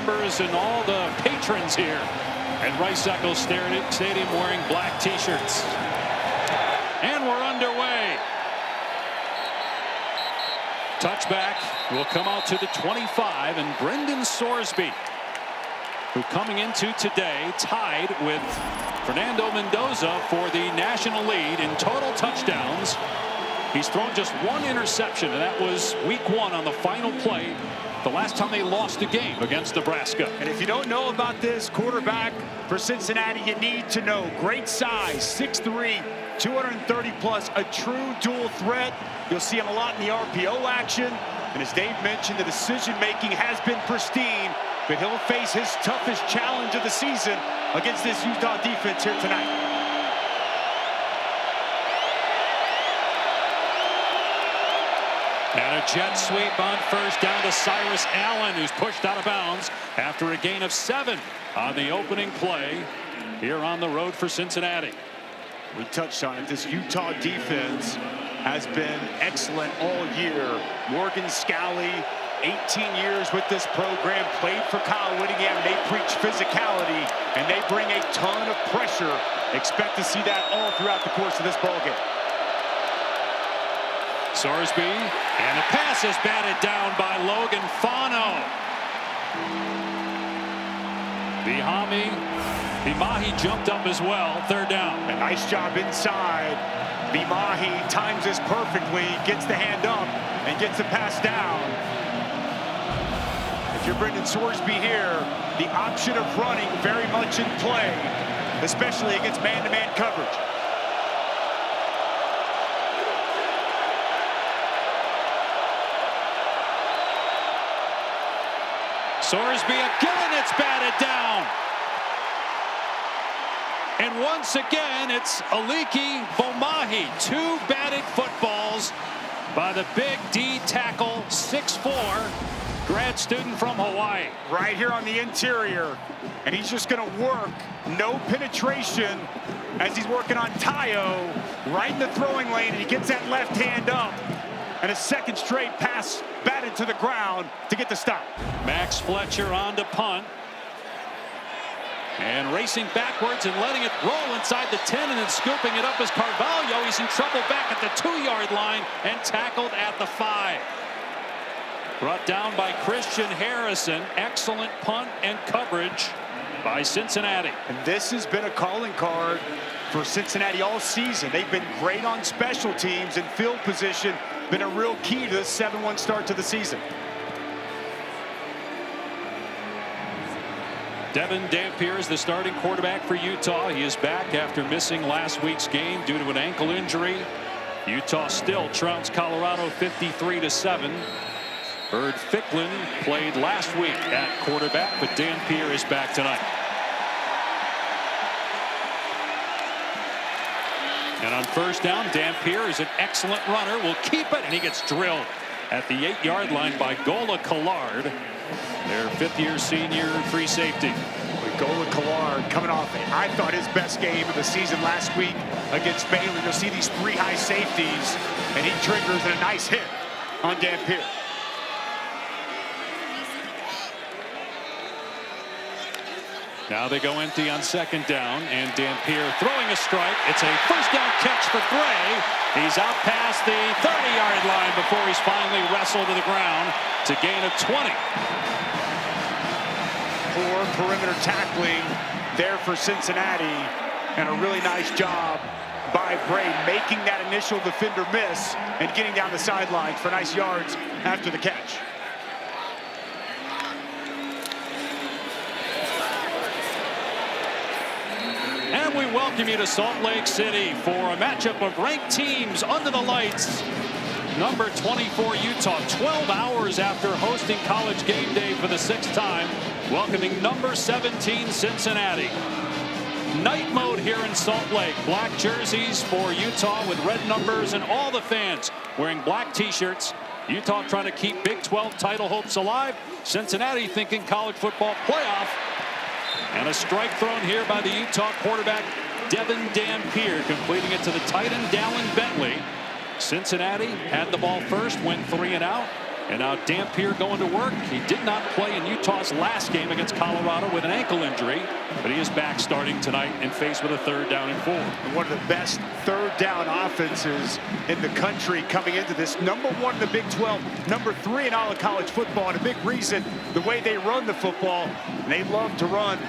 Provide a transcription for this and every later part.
members and all the patrons here at Rice-Eccles Stadium wearing black T-shirts. And we're underway. Touchback will come out to the 25, and Brendan Sorsby, who coming into today tied with Fernando Mendoza for the national lead in total touchdowns. He's thrown just one interception, and that was week 1 on the final play, the last time they lost a game against Nebraska. And if you don't know about this quarterback for Cincinnati, you need to know. Great size, 6'3", 230 plus, a true dual threat. You'll see him a lot in the RPO action. And as Dave mentioned, the decision-making has been pristine, but he'll face his toughest challenge of the season against this Utah defense here tonight. And a jet sweep on first down to Cyrus Allen, who's pushed out of bounds after a gain of 7 on the opening play here on the road for Cincinnati. We touched on it. This Utah defense has been excellent all year. Morgan Scalley, 18 years with this program, played for Kyle Whittingham. They preach physicality, and they bring a ton of pressure. Expect to see that all throughout the course of this ballgame. Sorsby, and the pass is batted down by Logan Fano. Bimahi jumped up as well. Third down. A nice job inside. Bimahi times this perfectly, gets the hand up, and gets the pass down. If you're Brendan Sorsby here, the option of running very much in play, especially against man-to-man coverage. Sorsby again, it's batted down. And once again, it's Aliki Bimahi. 2 batted footballs by the big D tackle, 6'4", grad student from Hawaii. Right here on the interior. And he's just going to work. No penetration as he's working on Tayo. Right in the throwing lane, and he gets that left hand up. And a second straight pass batted to the ground to get the stop. Max Fletcher on to punt. And racing backwards and letting it roll inside the 10 and then scooping it up as Carvalho. He's in trouble back at the 2-yard line and tackled at the 5. Brought down by Christian Harrison. Excellent punt and coverage by Cincinnati. And this has been a calling card for Cincinnati all season. They've been great on special teams, and field position been a real key to this 7-1 start to the season. Devin Dampier is the starting quarterback for Utah. He is back after missing last week's game due to an ankle injury. Utah still trounced Colorado 53-7. Bird Ficklin played last week at quarterback, but Dampier is back tonight. And on first down, Dampier is an excellent runner. Will keep it, and he gets drilled at the 8-yard line by Gola Collard, their 5th-year senior free safety. Gola Collard coming off, I thought, his best game of the season last week against Baylor. You'll see these 3 high safeties, and he triggers a nice hit on Dampier. Now they go empty on second down, and Dampier throwing a strike. It's a first down catch for Gray. He's out past the 30-yard line before he's finally wrestled to the ground to gain of 20. Poor perimeter tackling there for Cincinnati, and a really nice job by Gray making that initial defender miss and getting down the sidelines for nice yards after the catch. And we welcome you to Salt Lake City for a matchup of ranked teams under the lights. Number 24 Utah, 12 hours after hosting College Game Day for the 6th time, welcoming number 17 Cincinnati. Night mode here in Salt Lake. Black jerseys for Utah with red numbers, and all the fans wearing black T-shirts. Utah trying to keep Big 12 title hopes alive. Cincinnati thinking college football playoff. And a strike thrown here by the Utah quarterback, Devin Dampier, completing it to the tight end, Dallin Bentley. Cincinnati had the ball first, went 3 and out. And now Dampier going to work. He did not play in Utah's last game against Colorado with an ankle injury, but he is back starting tonight and faced with a 3rd down and 4. And one of the best 3rd down offenses in the country coming into this. #1 in the Big 12, #3 in all of college football, and a big reason the way they run the football. And they love to run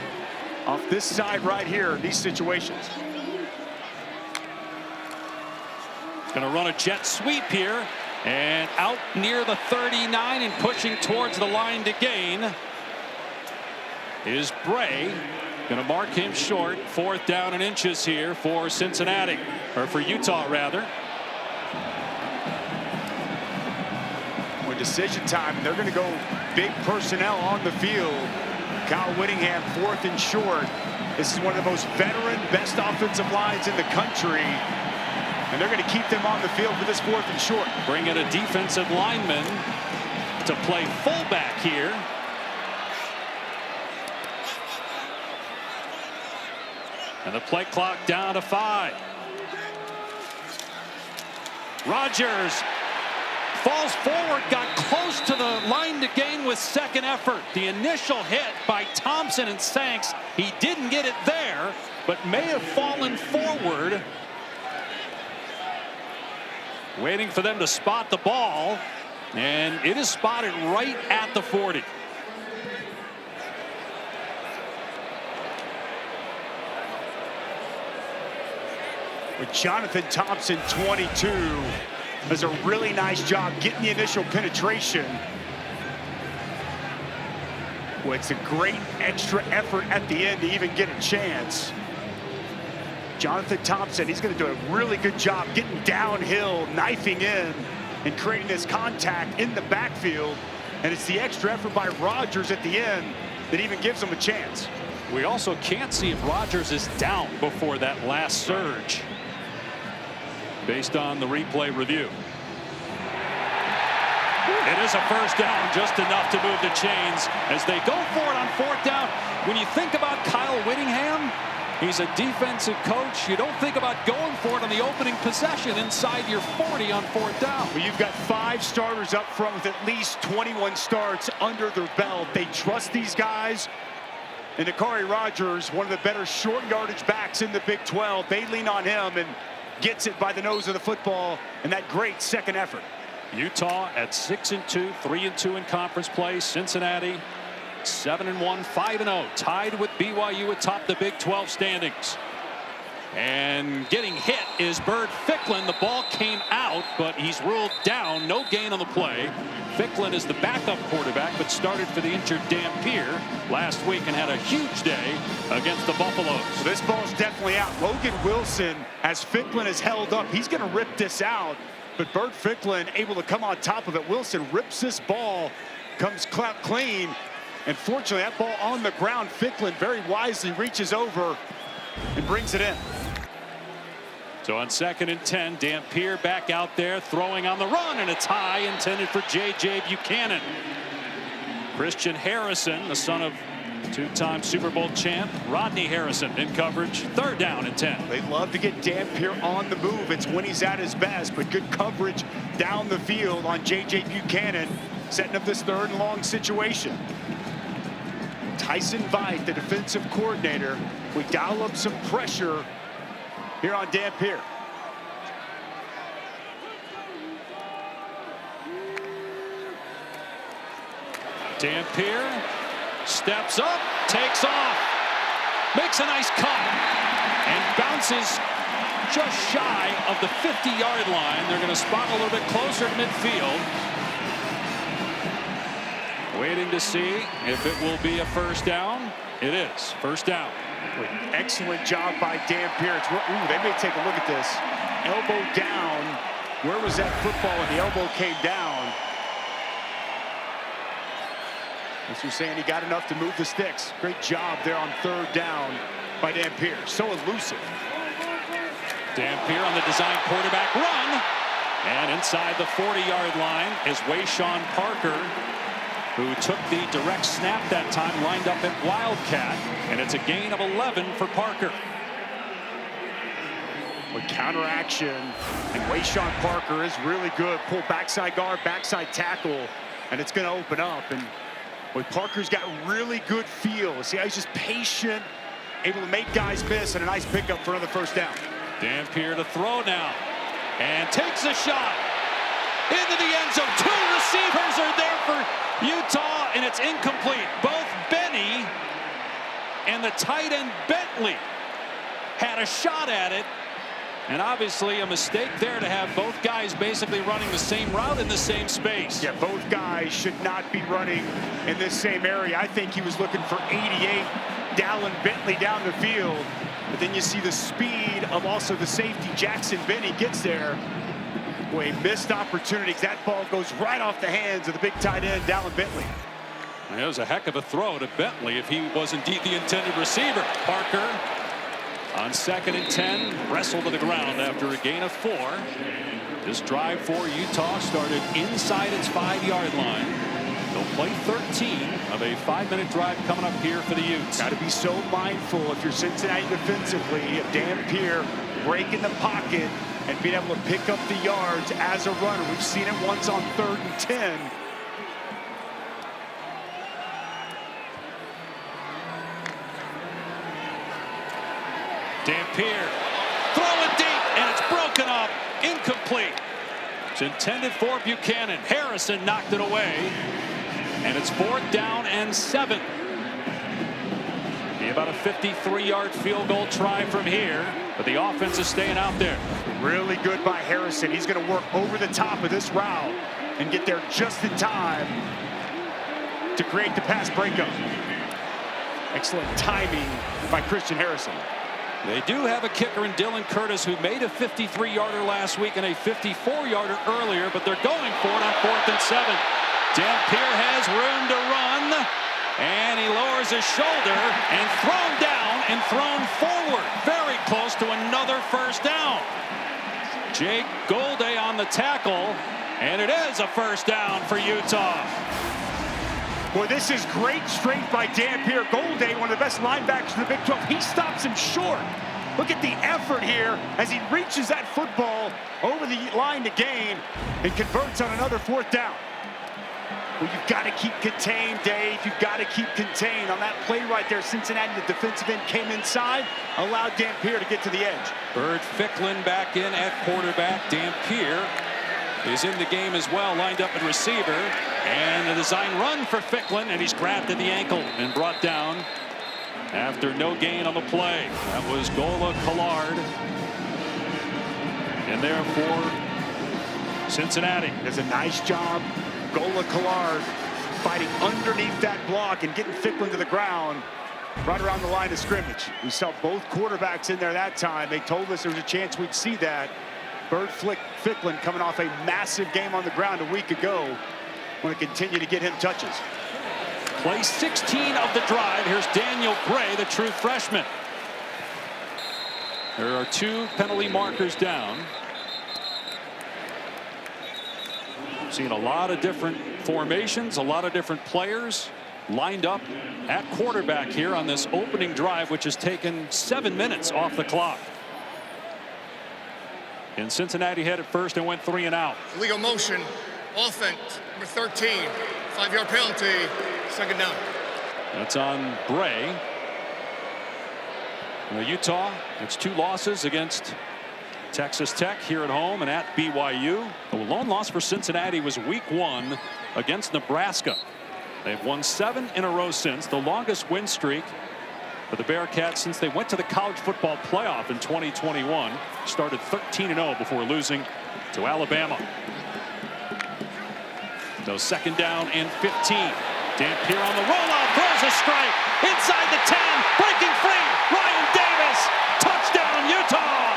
off this side right here in these situations. Going to run a jet sweep here. And out near the 39 and pushing towards the line to gain is Bray. Going to mark him short. 4th down and inches here for Cincinnati, or for Utah rather. When decision time, they're going to go big personnel on the field. Kyle Whittingham 4th and short. This is one of the most veteran, best offensive lines in the country. And they're going to keep them on the field for this 4th and short. Bring in a defensive lineman to play fullback here. And the play clock down to 5. Rodgers falls forward, got close to the line to gain with 2nd effort. The initial hit by Thompson and Sanks, he didn't get it there, but may have fallen forward. Waiting for them to spot the ball, and it is spotted right at the 40. With Jonathan Thompson, 22, does a really nice job getting the initial penetration. Well, it's a great extra effort at the end to even get a chance. Jonathan Thompson, he's going to do a really good job getting downhill, knifing in, and creating this contact in the backfield. And it's the extra effort by Rodgers at the end that even gives him a chance. We also can't see if Rodgers is down before that last surge, based on the replay review. It is a 1st down, just enough to move the chains as they go for it on 4th down. When you think about Kyle Whittingham, he's a defensive coach. You don't think about going for it on the opening possession inside your 40 on 4th down. Well, you've got 5 starters up front with at least 21 starts under their belt. They trust these guys. And Akari Rodgers, one of the better short yardage backs in the Big 12. They lean on him and gets it by the nose of the football, and that great 2nd effort. Utah at 6-2, 3-2 in conference play. Cincinnati 7-1, 5-0, tied with BYU atop the Big 12 standings. And getting hit is Bird Ficklin. The ball came out, but he's ruled down. No gain on the play. Ficklin is the backup quarterback, but started for the injured Dampier last week and had a huge day against the Buffaloes. So this ball's definitely out. Logan Wilson, as Ficklin is held up, he's going to rip this out. But Bird Ficklin able to come on top of it. Wilson rips this ball, comes clean. And fortunately, that ball on the ground, Ficklin very wisely reaches over and brings it in. So on 2nd and 10, Dampier back out there throwing on the run, and a tie intended for J.J. Buchanan. Christian Harrison, the son of 2-time Super Bowl champ Rodney Harrison, in coverage. 3rd down and 10. They love to get Dampier on the move. It's when he's at his best, but good coverage down the field on J.J. Buchanan, setting up this 3rd and long situation. Tyson Veit, the defensive coordinator, we dial up some pressure here on Dampier. Dampier steps up, takes off, makes a nice cut, and bounces just shy of the 50-yard line. They're going to spot a little bit closer to midfield. Waiting to see if it will be a 1st down. It is 1st down. Excellent job by Dampier. Ooh, they may take a look at this. Elbow down. Where was that football when the elbow came down? As you're saying, he got enough to move the sticks. Great job there on 3rd down by Dampier. So elusive. Dampier on the design quarterback run. And inside the 40-yard line is Wayshawn Parker, who took the direct snap that time, lined up at Wildcat, and it's a gain of 11 for Parker. With counter action, and Wayshawn Parker is really good. Pull backside guard, backside tackle. and it's going to open up. And boy, Parker's got really good feel. See how he's just patient, able to make guys miss, and a nice pickup for another first down. Dampier to throw now, and takes a shot into the end zone. Two receivers are there for Utah, and it's incomplete. Both Benny and the tight end Bentley had a shot at it, and obviously a mistake there to have both guys basically running the same route in the same space. Yeah, both guys should not be running in this same area. I think he was looking for 88, Dallin Bentley down the field, but then you see the speed of also the safety Jackson Benny gets there. Boy, missed opportunities. That ball goes right off the hands of the big tight end Dallin Bentley. It was a heck of a throw to Bentley if he was indeed the intended receiver. Parker on 2nd and 10, wrestled to the ground after a gain of 4. This drive for Utah started inside its 5-yard line. They'll play 13 of a 5-minute drive coming up here for the Utes. Got to be so mindful if you're Cincinnati defensively of Dampier breaking the pocket and being able to pick up the yards as a runner. We've seen it once on 3rd and 10. Dampier, throw it deep, and it's broken up, incomplete. It's intended for Buchanan. Harrison knocked it away, and it's 4th down and 7. Be about a 53-yard field goal try from here, but the offense is staying out there. Really good by Harrison. He's going to work over the top of this route and get there just in time to create the pass breakup. Excellent timing by Christian Harrison. They do have a kicker in Dylan Curtis, who made a 53-yarder last week and a 54-yarder earlier, but they're going for it on 4th and 7. Dampier has room to run, and he lowers his shoulder and thrown down and thrown forward. Very close to another first down. Jake Golday on the tackle, and it is a first down for Utah. Boy, this is great strength by Dampier. Golday, one of the best linebackers in the Big 12. He stops him short. Look at the effort here as he reaches that football over the line to gain and converts on another 4th down. Well, you've got to keep contained, Dave. You've got to keep contained on that play right there. Cincinnati, the defensive end, came inside, allowed Dampier to get to the edge. Bird Ficklin back in at quarterback. Dampier is in the game as well, lined up at receiver, and a design run for Ficklin, and he's grabbed at the ankle and brought down after no gain on the play. That was Gola Collard in there for Cincinnati. Does a nice job, Gola Collard, fighting underneath that block and getting Ficklin to the ground right around the line of scrimmage. We saw both quarterbacks in there that time. They told us there was a chance we'd see that. Bird Ficklin coming off a massive game on the ground a week ago. Want to continue to get him touches. Play 16 of the drive. Here's Daniel Gray, the true freshman. There are 2 penalty markers down. Seeing a lot of different formations, a lot of different players lined up at quarterback here on this opening drive, which has taken 7 minutes off the clock. And Cincinnati headed first and went 3 and out. Illegal motion, offense, number 13, 5-yard penalty, 2nd down. That's on Bray. Utah, it's 2 losses against Texas Tech here at home and at BYU. The lone loss for Cincinnati was week 1 against Nebraska. They've won 7 in a row since, the longest win streak for the Bearcats since they went to the college football playoff in 2021. Started 13-0 before losing to Alabama. So 2nd down and 15. Dampier on the rollout, throws a strike inside the 10, breaking free. Ryan Davis, touchdown Utah.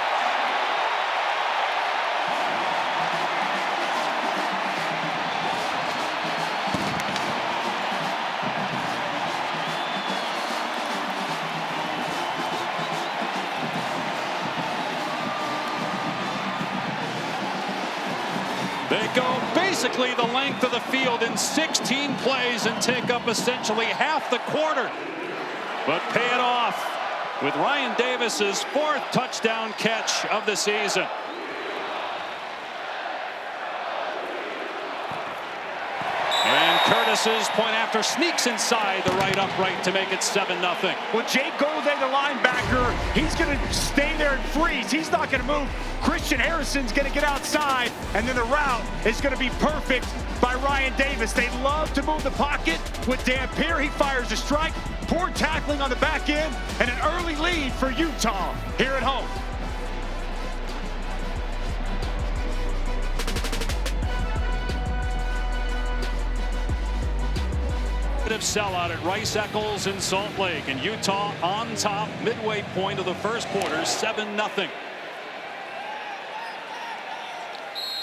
They go basically the length of the field in 16 plays and take up essentially half the quarter, but pay it off with Ryan Davis's 4th touchdown catch of the season. And Curtis's point after sneaks inside the right upright to make it 7-0. Well, Jake Golday, the linebacker, he's going to stay there and freeze. He's not going to move. Christian Harrison's going to get outside, and then the route is going to be perfect by Ryan Davis. They love to move the pocket with Dampier. He fires a strike. Poor tackling on the back end, and an early lead for Utah here at home. Sellout at Rice Eccles in Salt Lake, and Utah on top midway point of the first quarter, 7-0.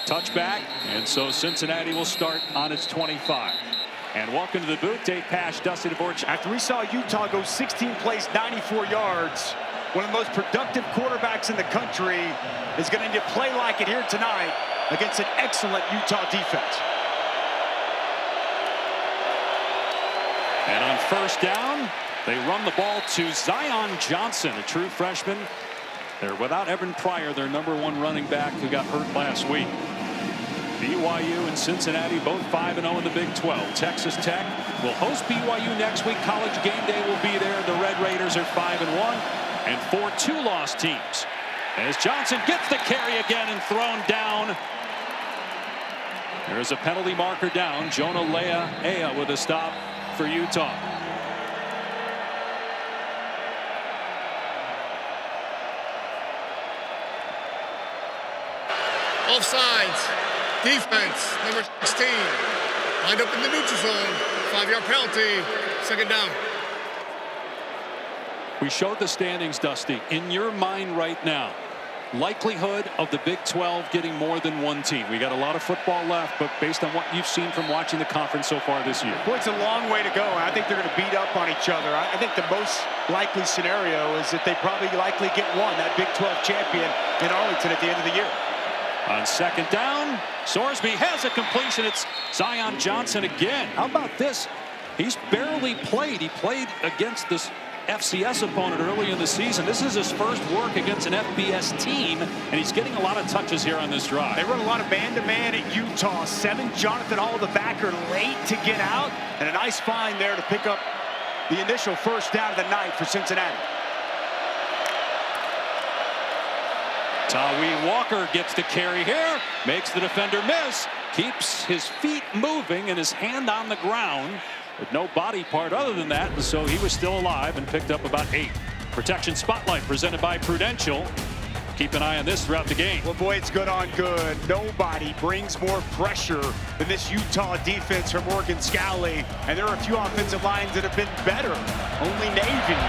Touchback, and so Cincinnati will start on its 25. And welcome to the boot. Dave Pasch, Dusty DeVorch. After we saw Utah go 16 plays, 94 yards, one of the most productive quarterbacks in the country is going to need to play like it here tonight against an excellent Utah defense. And on first down, they run the ball to Zion Johnson, a true freshman. They're without Evan Pryor, their #1 running back, who got hurt last week. BYU and Cincinnati both 5-0 in the Big 12. Texas Tech will host BYU next week. College Game Day will be there. The Red Raiders are 5-1 and 4 two-loss teams. As Johnson gets the carry again and thrown down. There's a penalty marker down. Jonah Leah with a stop for Utah. Offsides. Defense, number 16. Lined up in the neutral zone. 5-yard penalty. Second down. We showed the standings, Dusty. In your mind right now, likelihood of the Big 12 getting more than one team. We got a lot of football left, but based on what you've seen from watching the conference so far this year. Boy, it's a long way to go. I think they're going to beat up on each other. I think the most likely scenario is that they probably likely get one, that Big 12 champion in Arlington at the end of the year. On second down, Sorsby has a completion. It's Zion Johnson again. How about this? He's barely played. He played against this FCS opponent early in the season. This is his first work against an FBS team, and he's getting a lot of touches here on this drive. They run a lot of man-to-man at Utah. 7, Jonathan Hall, the backer, late to get out, and a nice find there to pick up the initial first down of the night for Cincinnati. Tawee Walker gets the carry here, makes the defender miss, keeps his feet moving and his hand on the ground with no body part other than that, and so he was still alive and picked up about 8. Protection Spotlight presented by Prudential. Keep an eye on this throughout the game. Well, boy, it's good on good. Nobody brings more pressure than this Utah defense from Morgan Scalley, and there are a few offensive lines that have been better. Only Navy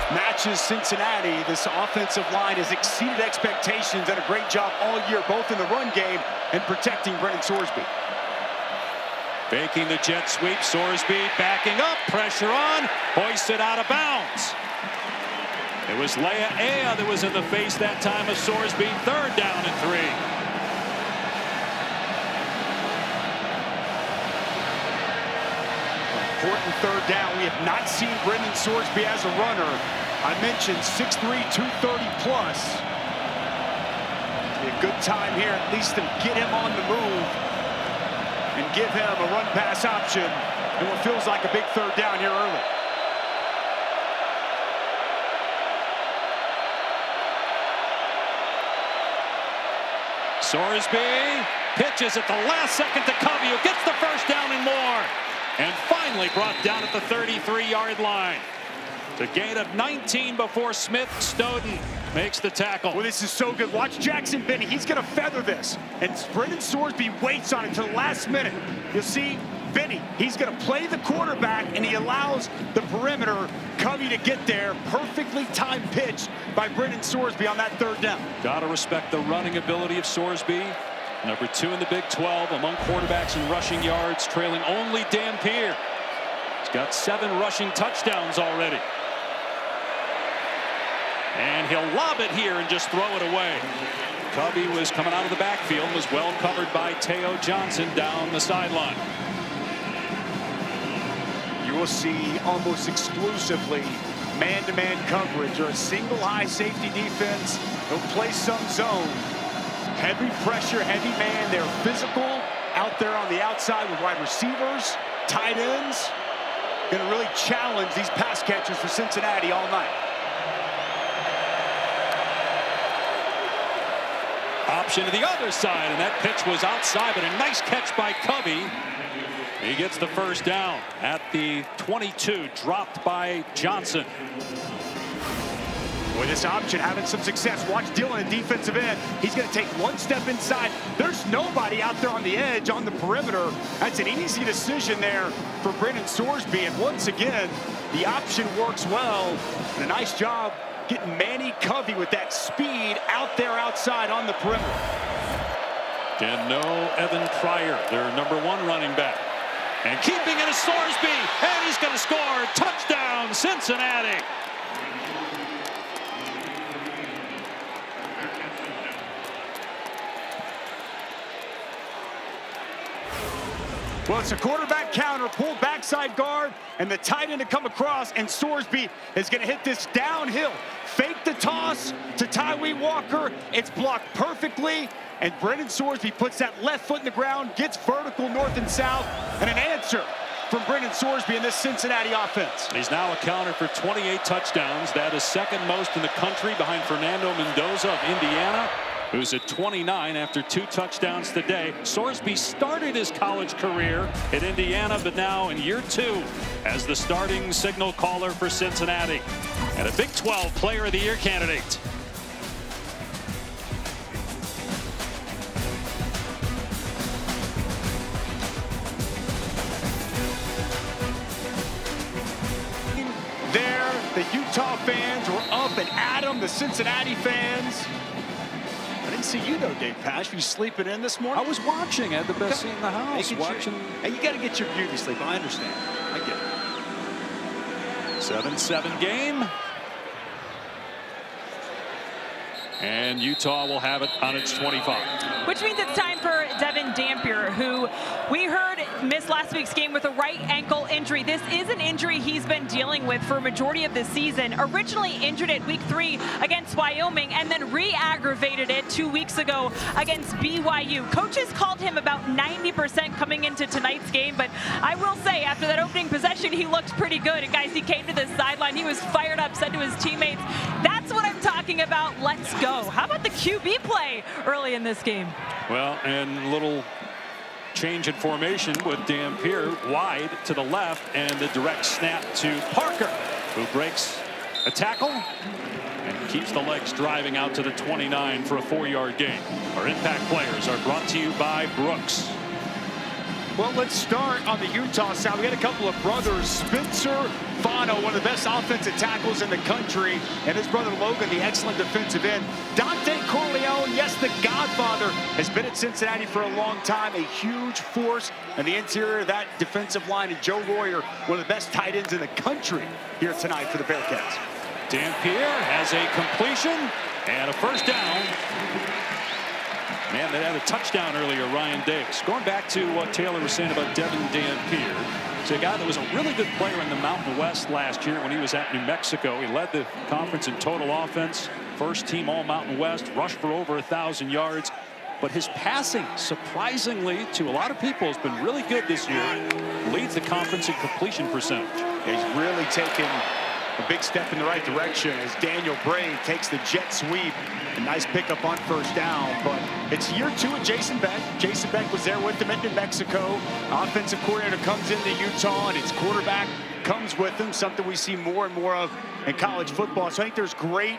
matches Cincinnati. This offensive line has exceeded expectations, done a great job all year, both in the run game and protecting Brennan Sorsby. Faking the jet sweep, Sorsby backing up, pressure on, hoisted out of bounds. It was Leia that was in the face that time of Sorsby. Third down and 3. Important third down. We have not seen Brennan Sorsby as a runner. I mentioned 6'3", 230 plus. Be a good time here at least to get him on the move and give him a run pass option in what feels like a big third down here early. Sorsby pitches at the last second to Covey, who gets the first down and more. And finally brought down at the 33-yard line. To gain of 19 before Smith Snowden makes the tackle. Well, this is so good. Watch Jackson Benny. He's going to feather this. And Brennan Sorsby waits on it to the last minute. You'll see Benny. He's going to play the quarterback, and he allows the perimeter, Covey, to get there. Perfectly timed pitch by Brennan Sorsby on that third down. Got to respect the running ability of Sorsby. Number 2 in the Big 12 among quarterbacks in rushing yards, trailing only Dampier. He's got 7 rushing touchdowns already. And he'll lob it here and just throw it away. Covey was coming out of the backfield, was well covered by Teo Johnson down the sideline. You will see almost exclusively man-to-man coverage or a single high safety defense. They'll play some zone. Heavy pressure, heavy man. They're physical out there on the outside with wide receivers. tight ends going to really challenge these pass catchers for Cincinnati all night. Option to the other side, and that pitch was outside, but a nice catch by Covey. He gets the first down at the 22, dropped by Johnson. With this option having some success, watch Dillon at defensive end. He's going to take one step inside. There's nobody out there on the edge, on the perimeter. That's an easy decision there for Brendan Sorsby. And once again, the option works well. And a nice job getting Manny Covey with that speed out there outside on the perimeter. And no Evan Pryor, their #1 running back. And keeping it is Sorsby, and he's going to score. Touchdown, Cincinnati. Well, it's a quarterback counter, pull backside guard, and the tight end to come across, and Sorsby is going to hit this downhill. Fake the toss to Tyree Walker. It's blocked perfectly, and Brendan Sorsby puts that left foot in the ground, gets vertical north and south, and an answer from Brendan Sorsby in this Cincinnati offense. He's now accounted for 28 touchdowns. That is second most in the country behind Fernando Mendoza of Indiana, who's at 29 after 2 touchdowns today. Sorsby started his college career at Indiana, but now in year 2 as the starting signal caller for Cincinnati and a Big 12 Player of the Year candidate. There, the Utah fans were up and at him, the Cincinnati fans. I didn't see you though, Dave Pash. You sleeping in this morning? I was watching. I had the best seat in the house. Hey, you got to get your beauty sleep. I understand. I get it. 7-7 game. And Utah will have it on its 25. Which means it's time for Devin Dampier, who we heard missed last week's game with a right ankle injury. This is an injury he's been dealing with for a majority of the season. Originally injured it week 3 against Wyoming and then re-aggravated it 2 weeks ago against BYU. Coaches called him about 90% coming into tonight's game, but I will say after that opening possession, he looked pretty good. And guys, he came to the sideline. He was fired up, said to his teammates, "That's what I'm talking about. Let's go." How about the QB play early in this game? Well, and a little change in formation with Dampier wide to the left and the direct snap to Parker, who breaks a tackle and keeps the legs driving out to the 29 for a 4-yard gain. Our impact players are brought to you by Brooks. Well, let's start on the Utah side. We got a couple of brothers. Spencer Fano, one of the best offensive tackles in the country, and his brother Logan, the excellent defensive end. Dante Corleone, yes, the Godfather, has been at Cincinnati for a long time, a huge force in the interior of that defensive line. And Joe Royer, one of the best tight ends in the country here tonight for the Bearcats. Dampier has a completion and a first down. Man, they had a touchdown earlier, Ryan Davis. Going back to what Taylor was saying about Devin Dampier, it's a guy that was a really good player in the Mountain West last year when he was at New Mexico. He led the conference in total offense, first team All Mountain West, rushed for over 1,000 yards. But his passing, surprisingly to a lot of people, has been really good this year. Leads the conference in completion percentage. He's really taken a big step in the right direction as Daniel Bray takes the jet sweep. A nice pickup on first down, but it's year 2 of Jason Beck. Jason Beck was there with them at New Mexico. Offensive coordinator comes into Utah, and his quarterback comes with him, something we see more and more of in college football. So I think there's great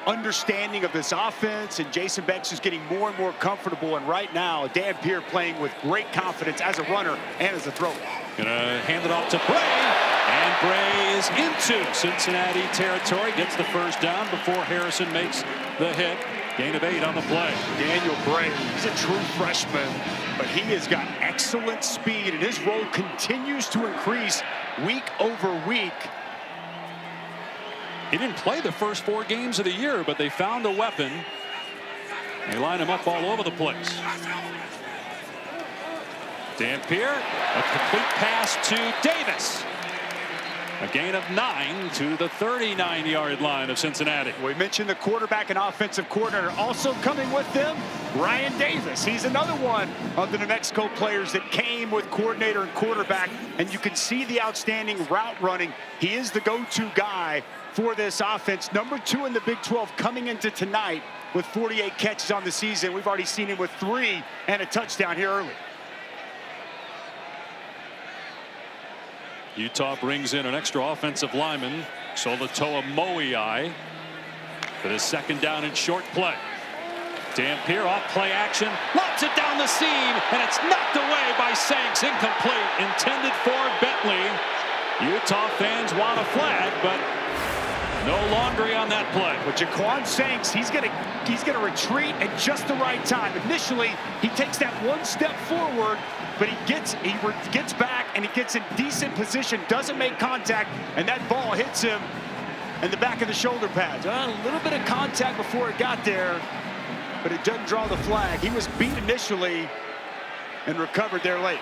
understanding of this offense, and Jason Beck's just getting more and more comfortable. And right now, Dampier playing with great confidence as a runner and as a thrower. Gonna hand it off to Bray, and Bray is into Cincinnati territory. Gets the first down before Harrison makes the hit. Gain of 8 on the play. Daniel Bray, he's a true freshman, but he has got excellent speed, and his role continues to increase week over week. He didn't play the first 4 games of the year, but they found a weapon. They line him up all over the place. Dampier, a complete pass to Davis. A gain of 9 to the 39-yard line of Cincinnati. We mentioned the quarterback and offensive coordinator. Also coming with them, Ryan Davis. He's another one of the New Mexico players that came with coordinator and quarterback, and you can see the outstanding route running. He is the go-to guy for this offense. Number 2 in the Big 12 coming into tonight with 48 catches on the season. We've already seen him with 3 and a touchdown here early. Utah brings in an extra offensive lineman, Solatoa Moiai, for the second down and short play. Dampier off play action, lobs it down the seam, and it's knocked away by Sanks. Incomplete, intended for Bentley. Utah fans want a flag, but no laundry on that play. But Jaquan Sanks, he's gonna retreat at just the right time. Initially, he takes that one step forward, but he gets back and he gets in decent position, doesn't make contact, and that ball hits him in the back of the shoulder pads. A little bit of contact before it got there, but it doesn't draw the flag. He was beat initially and recovered there late.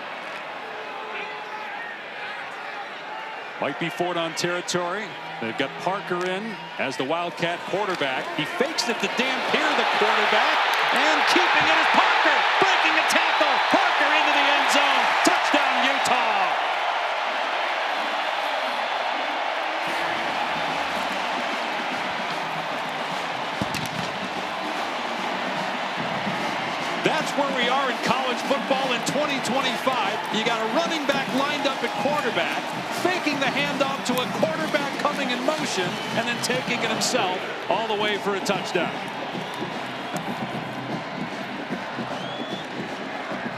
Might be Ford on territory. They've got Parker in as the Wildcat quarterback. He fakes it to Dampier, the quarterback, and keeping it is Parker, breaking a tackle. Parker into the end zone. Touchdown, Utah. That's where we are in college football in 2025. You got a running back lined up at quarterback, faking the handoff to a quarterback coming in motion, and then taking it himself all the way for a touchdown.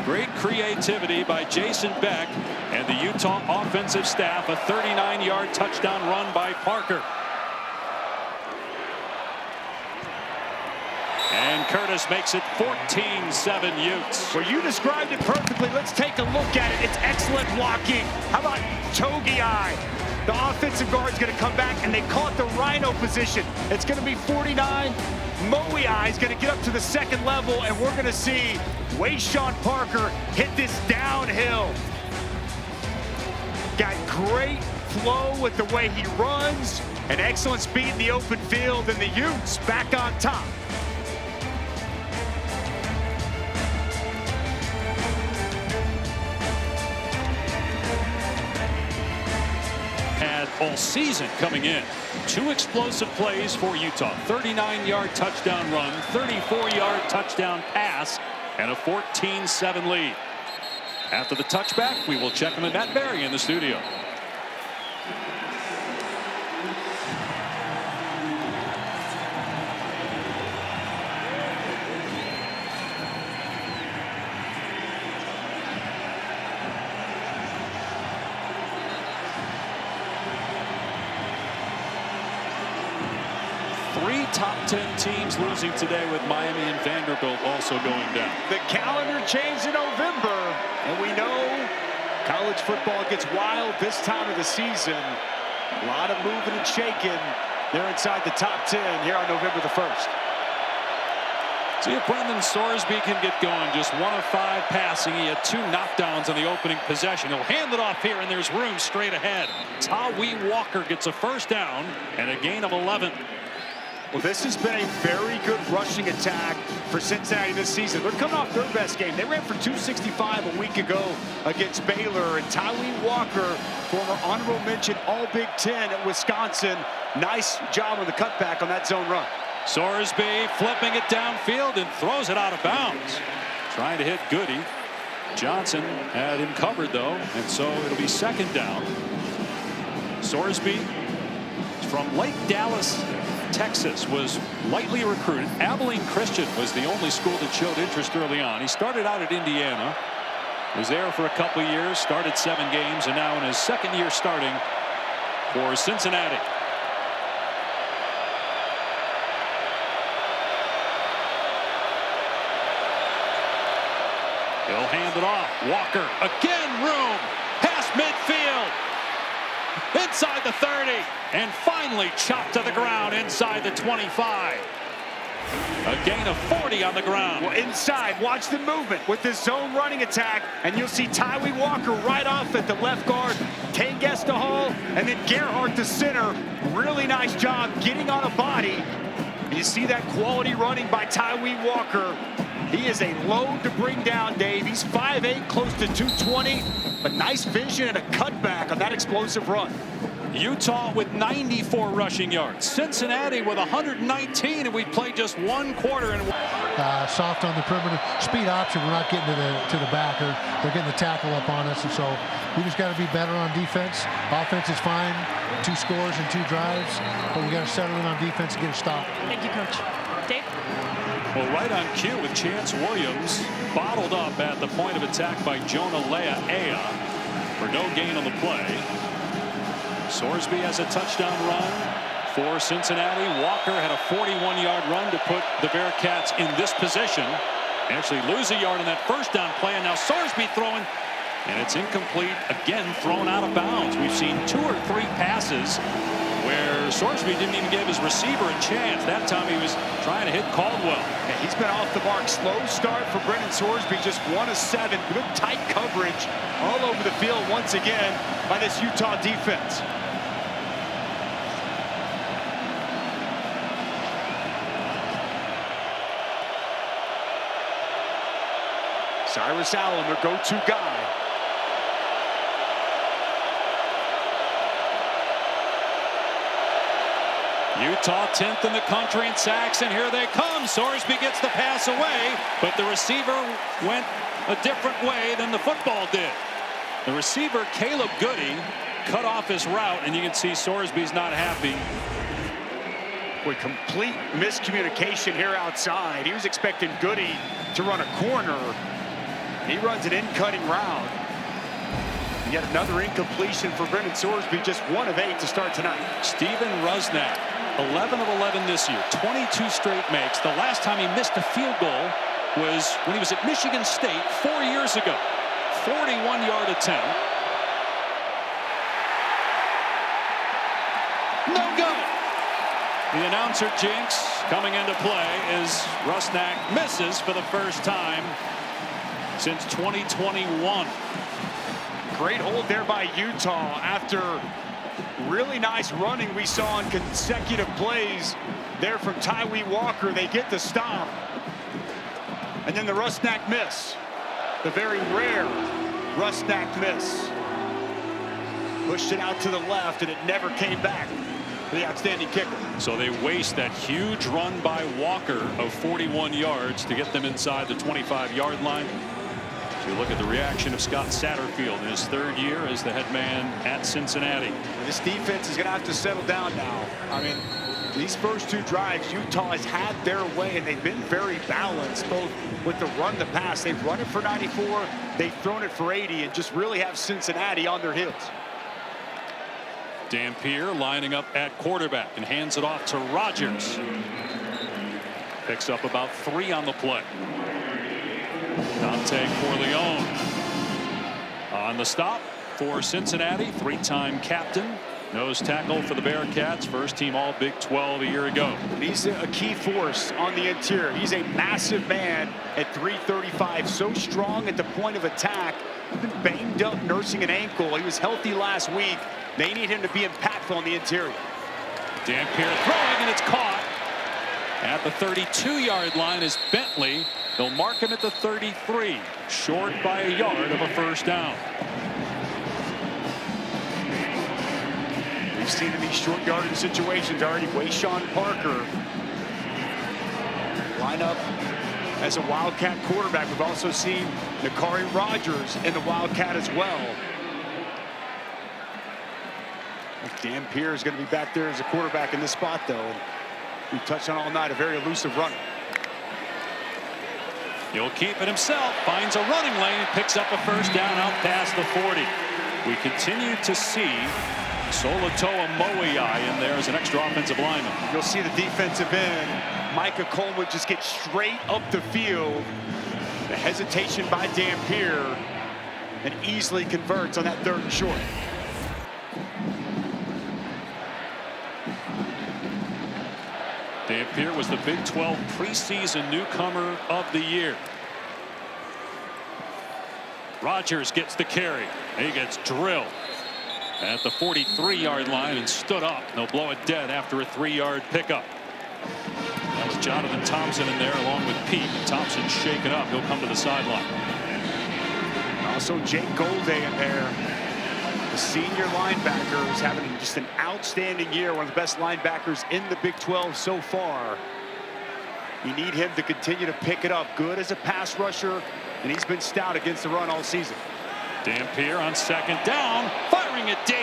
Great creativity by Jason Beck and the Utah offensive staff. A 39-yard touchdown run by Parker. And Curtis makes it 14-7 Utes. Well, you described it perfectly. Let's take a look at it. It's excellent blocking. How about Togiai? The offensive guard's going to come back, and they call it the Rhino position. It's going to be 49. Moiai is going to get up to the second level, and we're going to see Wayshawn Parker hit this downhill. Got great flow with the way he runs, and excellent speed in the open field, and the Utes back on top. All season coming in. 2 explosive plays for Utah. 39-yard touchdown run, 34-yard touchdown pass, and a 14-7 lead. After the touchback, we will check in with Matt Berry in the studio. Top 10 teams losing today, with Miami and Vanderbilt also going down. The calendar changed in November, and we know college football gets wild this time of the season. A lot of moving and shaking. They're inside the top 10 here on November the 1st. See if Brendan Sorsby can get going. Just 1 of 5 passing. He had 2 knockdowns on the opening possession. He'll hand it off here, and there's room straight ahead. Tawee Walker gets a first down and a gain of 11. Well, this has been a very good rushing attack for Cincinnati this season. They're coming off their best game. They ran for 265 a week ago against Baylor. And Tawee Walker, former honorable mention All Big Ten at Wisconsin. Nice job on the cutback on that zone run. Sorsby flipping it downfield and throws it out of bounds. Trying to hit Goody. Johnson had him covered, though, and so it'll be second down. Sorsby from Lake Dallas, Texas, was lightly recruited. Abilene Christian was the only school that showed interest early on. He started out at Indiana, was there for a couple of years, started 7 games, and now in his second year starting for Cincinnati. He'll hand it off. Walker again, room past midfield, inside the 30, and finally chopped to the ground inside the 25. A gain of 40 on the ground. Well, inside, watch the movement with this zone running attack, and you'll see Tyree Walker right off at the left guard, Tanguesta Hall, and then Gerhardt the center. Really nice job getting on a body. And you see that quality running by Tyree Walker. He is a load to bring down, Dave. He's 5'8", close to 220, but nice vision and a cutback on that explosive run. Utah with 94 rushing yards. Cincinnati with 119, and we played just one quarter. And soft on the perimeter. Speed option, we're not getting to the backer. They're getting the tackle up on us, and so we just got to be better on defense. Offense is fine. 2 scores and 2 drives, but we got to settle in on defense and get a stop. Thank you, Coach. Dave? Well, right on cue with Chance Williams bottled up at the point of attack by Jonah Leah for no gain on the play. Sorsby has a touchdown run for Cincinnati. Walker had a 41-yard run to put the Bearcats in this position. Actually lose a yard on that first down play, and now Sorsby throwing, and it's incomplete. Again, thrown out of bounds. We've seen 2 or 3 passes where Sorsby didn't even give his receiver a chance. That time he was trying to hit Caldwell. Yeah, he's been off the mark. Slow start for Brendan Sorsby, just 1 of 7. Good tight coverage all over the field once again by this Utah defense. Cyrus Allen, their go-to guy. Utah 10th in the country in sacks, and here they come. Sorsby gets the pass away, but the receiver went a different way than the football did. The receiver, Caleb Goody, cut off his route, and you can see Sorsby's not happy. With complete miscommunication here outside. He was expecting Goody to run a corner. He runs an in-cutting route. Yet another incompletion for Brendan Sorsby, just 1 of 8 to start tonight. Steven Rusnak, 11 of 11 this year, 22 straight makes. The last time he missed a field goal was when he was at Michigan State 4 years ago. 41-yard attempt. No good. The announcer jinx coming into play as Rusnak misses for the first time since 2021. Great hold there by Utah after really nice running we saw on consecutive plays there from Tyree Walker. They get the stop. And then the Rusnak miss. The very rare Rusnak miss. Pushed it out to the left, and it never came back for the outstanding kicker. So they waste that huge run by Walker of 41 yards to get them inside the 25-yard line. So you look at the reaction of Scott Satterfield in his 3rd year as the head man at Cincinnati. This defense is going to have to settle down now. I mean, these first 2 drives, Utah has had their way, and they've been very balanced, both with the run, the pass. They've run it for 94, they've thrown it for 80, and just really have Cincinnati on their heels. Dampier lining up at quarterback and hands it off to Rogers. Picks up about 3 on the play. Dante Corleone on the stop for Cincinnati. 3-time captain. Nose tackle for the Bearcats. First team all Big 12 a year ago. He's a key force on the interior. He's a massive man at 335. So strong at the point of attack. Been banged up nursing an ankle. He was healthy last week. They need him to be impactful on the interior. Dampier throwing, and it's caught. At the 32-yard line is Bentley. They'll mark him at the 33. Short by a yard of a first down. We've seen in these short yardage situations already Wayshawn Parker line up as a Wildcat quarterback. We've also seen Nakari Rogers in the Wildcat as well. Dampier is going to be back there as a quarterback in this spot, though. We've touched on all night, a very elusive runner. He'll keep it himself, finds a running lane, picks up a first down out past the 40. We continue to see Solatoa Moiai in there as an extra offensive lineman. You'll see the defensive end, Micah Coleman, just get straight up the field. The hesitation by Dampier, and easily converts on that 3rd and short. Dampier was the Big 12 preseason newcomer of the year. Rogers gets the carry. He gets drilled at the 43-yard line and stood up. They'll blow it dead after a 3-yard pickup. That was Jonathan Thompson in there along with Pete. Thompson shaken up. He'll come to the sideline. Also Jake Golday in there. The senior linebacker is having just an outstanding year. One of the best linebackers in the Big 12 so far. You need him to continue to pick it up. Good as a pass rusher, and he's been stout against the run all season. Dampier on second down, firing it deep,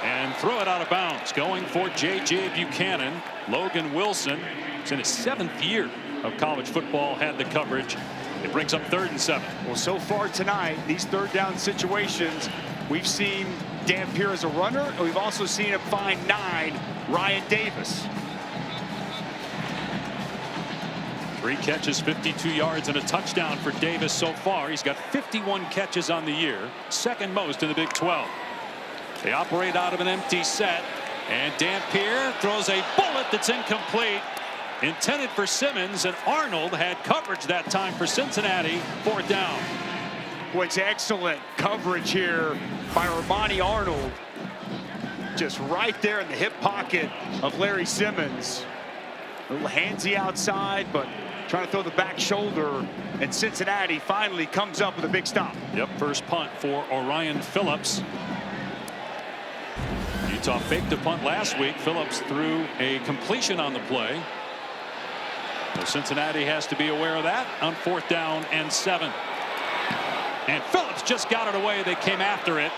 and throw it out of bounds. Going for J.J. Buchanan. Logan Wilson is in his 7th year of college football, had the coverage. It brings up 3rd and 7. Well, so far tonight, these third down situations, we've seen Dampier as a runner, and we've also seen him find 9, Ryan Davis. 3 catches, 52 yards, and a touchdown for Davis so far. He's got 51 catches on the year, 2nd most in the Big 12. They operate out of an empty set, and Dampier throws a bullet that's incomplete. Intended for Simmons, and Arnold had coverage that time for Cincinnati. 4th down. Boy, it's excellent coverage here by Armani Arnold. Just right there in the hip pocket of Larry Simmons. A little handsy outside, but trying to throw the back shoulder, and Cincinnati finally comes up with a big stop. Yep, first punt for Orion Phillips. Utah faked a punt last week. Phillips threw a completion on the play. So Cincinnati has to be aware of that on 4th down and 7. And Phillips just got it away. They came after it.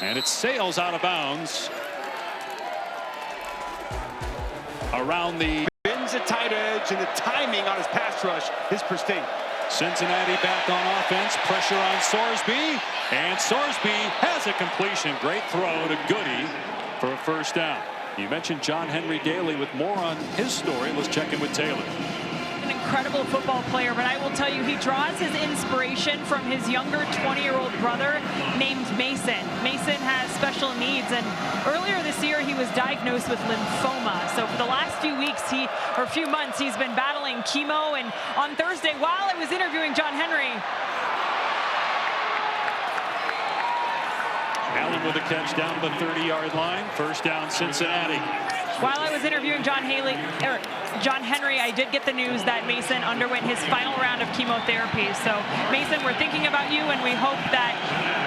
And it sails out of bounds. Around the Bends a tight edge, and the timing on his pass rush is pristine. Cincinnati back on offense. Pressure on Sorsby. And Sorsby has a completion. Great throw to Goody for a 1st down. You mentioned John Henry Daly. With more on his story, let's check in with Taylor. An incredible football player, but I will tell you, he draws his inspiration from his younger 20-year-old brother named Mason. Mason has special needs, and earlier this year he was diagnosed with lymphoma. So for the last few weeks, few months, he's been battling chemo. And on Thursday, while I was interviewing John Henry, Allen with a catch down to the 30-yard line. 1st down, Cincinnati. While I was interviewing John Henry, I did get the news that Mason underwent his final round of chemotherapy. So, Mason, we're thinking about you, and we hope that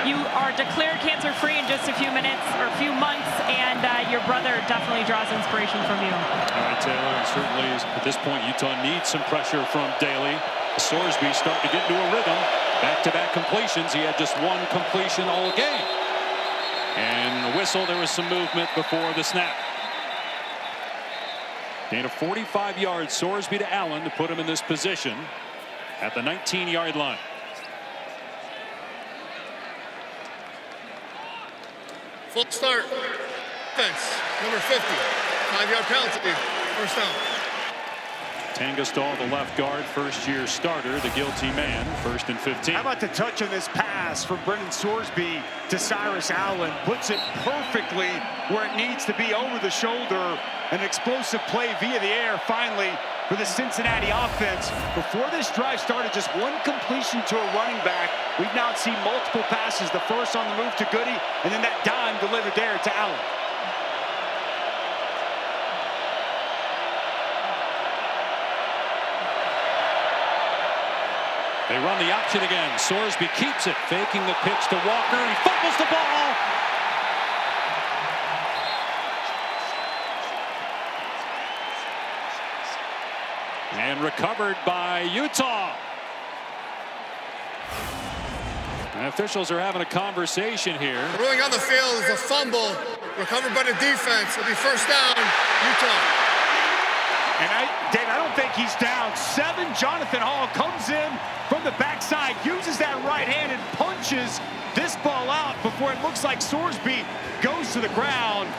you are declared cancer-free in just a few minutes or a few months, and your brother definitely draws inspiration from you. All right, Taylor, and certainly at this point, Utah needs some pressure from Daly. Sorsby starting to get into a rhythm. Back-to-back completions. He had just 1 completion all game. And a whistle, there was some movement before the snap. Gain of 45 yards, Sorsby to Allen to put him in this position at the 19-yard line. Full start. Defense, number 50. 5-yard penalty. 1st down. Tangastal, the left guard, 1st-year starter, the guilty man. 1st and 15. How about the touch on this pass from Brendan Sorsby to Cyrus Allen? Puts it perfectly where it needs to be, over the shoulder. An explosive play via the air finally for the Cincinnati offense. Before this drive started, just 1 completion to a running back. We've now seen multiple passes. The first on the move to Goody, and then that dime delivered there to Allen. They run the option again. Sorsby keeps it, faking the pitch to Walker. He fumbles the ball. And recovered by Utah. And officials are having a conversation here. Ruling on the field is a fumble. Recovered by the defense. It'll be 1st down, Utah. And Dave, I don't think he's down. 7, Jonathan Hall comes in from the backside, uses that right hand and punches this ball out before it looks like Sorsby goes to the ground.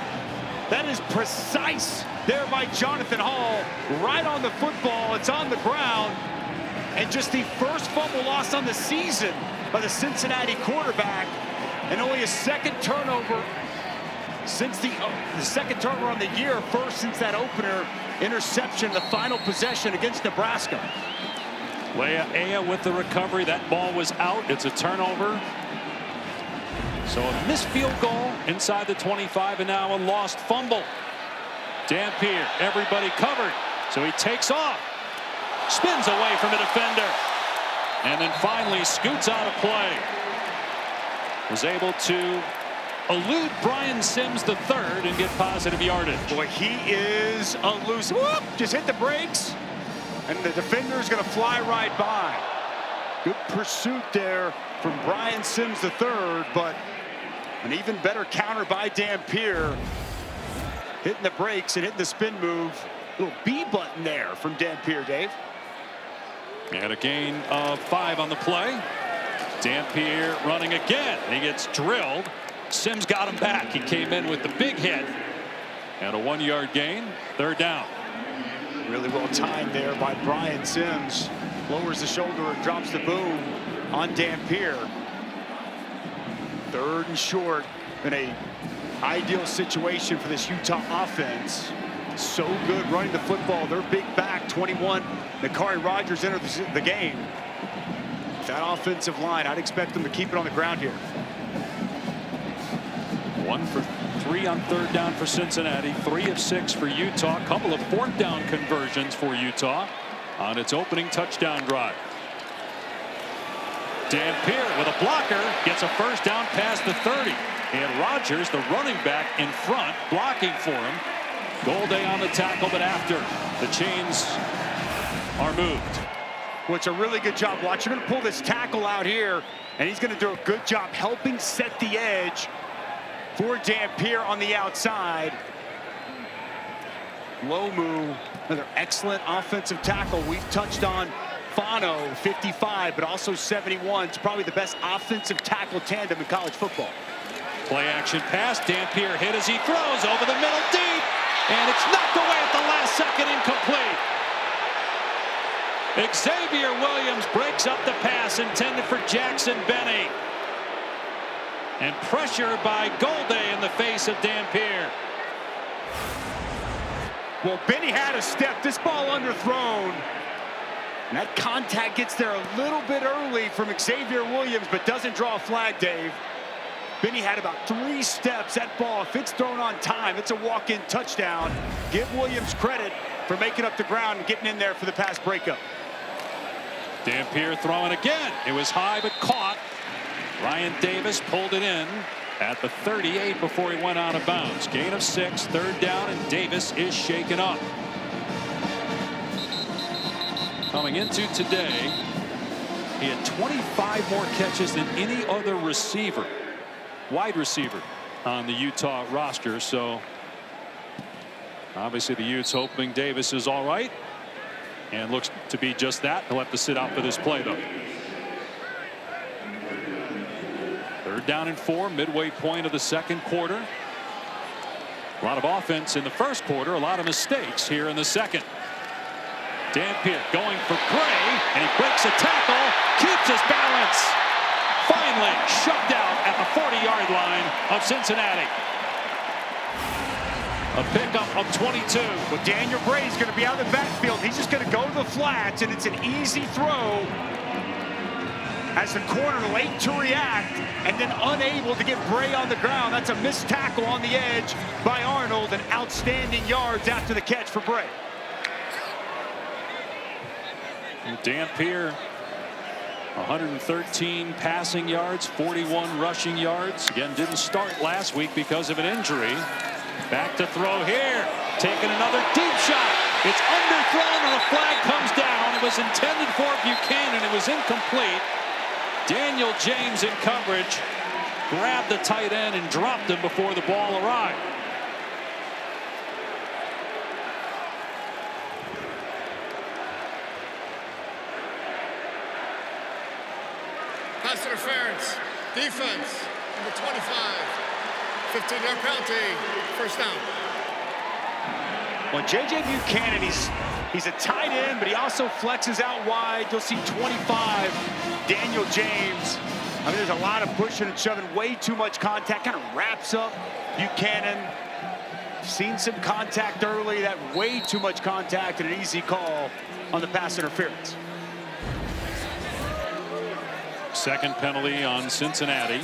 That is precise there by Jonathan Hall. Right on the football, it's on the ground. And just the first fumble lost on the season by the Cincinnati quarterback. And only a 2nd turnover since the 2nd turnover on the year, 1st since that opener interception, the final possession against Nebraska. Leia Aya with the recovery. That ball was out. It's a turnover. So a missed field goal inside the 25, and now a lost fumble. Dampier, everybody covered. So he takes off. Spins away from a defender. And then finally scoots out of play. Was able to elude Brian Sims III and get positive yardage. Boy, he is elusive. Whoop! Just hit the brakes. And the defender is going to fly right by. Good pursuit there from Brian Sims III, but an even better counter by Dampier. Hitting the brakes and hitting the spin move. Little B button there from Dampier, Dave. And a gain of 5 on the play. Dampier running again. He gets drilled. Sims got him back. He came in with the big hit. And a 1-yard gain. 3rd down. Really well timed there by Brian Sims. Lowers the shoulder and drops the boom on Dampier. 3rd and short in a ideal situation for this Utah offense. So good running the football. Their big back, 21. Nakari Rogers entered the game. With that offensive line, I'd expect them to keep it on the ground here. 1 for 3 on 3rd down for Cincinnati. 3 of 6 for Utah. A couple of 4th down conversions for Utah on its opening touchdown drive. Dampier with a blocker gets a 1st down past the 30. And Rogers, the running back in front, blocking for him. Golday on the tackle, but after the chains are moved. Well, it's a really good job. Watch, you're going to pull this tackle out here, and he's going to do a good job helping set the edge for Dampier on the outside. Lomu, another excellent offensive tackle. We've touched on Fano, 55, but also 71. It's probably the best offensive tackle tandem in college football. Play action pass. Dampier hit as he throws over the middle deep. And it's knocked away at the last second, incomplete. Xavier Williams breaks up the pass intended for Jackson Benny. And pressure by Golday in the face of Dampier. Well, Benny had a step. This ball underthrown. And that contact gets there a little bit early from Xavier Williams, but doesn't draw a flag, Dave. Benny had about 3 steps. That ball, if it's thrown on time, it's a walk-in touchdown. Give Williams credit for making up the ground and getting in there for the pass breakup. Dampier throwing again. It was high but caught. Ryan Davis pulled it in at the 38 before he went out of bounds. Gain of 6, 3rd down, and Davis is shaken up. Coming into today, he had 25 more catches than any other receiver, wide receiver, on the Utah roster. So obviously the Utes hoping Davis is all right, and looks to be just that. He'll have to sit out for this play, though. 3rd down and 4, midway point of the 2nd quarter. A lot of offense in the 1st quarter, a lot of mistakes here in the 2nd. Dampier going for Gray, and he breaks a tackle, keeps his balance. Finally shoved out at the 40-yard line of Cincinnati. A pickup of 22. Well, Daniel Bray's going to be out of the backfield. He's just going to go to the flats, and it's an easy throw as the corner late to react and then unable to get Bray on the ground. That's a missed tackle on the edge by Arnold, and outstanding yards after the catch for Bray. Dampier, 113 passing yards, 41 rushing yards. Again, didn't start last week because of an injury. Back to throw here. Taking another deep shot. It's underthrown and a flag comes down. It was intended for Buchanan. It was incomplete. Daniel James in coverage grabbed the tight end and dropped him before the ball arrived. Pass interference. Defense. Number 25. 15-yard penalty. 1st down. Well, J.J. Buchanan, he's a tight end, but he also flexes out wide. You'll see 25, Daniel James. I mean, there's a lot of pushing and shoving, way too much contact. Kind of wraps up Buchanan. Seen some contact early, that way too much contact, and an easy call on the pass interference. Second penalty on Cincinnati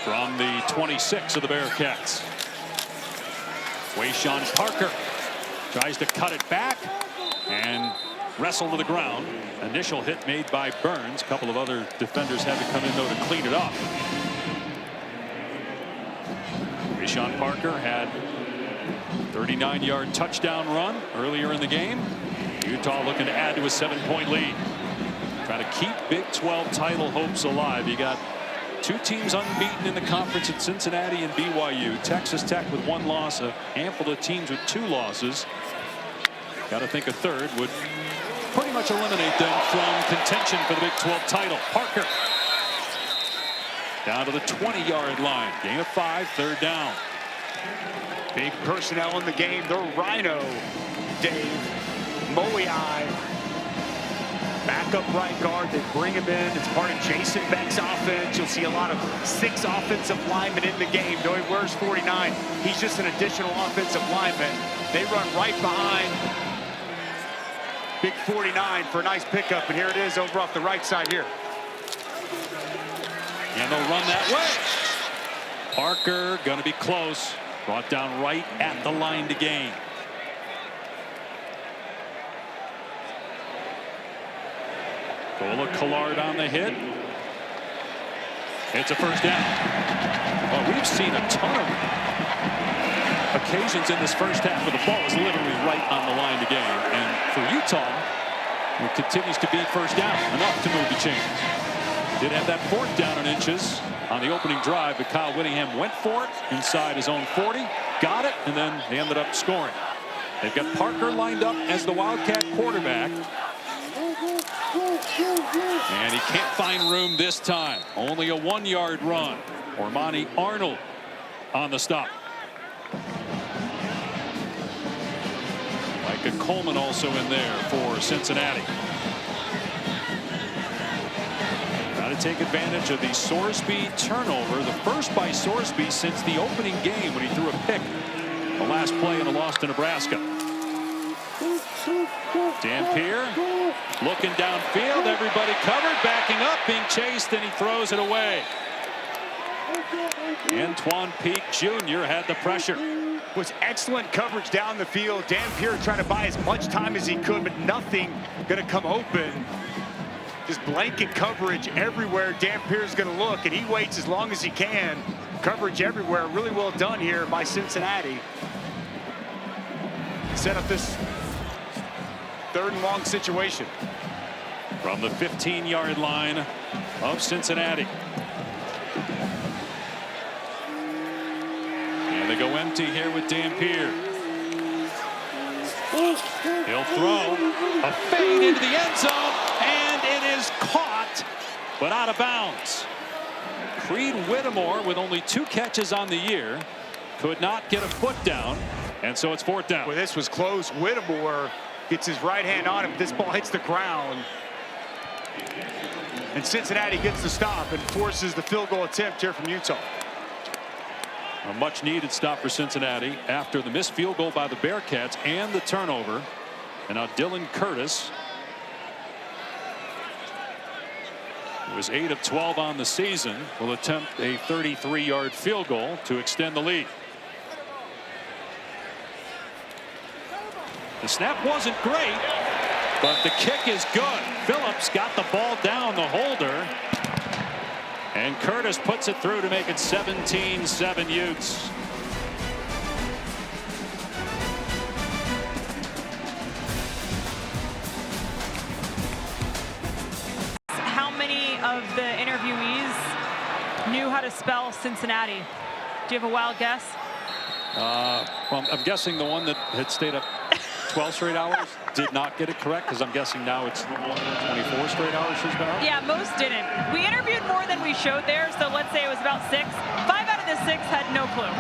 from the 26 of the Bearcats. Wayshawn Parker tries to cut it back and wrestle to the ground. Initial hit made by Burns. A couple of other defenders had to come in, though, to clean it up. Wayshawn Parker had 39-yard touchdown run earlier in the game. Utah looking to add to a 7-point lead. Trying to keep Big 12 title hopes alive. You got two teams unbeaten in the conference at Cincinnati and BYU. Texas Tech with 1 loss, a handful of teams with 2 losses. Got to think a third would pretty much eliminate them from contention for the Big 12 title. Parker down to the 20-yard line. Gain of 5, third down. Big personnel in the game. The Rhino, Dave Moei. Backup right guard. They bring him in. It's part of Jason Beck's offense. You'll see a lot of 6 offensive linemen in the game. Though he wears 49, he's just an additional offensive lineman. They run right behind Big 49 for a nice pickup. And here it is over off the right side here. And they'll run that way. Parker going to be close. Brought down right at the line to gain. Gola Collard on the hit. It's a first down. Well, we've seen a ton of occasions in this first half where the ball is literally right on the line to gain. And for Utah, it continues to be first down, enough to move the chains. Did have that 4th down in inches on the opening drive, but Kyle Whittingham went for it inside his own 40, got it, and then they ended up scoring. They've got Parker lined up as the Wildcat quarterback. And he can't find room this time. Only a 1-yard run. Ormani Arnold on the stop. Micah Coleman also in there for Cincinnati. Got to take advantage of the Sorsby turnover. The first by Sorsby since the opening game when he threw a pick the last play in a loss to Nebraska. Dampier looking downfield. Everybody covered, backing up, being chased, and he throws it away. Antoine Peak Jr. had the pressure. Was excellent coverage down the field. Dampier trying to buy as much time as he could, but nothing going to come open. Just blanket coverage everywhere. Dampier's going to look, and he waits as long as he can. Coverage everywhere. Really well done here by Cincinnati. Set up this 3rd and long situation. From the 15-yard line of Cincinnati. And they go empty here with Dampier. He'll throw a fade into the end zone, and it is caught, but out of bounds. Creed Whittemore, with only 2 catches on the year, could not get a foot down, and so it's 4th down. Well, this was close. Whittemore gets his right hand on him. This ball hits the ground. And Cincinnati gets the stop and forces the field goal attempt here from Utah. A much needed stop for Cincinnati after the missed field goal by the Bearcats and the turnover. And now Dylan Curtis, who was 8 of 12 on the season, will attempt a 33-yard field goal to extend the lead. The snap wasn't great, but the kick is good. Phillips got the ball down the holder, and Curtis puts it through to make it 17-7 Utes. How many of the interviewees knew how to spell Cincinnati? Do you have a wild guess? Well, I'm guessing the one that had stayed up 12 straight hours did not get it correct, because I'm guessing now it's 24 straight hours she's been out. Yeah, most didn't. We interviewed more than we showed there, so let's say it was about 6. 5 out of the 6 had no clue.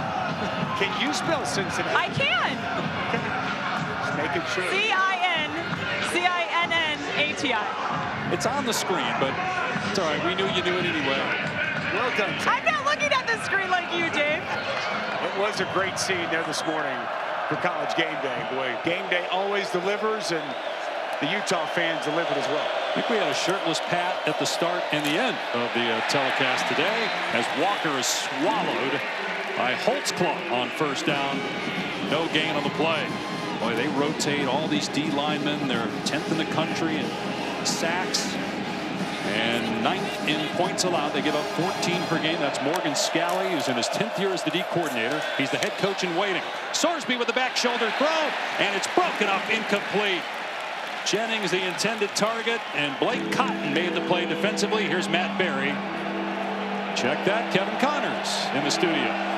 Can you spell Cincinnati? I can. Just making sure. Cincinnati. It's on the screen, but it's all right. We knew you knew it anyway. Well done. I'm not looking at the screen like you, Dave. It was a great scene there this morning for College Game Day. Boy, Game Day always delivers, and the Utah fans delivered as well. I think we had a shirtless Pat at the start and the end of the telecast today, as Walker is swallowed by Holtzclaw on first down. No gain on the play. Boy, they rotate all these D linemen. They're 10th in the country in sacks and 9th in points allowed. They give up 14 per game. That's Morgan Scalley, who's in his 10th year as the D coordinator. He's the head coach in waiting. Sorsby with the back shoulder throw, and it's broken up, incomplete. Jennings the intended target, and Blake Cotton made the play defensively. Here's Matt Berry. Check that, Kevin Connors in the studio.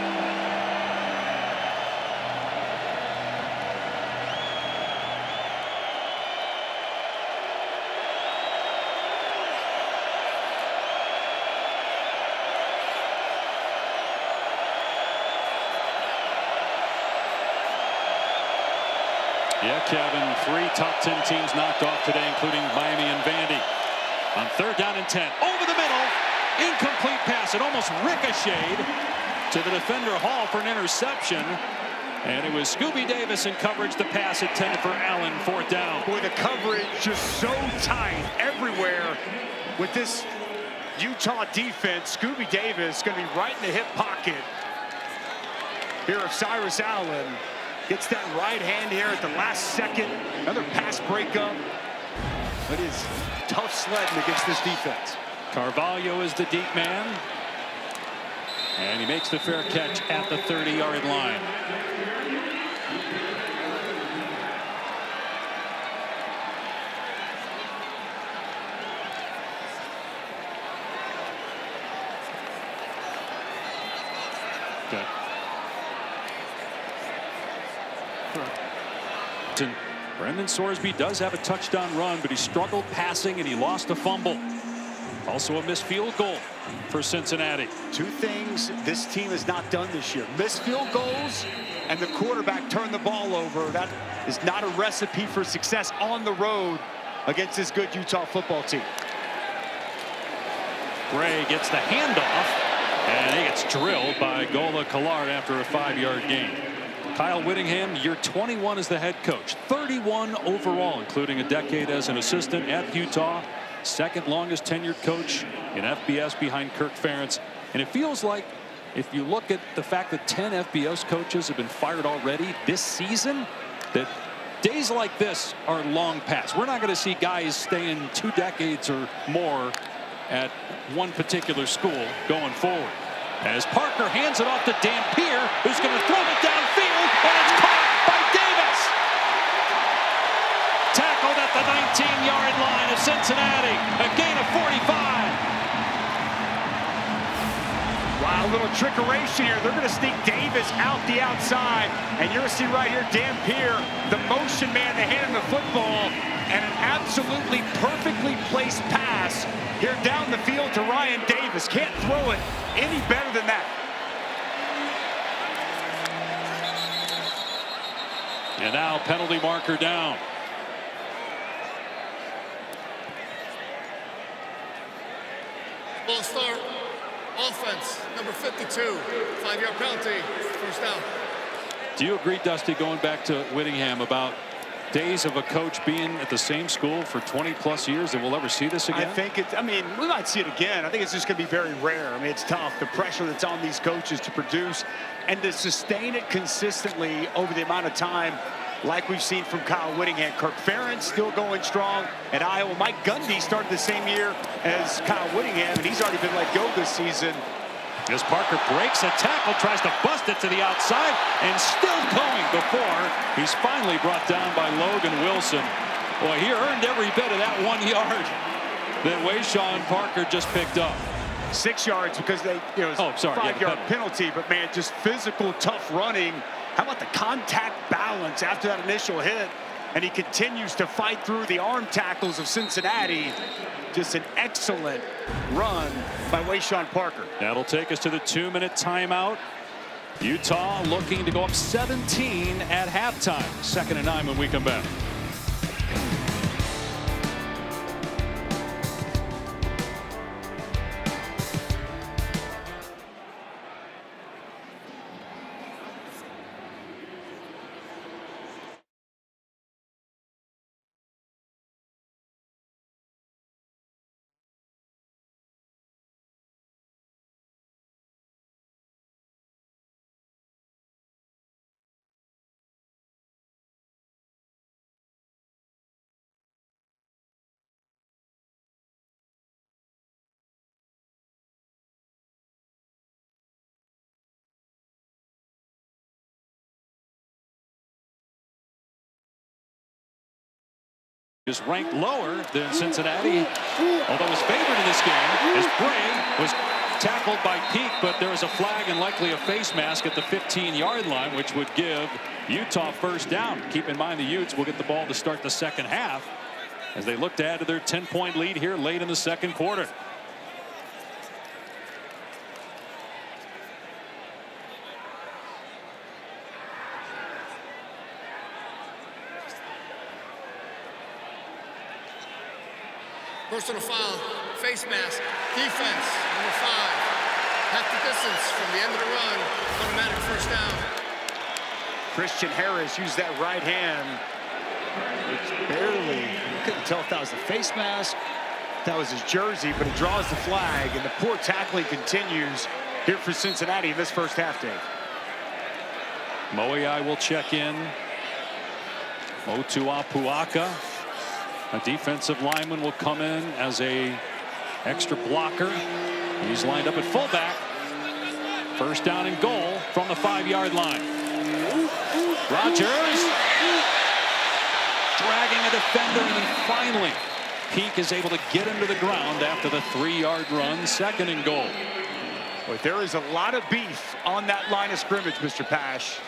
Yeah, Kevin, 3 top 10 teams knocked off today, including Miami and Vandy. On 3rd down and 10, over the middle, incomplete pass. It almost ricocheted to the defender Hall for an interception. And it was Scooby Davis in coverage. The pass intended for Allen, 4th down. Boy, the coverage just so tight everywhere with this Utah defense. Scooby Davis going to be right in the hip pocket here of Cyrus Allen. Gets that right hand here at the last second. Another pass breakup. It is tough sledding against this defense. Carvalho is the deep man. And he makes the fair catch at the 30-yard line. Good. Brendan Sorsby does have a touchdown run, but he struggled passing and he lost a fumble. Also a missed field goal for Cincinnati. 2 things this team has not done this year: missed field goals and the quarterback turned the ball over. That is not a recipe for success on the road against this good Utah football team. Gray gets the handoff, and he gets drilled by Gola Collard after a 5-yard gain. Kyle Whittingham, year 21 as the head coach, 31 overall, including a decade as an assistant at Utah. 2nd longest tenured coach in FBS behind Kirk Ferentz. And it feels like, if you look at the fact that 10 FBS coaches have been fired already this season, that days like this are long past. We're not going to see guys stay in 2 decades or more at one particular school going forward. As Parker hands it off to Dampier, who's going to throw it downfield, and it's caught by Davis. Tackled at the 19-yard line of Cincinnati. A gain of 45. Wow, a little trickeration here. They're going to sneak Davis out the outside, and you're going to see right here Dampier, the motion man, to hand him the football, and an absolutely perfectly placed pass here down the field to Ryan Davis. Can't throw it any better than that. And now penalty marker down. Ball start. Offense, number 52. 5-yard penalty. 1st down. Do you agree, Dusty, going back to Whittingham, about days of a coach being at the same school for 20+ years, that we'll ever see this again? I mean, we might see it again. I think it's just going to be very rare. I mean, it's tough. The pressure that's on these coaches to produce and to sustain it consistently over the amount of time, like we've seen from Kyle Whittingham. Kirk Ferentz still going strong at Iowa. Mike Gundy started the same year as Kyle Whittingham, and he's already been let go this season. As Parker breaks a tackle, tries to bust it to the outside, and still going before he's finally brought down by Logan Wilson. Boy, he earned every bit of that 1 yard that Wayshawn Parker just picked up. 6 yards because they, you know, 5-yard penalty, but man, just physical, tough running. How about the contact balance after that initial hit? And he continues to fight through the arm tackles of Cincinnati. Just an excellent run by Wayshawn Parker. That'll take us to the 2-minute timeout. Utah looking to go up 17 at halftime. 2nd and 9 when we come back. is ranked lower than Cincinnati, although his favorite in this game is Bray, was tackled by Peak, but there was a flag and likely a face mask at the 15-yard line, which would give Utah first down. Keep in mind the Utes will get the ball to start the second half as they look to add to their 10-point lead here late in the second quarter. Personal foul, face mask, defense, number 5. Half the distance from the end of the run, automatic first down. Christian Harris used that right hand. It's barely, you couldn't tell if that was the face mask, that was his jersey, but it draws the flag, and the poor tackling continues here for Cincinnati in this first half, Dave. Moai will check in. Motua Puaka, a defensive lineman, will come in as a extra blocker. He's lined up at fullback. First down and goal from the 5-yard line. Rogers dragging a defender, and then finally Peak is able to get him to the ground after the 3-yard run. Second and goal. But there is a lot of beef on that line of scrimmage, Mr. Pash.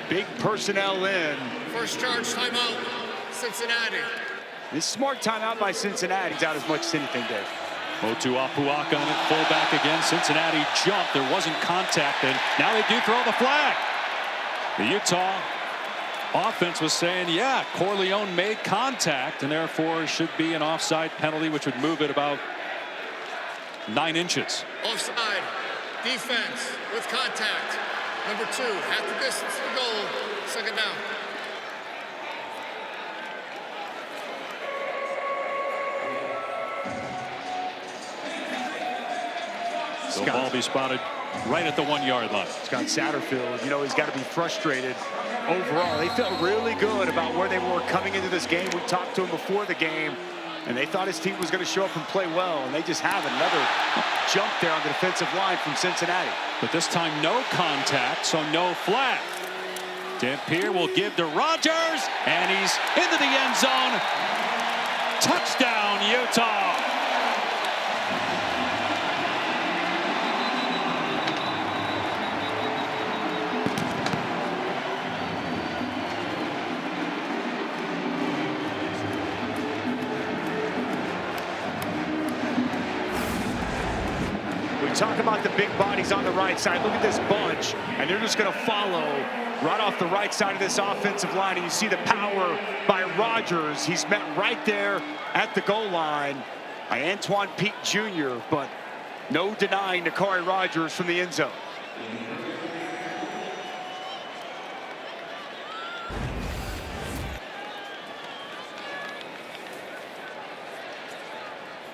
Big personnel in. First charge timeout, Cincinnati. This smart timeout by Cincinnati is out as much as anything, Dave. Motua Puaka in at fullback again. Cincinnati jumped. There wasn't contact, and now they do throw the flag. The Utah offense was saying, yeah, Corleone made contact, and therefore should be an offside penalty, which would move it about 9 inches. Offside, defense with contact. Number 2, half the distance to the goal, second down. The ball be spotted right at the 1-yard line. Scott Satterfield, you know, he's got to be frustrated overall. They felt really good about where they were coming into this game. We talked to him before the game, and they thought his team was going to show up and play well, and they just have another jump there on the defensive line from Cincinnati. But this time no contact, so no flag. Dampier will give to Rogers, and he's into the end zone. Touchdown, Utah. Talk about the big bodies on the right side. Look at this bunch, and they're just going to follow right off the right side of this offensive line. And you see the power by Rogers. He's met right there at the goal line by Antoine Peak Jr., but no denying Nakari Rogers from the end zone.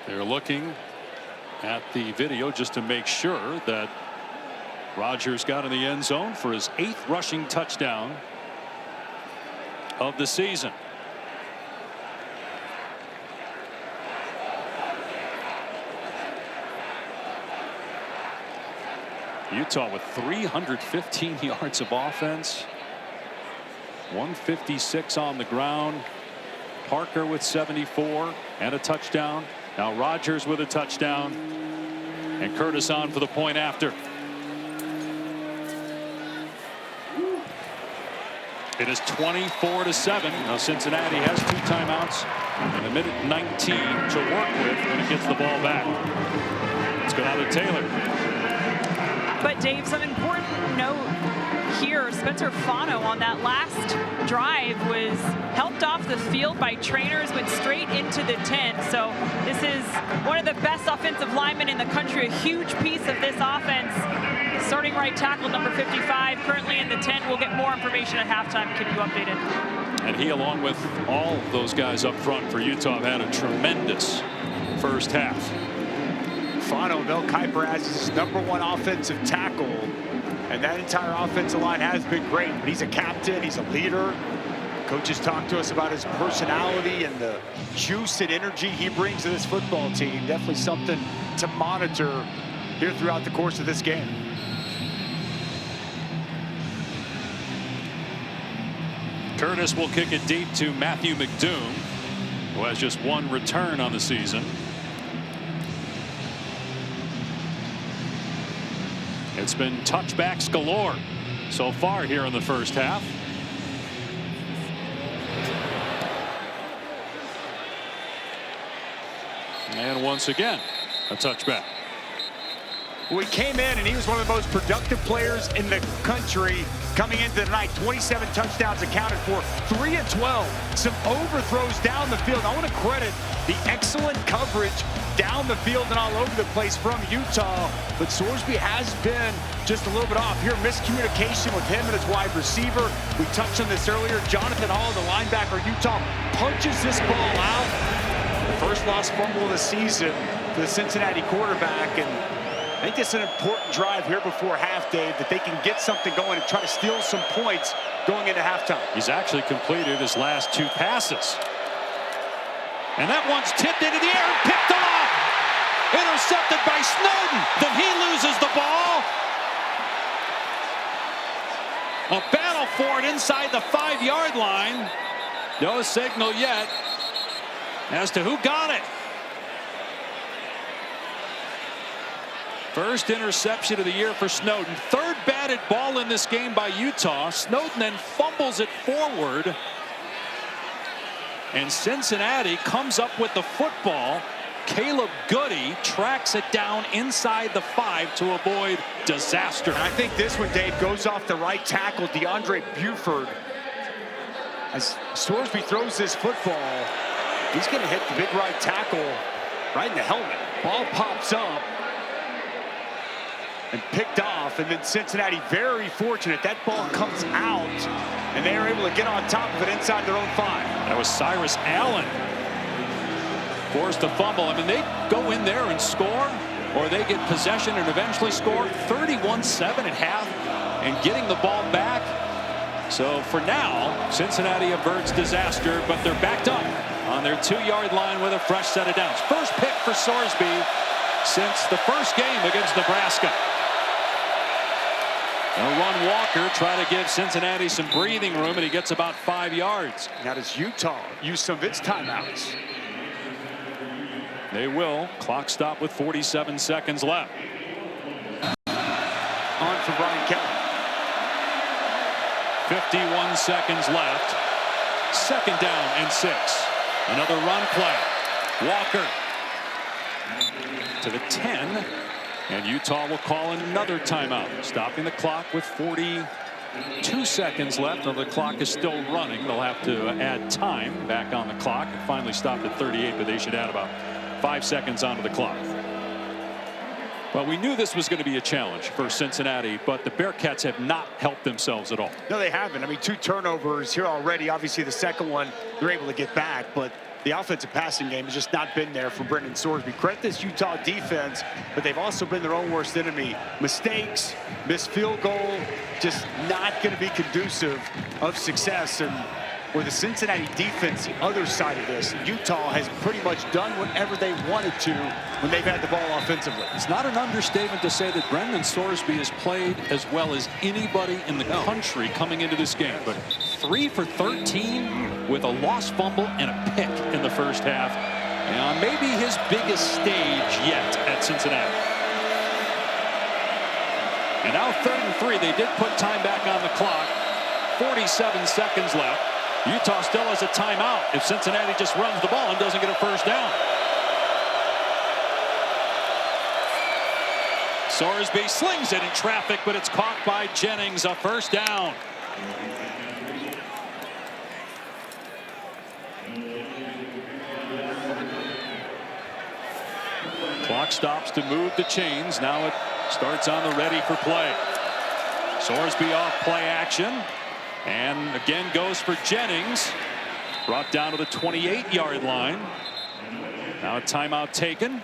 They're looking at the video just to make sure that Rogers got in the end zone for his 8th rushing touchdown of the season. Utah with 315 yards of offense, 156 on the ground. Parker with 74 and a touchdown. Now Rogers with a touchdown, and Curtis on for the point after. It is 24-7. Now Cincinnati has 2 timeouts and a minute 19 to work with when it gets the ball back. Let's go down to Taylor. But Dave, some important note here. Spencer Fano on that last drive was helped off the field by trainers, went straight into the tent. So this is one of the best offensive linemen in the country, a huge piece of this offense. Starting right tackle number 55, currently in the tent. We'll get more information at halftime. Keep you updated. And he, along with all those guys up front for Utah, have had a tremendous first half. Fano, Mel Kiper has his #1 offensive tackle, and that entire offensive line has been great. But he's a captain, he's a leader. Coaches talk to us about his personality and the juice and energy he brings to this football team. Definitely something to monitor here throughout the course of this game. Curtis will kick it deep to Matthew McDoom. who has just one return on the season. It's been touchbacks galore so far here in the first half. And once again, a touchback. Well, he came in and he was one of the most productive players in the country coming into the night. 27 touchdowns accounted for, 3 of 12. Some overthrows down the field. I want to credit the excellent coverage down the field and all over the place from Utah. But Sorsby has been just a little bit off. Here, miscommunication with him and his wide receiver. We touched on this earlier. Jonathan Hall, the linebacker, Utah, punches this ball out. First lost fumble of the season for the Cincinnati quarterback. And I think this is an important drive here before half, Dave, that they can get something going and try to steal some points going into halftime. He's actually completed his last 2 passes. And that one's tipped into the air and picked off. Intercepted by Snowden. Then he loses the ball. A battle for it inside the 5-yard line. No signal yet as to who got it. First interception of the year for Snowden. 3rd batted ball in this game by Utah. Snowden then fumbles it forward. And Cincinnati comes up with the football. Caleb Goody tracks it down inside the 5 to avoid disaster. And I think this one, Dave, goes off the right tackle, DeAndre Buford. As Sorsby throws this football, he's going to hit the big right tackle right in the helmet. Ball pops up and picked off, and then Cincinnati very fortunate. That ball comes out, and they are able to get on top of it inside their own 5. That was Cyrus Allen. Forced to fumble. I mean, they go in there and score, or they get possession and eventually score. 31-7 at half, and getting the ball back. So for now, Cincinnati averts disaster, but they're backed up on their 2-yard line with a fresh set of downs. First pick for Sorsby since the first game against Nebraska. They'll run Walker, try to give Cincinnati some breathing room, and he gets about 5 yards. Now does Utah use some of its timeouts? They will. Clock stop with 47 seconds left. On for Brian Kelly. 51 seconds left. 2nd down and 6. Another run play. Walker to the 10. And Utah will call another timeout, stopping the clock with 42 seconds left. Though the clock is still running, they'll have to add time back on the clock. It finally stopped at 38, but they should add about 5 seconds onto the clock. Well, we knew this was going to be a challenge for Cincinnati, but the Bearcats have not helped themselves at all. No, they haven't. I mean, 2 turnovers here already. Obviously, the second one, they're able to get back, but the offensive passing game has just not been there for Brendan Sorsby. Credit this Utah defense, but they've also been their own worst enemy. Mistakes, missed field goal, just not going to be conducive of success. And where the Cincinnati defense, the other side of this, Utah has pretty much done whatever they wanted to when they've had the ball offensively. It's not an understatement to say that Brendan Sorsby has played as well as anybody in the country coming into this game. But 3 for 13 with a lost fumble and a pick in the first half. And maybe his biggest stage yet at Cincinnati. And now 3rd and 3. They did put time back on the clock. 47 seconds left. Utah still has a timeout if Cincinnati just runs the ball and doesn't get a first down. Sorsby slings it in traffic, but it's caught by Jennings. A first down. Clock stops to move the chains. Now it starts on the ready for play. Sorsby off play action. And again goes for Jennings. Brought down to the 28-yard line. Now a timeout taken.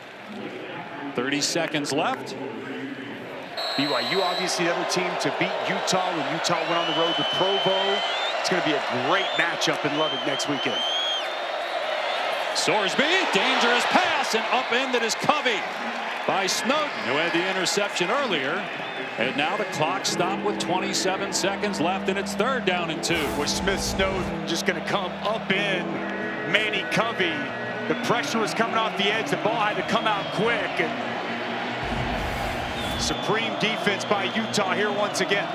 30 seconds left. BYU obviously the other team to beat Utah when Utah went on the road to Provo. It's going to be a great matchup in Lubbock next weekend. Sorsby, dangerous pass, and upended is Covey by Snowden, who had the interception earlier. And now the clock stopped with 27 seconds left, and it's 3rd down and 2. With Smith Snowden just going to come up in Manny Covey. The pressure was coming off the edge. The ball had to come out quick. And supreme defense by Utah here once again.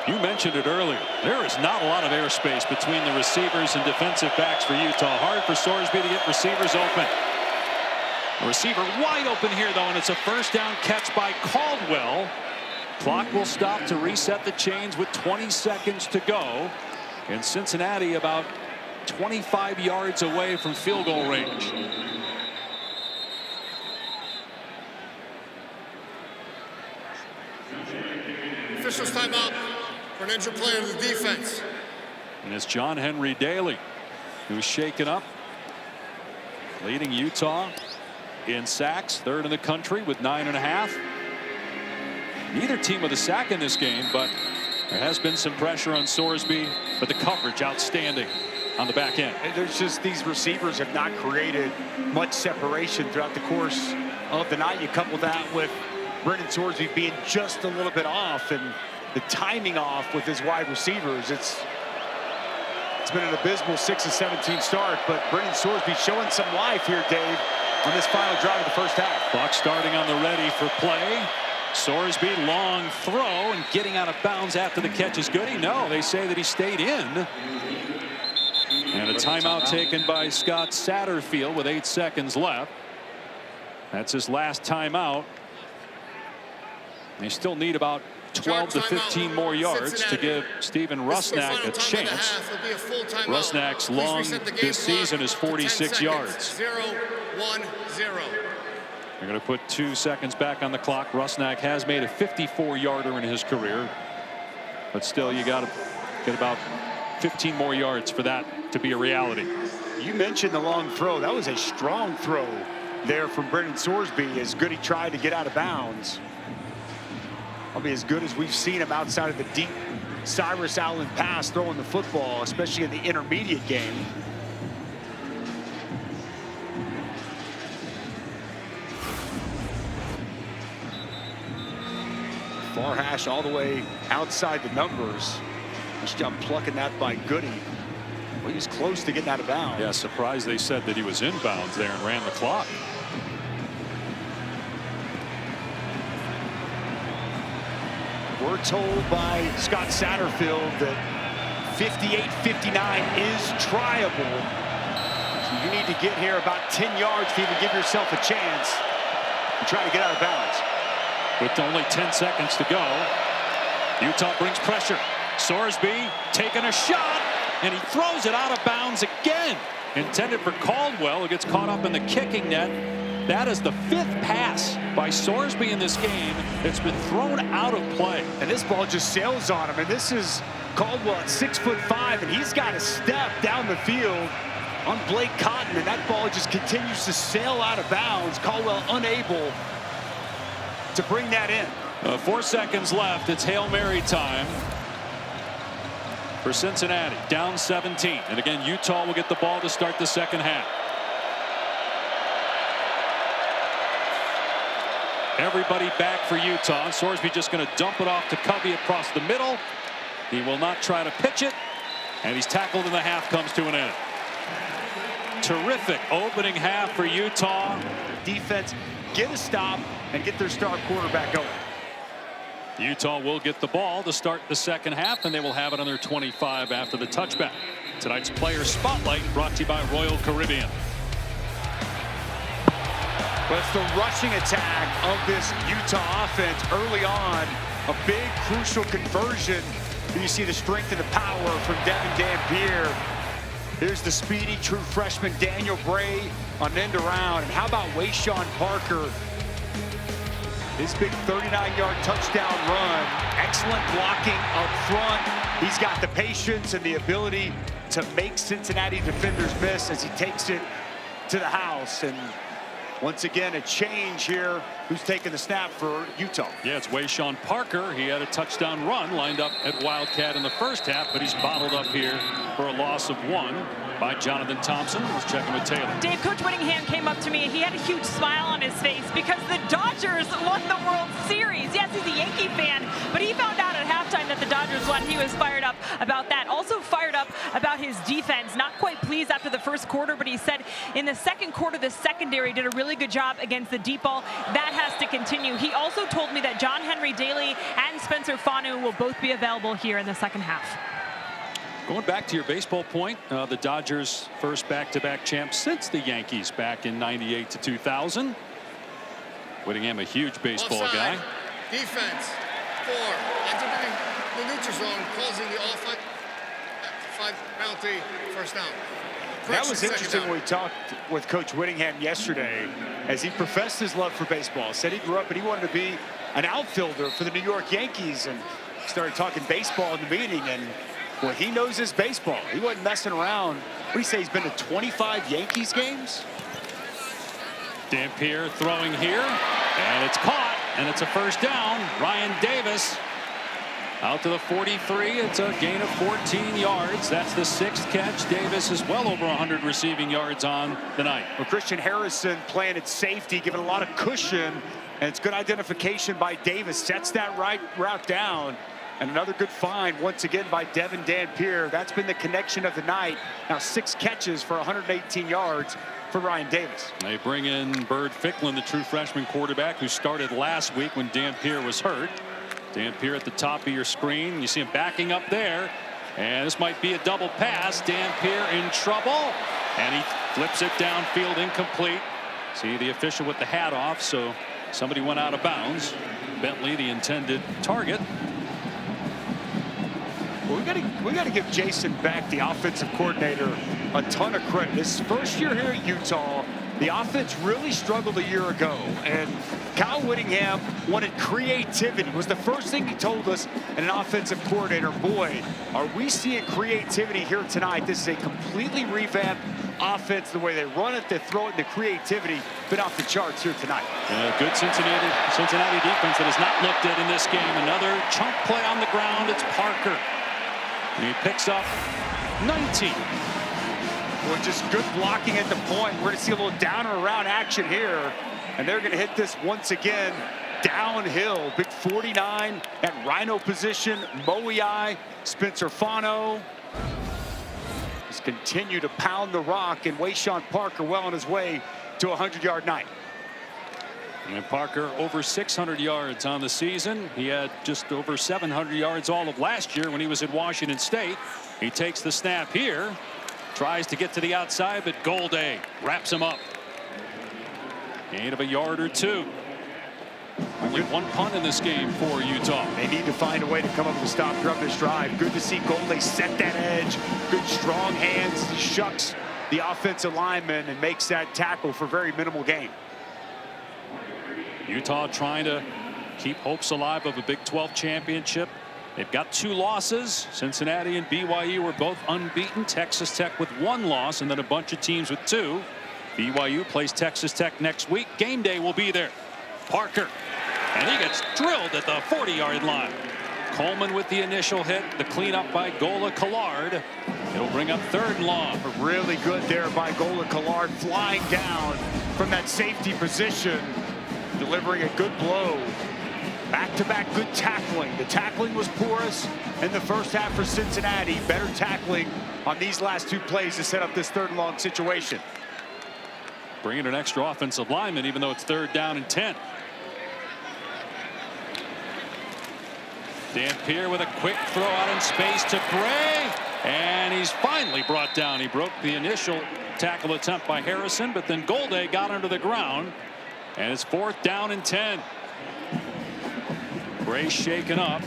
You mentioned it earlier. There is not a lot of airspace between the receivers and defensive backs for Utah. Hard for Sorsby to get receivers open. The receiver wide open here, though, and it's a first down catch by Caldwell. Clock will stop to reset the chains with 20 seconds to go. And Cincinnati about 25 yards away from field goal range. Officials timeout for an injured player of the defense. And it's John Henry Daly who's shaken up, leading Utah in sacks, third in the country with 9.5. Neither team with a sack in this game, but there has been some pressure on Sorsby, but the coverage outstanding on the back end. There's just these receivers have not created much separation throughout the course of the night. You couple that with Brendan Sorsby being just a little bit off and the timing off with his wide receivers. It's been an abysmal 6-17 start, but Brendan Sorsby showing some life here, Dave, on this final drive of the first half. Clock starting on the ready for play. Sorsby, long throw, and getting out of bounds after the catch is good. No, they say that he stayed in. And a timeout taken by Scott Satterfield with 8 seconds left. That's his last timeout. They still need about 12 to 15 more yards to give Steven Rusnak a chance. Rusnak's long this season is 46 yards. 0-1-0. They're going to put 2 seconds back on the clock. Rusnak has made a 54-yarder in his career, but still you got to get about 15 more yards for that to be a reality. You mentioned the long throw. That was a strong throw there from Brendan Sorsby. As good he tried to get out of bounds. Probably as good as we've seen him outside of the deep Cyrus Allen pass throwing the football, especially in the intermediate game. Far hash all the way outside the numbers. Nice job plucking that by Goody. Well, he was close to getting out of bounds. Yeah, surprised they said that he was inbounds there and ran the clock. We're told by Scott Satterfield that 58-59 is triable. So you need to get here about 10 yards to even give yourself a chance and try to get out of bounds. With only 10 seconds to go, Utah brings pressure. Sorsby taking a shot, and he throws it out of bounds again. Intended for Caldwell, who gets caught up in the kicking net. That is the 5th pass by Sorsby in this game that's been thrown out of play. And this ball just sails on him. And this is Caldwell at 6'5", and he's got to step down the field on Blake Cotton, and that ball just continues to sail out of bounds. Caldwell unable to bring that in. 4 seconds left. It's Hail Mary time for Cincinnati. Down 17. And again, Utah will get the ball to start the second half. Everybody back for Utah. Sorsby just going to dump it off to Covey across the middle. He will not try to pitch it. And he's tackled and the half comes to an end. Terrific opening half for Utah. Defense get a stop and get their star quarterback going. Utah will get the ball to start the second half, and they will have it on their 25 after the touchback. Tonight's Player Spotlight brought to you by Royal Caribbean. But it's the rushing attack of this Utah offense early on. A big, crucial conversion. You see the strength and the power from Devin Dampier. Here's the speedy, true freshman Daniel Bray on end around. And how about Wayshawn Parker? His big 39-yard touchdown run. Excellent blocking up front. He's got the patience and the ability to make Cincinnati defenders miss as he takes it to the house. And once again, a change here. Who's taking the snap for Utah? Yeah, it's Wayshawn Parker. He had a touchdown run lined up at Wildcat in the first half, but he's bottled up here for a loss of 1 by Jonathan Thompson. Who's checking with Taylor. Dave, Coach Whittingham came up to me and he had a huge smile on his face because the Dodgers won the World Series. Yes, he's a Yankee fan, but he found out at halftime that the Dodgers won. He was fired up about that. Also fired up about his defense. Not quite pleased after the first quarter, but he said in the second quarter, the secondary did a really good job against the deep ball. That has to continue. He also told me that John Henry Daly and Spencer Fanu will both be available here in the second half. Going back to your baseball point, the Dodgers' first back-to-back champs since the Yankees back in '98 to 2000. Whittingham, a huge baseball guy. Defense, 4. Entering the neutral zone, causing the offside penalty, first down. That was interesting when we talked with Coach Whittingham yesterday as he professed his love for baseball. Said he grew up and he wanted to be an outfielder for the New York Yankees, and started talking baseball in the meeting. And well, he knows his baseball. He wasn't messing around. What do you say, he's been to 25 Yankees games? Dampier throwing here, and it's caught, and it's a first down. Ryan Davis out to the 43. It's a gain of 14 yards. That's the 6th catch. Davis is well over 100 receiving yards on the night. Well, Christian Harrison playing at safety, giving a lot of cushion, and it's good identification by Davis. Sets that right route down. And another good find once again by Devin Dampier. That's been the connection of the night. Now 6 catches for 118 yards for Ryan Davis. They bring in Bird Ficklin, the true freshman quarterback who started last week when Dampier was hurt. Dampier at the top of your screen. You see him backing up there. And this might be a double pass. Dampier in trouble. And he flips it downfield, incomplete. See the official with the hat off, so somebody went out of bounds. Bentley, the intended target. Well, we got to give Jason Beck, the offensive coordinator, a ton of credit. His first year here at Utah, the offense really struggled a year ago, and Kyle Whittingham wanted creativity. Was the first thing he told us, and an offensive coordinator. Boy, are we seeing creativity here tonight. This is a completely revamped offense. The way they run it, they throw it, the creativity been off the charts here tonight. Good Cincinnati defense that has not looked at in this game. Another chunk play on the ground. It's Parker. And he picks up 19. Well, just good blocking at the point. We're going to see a little down and around action here. And they're going to hit this once again downhill. Big 49 at Rhino position. Moei, Spencer Fano. Just continue to pound the rock, and Wayshawn Parker well on his way to a 100-yard night. And Parker over 600 yards on the season. He had just over 700 yards all of last year when he was at Washington State. He takes the snap here, tries to get to the outside, but Golday wraps him up. Gain of a yard or 2. Only 1 punt in this game for Utah. They need to find a way to come up with a stop from this drive. Good to see Golday set that edge. Good strong hands. He shucks the offensive lineman and makes that tackle for very minimal gain. Utah trying to keep hopes alive of a Big 12 championship. They've got 2 losses. Cincinnati and BYU were both unbeaten. Texas Tech with 1 loss, and then a bunch of teams with 2. BYU plays Texas Tech next week. Game day will be there. Parker, and he gets drilled at the 40-yard line. Coleman with the initial hit. The cleanup by Gola Collard. It'll bring up 3rd and long. Really good there by Gola Collard, flying down from that safety position, delivering a good blow. Back-to-back good tackling. The tackling was porous in the first half for Cincinnati. Better tackling on these last 2 plays to set up this 3rd and long situation. Bringing an extra offensive lineman, even though it's 3rd down and 10. Dampier with a quick throw out in space to Bray, and he's finally brought down. He broke the initial tackle attempt by Harrison, but then Golday got under the ground, and it's 4th down and 10. Bray shaken up,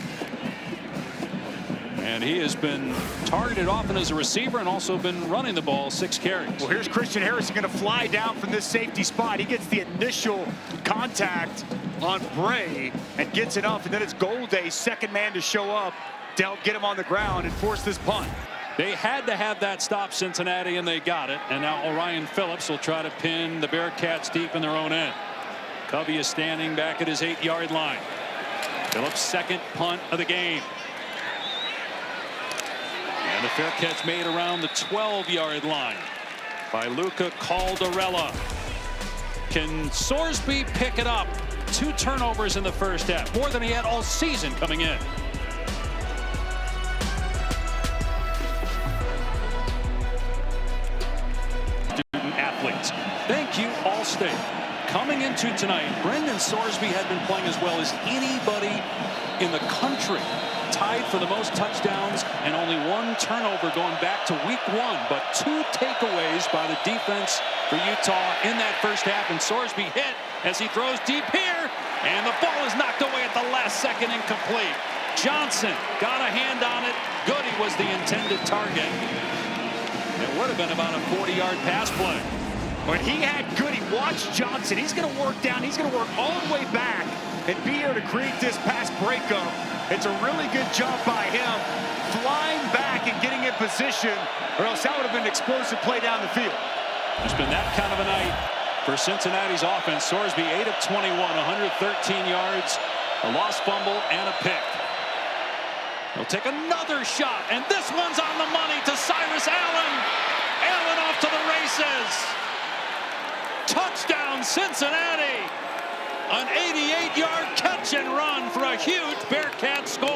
and he has been targeted often as a receiver and also been running the ball 6 carries. Well, here's Christian Harrison going to fly down from this safety spot. He gets the initial contact on Bray and gets it up, and then it's Golday, second man to show up to get him on the ground and force this punt. They had to have that stop, Cincinnati, and they got it. And now Orion Phillips will try to pin the Bearcats deep in their own end. Covey is standing back at his 8-yard line. Phillips' 2nd punt of the game. And the fair catch made around the 12-yard line by Luca Caldarella. Can Sorsby pick it up? 2 turnovers in the first half, more than he had all season coming in. State. Coming into tonight, Brendan Sorsby had been playing as well as anybody in the country. Tied for the most touchdowns and only one turnover going back to week 1. But 2 takeaways by the defense for Utah in that first half. And Sorsby hit as he throws deep here. And the ball is knocked away at the last second, incomplete. Johnson got a hand on it. Goody was the intended target. It would have been about a 40-yard pass play. When he had Goody, watch Johnson. He's going to work down. He's going to work all the way back and be here to create this pass breakup. It's a really good job by him, flying back and getting in position, or else that would have been an explosive play down the field. It's been that kind of a night for Cincinnati's offense. Sorsby 8 of 21, 113 yards, a lost fumble, and a pick. He'll take another shot, and this one's on the money to Cyrus Allen. Allen off to the races. Touchdown, Cincinnati. An 88-yard catch and run for a huge Bearcat score.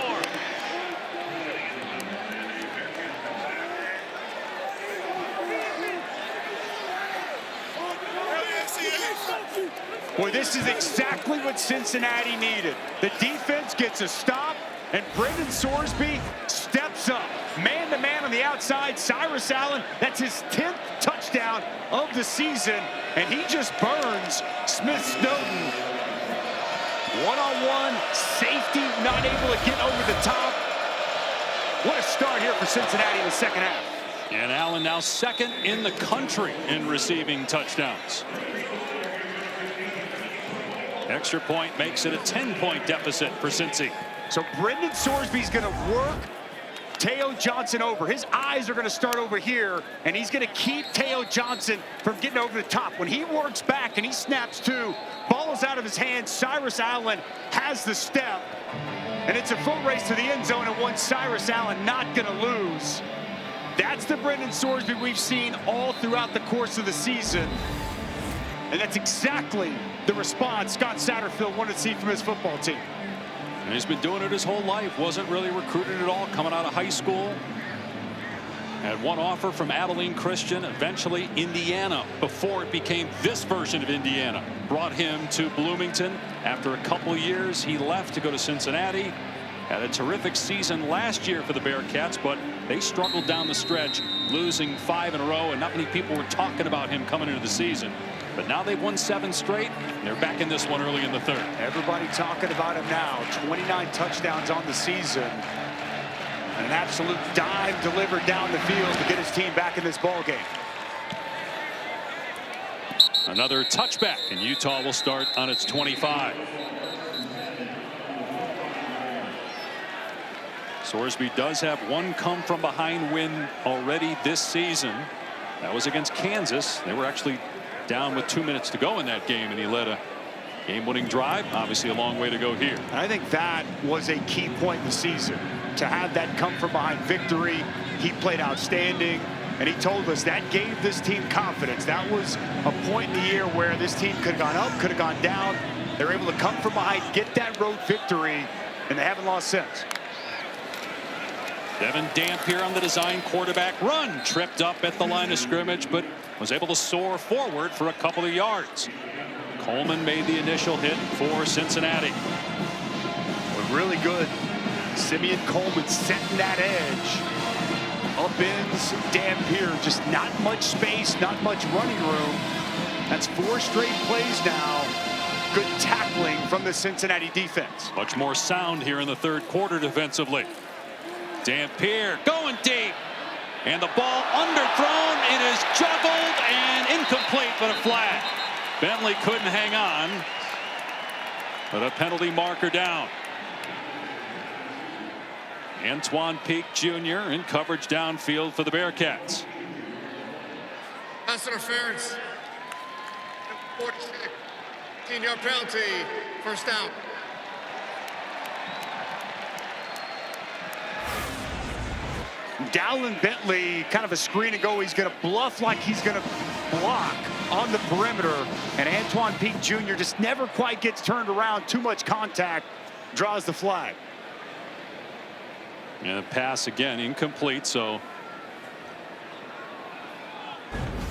Boy, this is exactly what Cincinnati needed. The defense gets a stop, and Brendan Sorsby steps up. Man-to-man on the outside, Cyrus Allen, that's his 10th touchdown of the season, and he just burns Smith Snowden. One-on-one, safety not able to get over the top. What a start here for Cincinnati in the second half. And Allen now second in the country in receiving touchdowns. Extra point makes it a 10-point deficit for Cincy. So Brendan Sorsby's going to work Teo Johnson over. His eyes are going to start over here, and he's going to keep Teo Johnson from getting over the top. When he works back and he snaps 2, ball is out of his hands. Cyrus Allen has the step, and it's a foot race to the end zone, and one Cyrus Allen not going to lose. That's the Brendan Sorsby we've seen all throughout the course of the season, and that's exactly the response Scott Satterfield wanted to see from his football team. And he's been doing it his whole life. Wasn't really recruited at all coming out of high school. Had one offer from Abilene Christian, eventually Indiana, before it became this version of Indiana. Brought him to Bloomington. After a couple of years, he left to go to Cincinnati. Had a terrific season last year for the Bearcats, but they struggled down the stretch, losing 5 in a row, and not many people were talking about him coming into the season. But now they've won 7 straight, and they're back in this one early in the 3rd. Everybody talking about him now. 29 touchdowns on the season. And an absolute dive delivered down the field to get his team back in this ball game. Another touchback, and Utah will start on its 25. Sorsby does have one come-from-behind win already this season. That was against Kansas. They were actually down with 2 minutes to go in that game, and he led a game-winning drive. Obviously a long way to go here. And I think that was a key point in the season, to have that come-from-behind victory. He played outstanding, and he told us that gave this team confidence. That was a point in the year where this team could have gone up, could have gone down. They were able to come from behind, get that road victory, and they haven't lost since. Devin Damp here on the design quarterback run. Tripped up at the line of scrimmage, but was able to soar forward for a couple of yards. Coleman made the initial hit for Cincinnati. Really good. Simeon Coleman setting that edge. Upends Dampier, just not much space, not much running room. That's 4 straight plays now. Good tackling from the Cincinnati defense. Much more sound here in the 3rd quarter defensively. Dampier going deep, and the ball underthrown. It is juggled and incomplete, but a flag. Bentley couldn't hang on, but a penalty marker down. Antoine Peak Jr. in coverage downfield for the Bearcats. Pass interference. 14-yard penalty. First down. Dallin Bentley, kind of a screen and go. He's going to bluff like he's going to block on the perimeter. And Antoine Peak Jr. just never quite gets turned around. Too much contact, draws the flag. And the pass again incomplete, so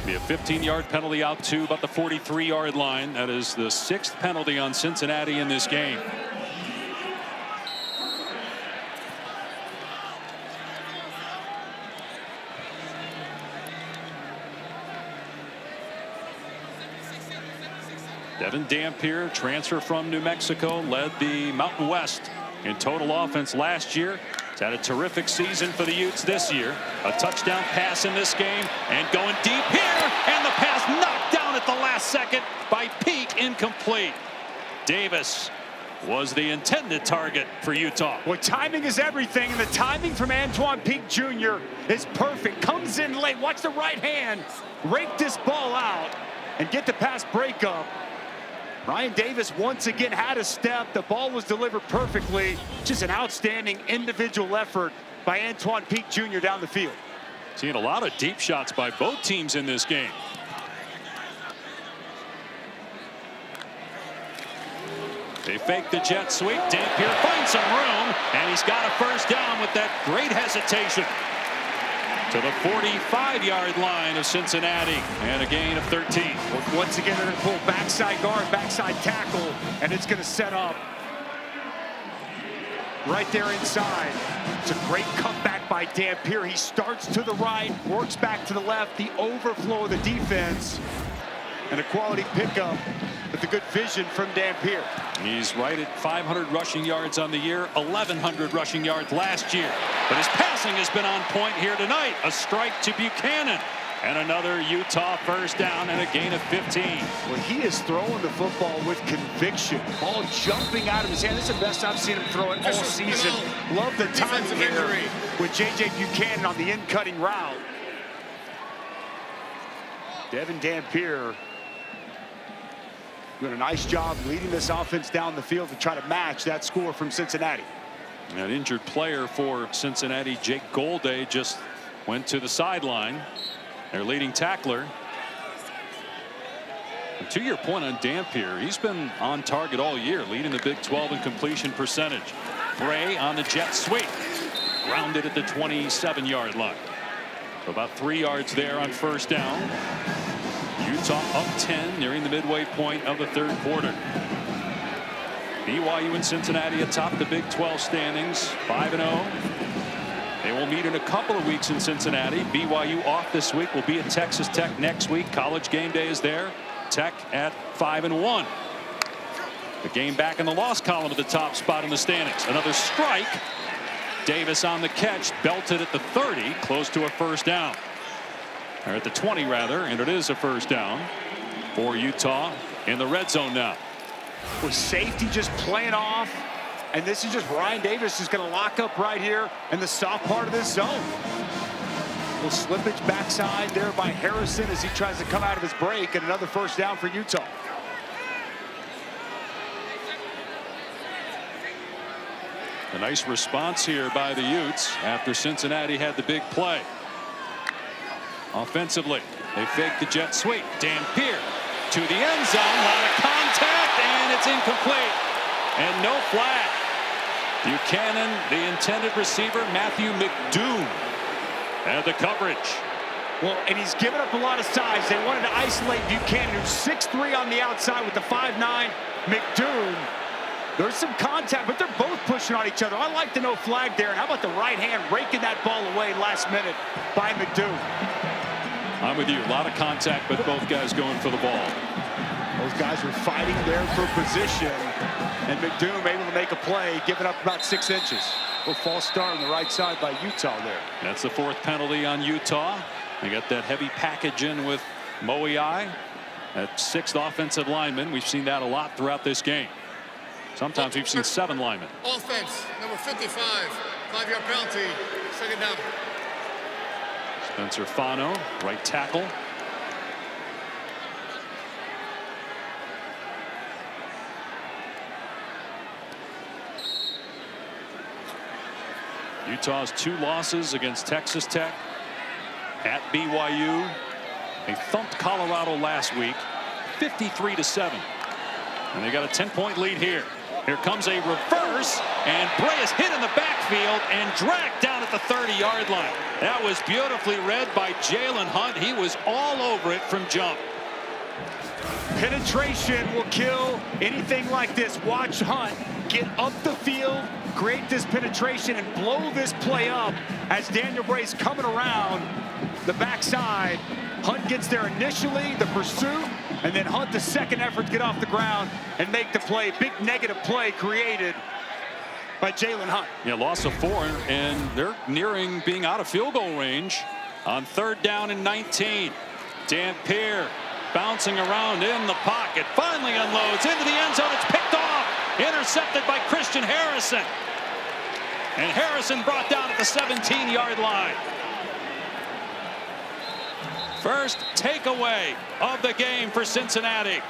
be Be a 15-yard penalty out to about the 43-yard line. That is the 6th penalty on Cincinnati in this game. Devin Dampier, transfer from New Mexico, led the Mountain West in total offense last year. He's had a terrific season for the Utes this year. A touchdown pass in this game, and going deep here, and the pass knocked down at the last second by Peak, incomplete. Davis was the intended target for Utah. Well, timing is everything, and the timing from Antoine Peak Jr. is perfect. Comes in late, watch the right hand, rake this ball out, and get the pass breakup. Ryan Davis once again had a step. The ball was delivered perfectly. Just an outstanding individual effort by Antoine Peak Jr. down the field. Seeing a lot of deep shots by both teams in this game. They fake the jet sweep. Dampier finds some room, and he's got a first down with that great hesitation. To the 45-yard line of Cincinnati, and a gain of 13. Once again, they're going to pull backside guard, backside tackle, and it's going to set up right there inside. It's a great cutback by Dampier. He starts to the right, works back to the left, the overflow of the defense, and a quality pickup with the good vision from Dampier. He's right at 500 rushing yards on the year, 1,100 rushing yards last year. But his passing has been on point here tonight. A strike to Buchanan, and another Utah first down and a gain of 15. Well, he is throwing the football with conviction. Ball jumping out of his hand. This is the best I've seen him throw it all season. Love the timing here with J.J. Buchanan on the in-cutting route. Devin Dampier doing a nice job leading this offense down the field to try to match that score from Cincinnati. An injured player for Cincinnati, Jake Golday, just went to the sideline. Their leading tackler. And to your point on Dampier, he's been on target all year, leading the Big 12 in completion percentage. Bray on the jet sweep, grounded at the 27-yard line. So about 3 yards there on first down. Utah up 10, nearing the midway point of the third quarter. BYU and Cincinnati atop the Big 12 standings, 5-0. They will meet in a couple of weeks in Cincinnati. BYU off this week, will be at Texas Tech next week. College game day is there. Tech at 5-1. The game back in the loss column at the top spot in the standings. Another strike. Davis on the catch, belted at the 30, close to a first down. Or at the 20 rather, and it is a first down for Utah in the red zone now. With safety just playing off, and this is just Ryan Davis is going to lock up right here in the soft part of this zone. A little slippage backside there by Harrison as he tries to come out of his break, and another first down for Utah. A nice response here by the Utes after Cincinnati had the big play. Offensively, they fake the jet sweep. Dampier to the end zone. A lot of contact, and it's incomplete. And no flag. Buchanan, the intended receiver, Matthew McDoom, had the coverage. Well, and he's given up a lot of size. They wanted to isolate Buchanan, who's 6'3" on the outside with the 5'9". McDoom. There's some contact, but they're both pushing on each other. I like the no flag there. And how about the right hand raking that ball away last minute by McDoom? I'm with you. A lot of contact, but both guys going for the ball. Those guys were fighting there for position, and McDoom able to make a play, giving up about 6 inches. A little false start on the right side by Utah there. That's the 4th penalty on Utah. They got that heavy package in with Moei, that 6th offensive lineman. We've seen that a lot throughout this game. Sometimes we've seen 7 linemen. Offense, number 55, 5-yard penalty, second down. Spencer Fano, right tackle. Utah's 2 losses against Texas Tech, at BYU. They thumped Colorado last week, 53-7. And they got a 10-point lead here. Here comes a reverse, and Bray is hit in the backfield and dragged down at the 30-yard line. That was beautifully read by Jalen Hunt. He was all over it from jump. Penetration will kill anything like this. Watch Hunt get up the field, create this penetration, and blow this play up as Daniel Bray's coming around the backside. Hunt gets there initially, the pursuit, and then Hunt, the second effort to get off the ground and make the play. Big negative play created by Jalen Hunt. Yeah, loss of 4, and they're nearing being out of field goal range on 3rd down and 19. Dampier bouncing around in the pocket, finally unloads into the end zone. It's picked off, intercepted by Christian Harrison. And Harrison brought down at the 17-yard line. First takeaway of the game for Cincinnati.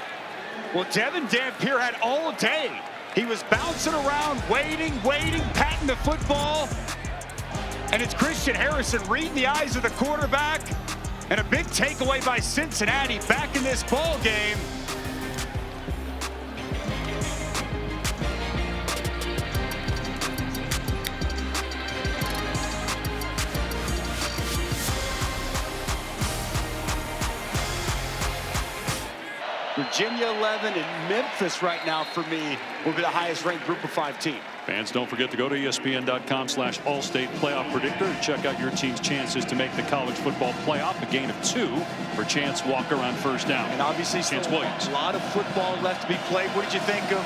Well, Devin Dampier had all day. He was bouncing around, waiting, patting the football. And it's Christian Harrison reading the eyes of the quarterback. And a big takeaway by Cincinnati back in this ball game. Virginia 11 and Memphis right now for me will be the highest ranked group of 5 team. Fans, don't forget to go to ESPN.com/All-State Playoff Predictor and check out your team's chances to make the college football playoff. A gain of 2 for Chance Walker on 1st down. And obviously Chance Williams. A lot of football left to be played. What did you think of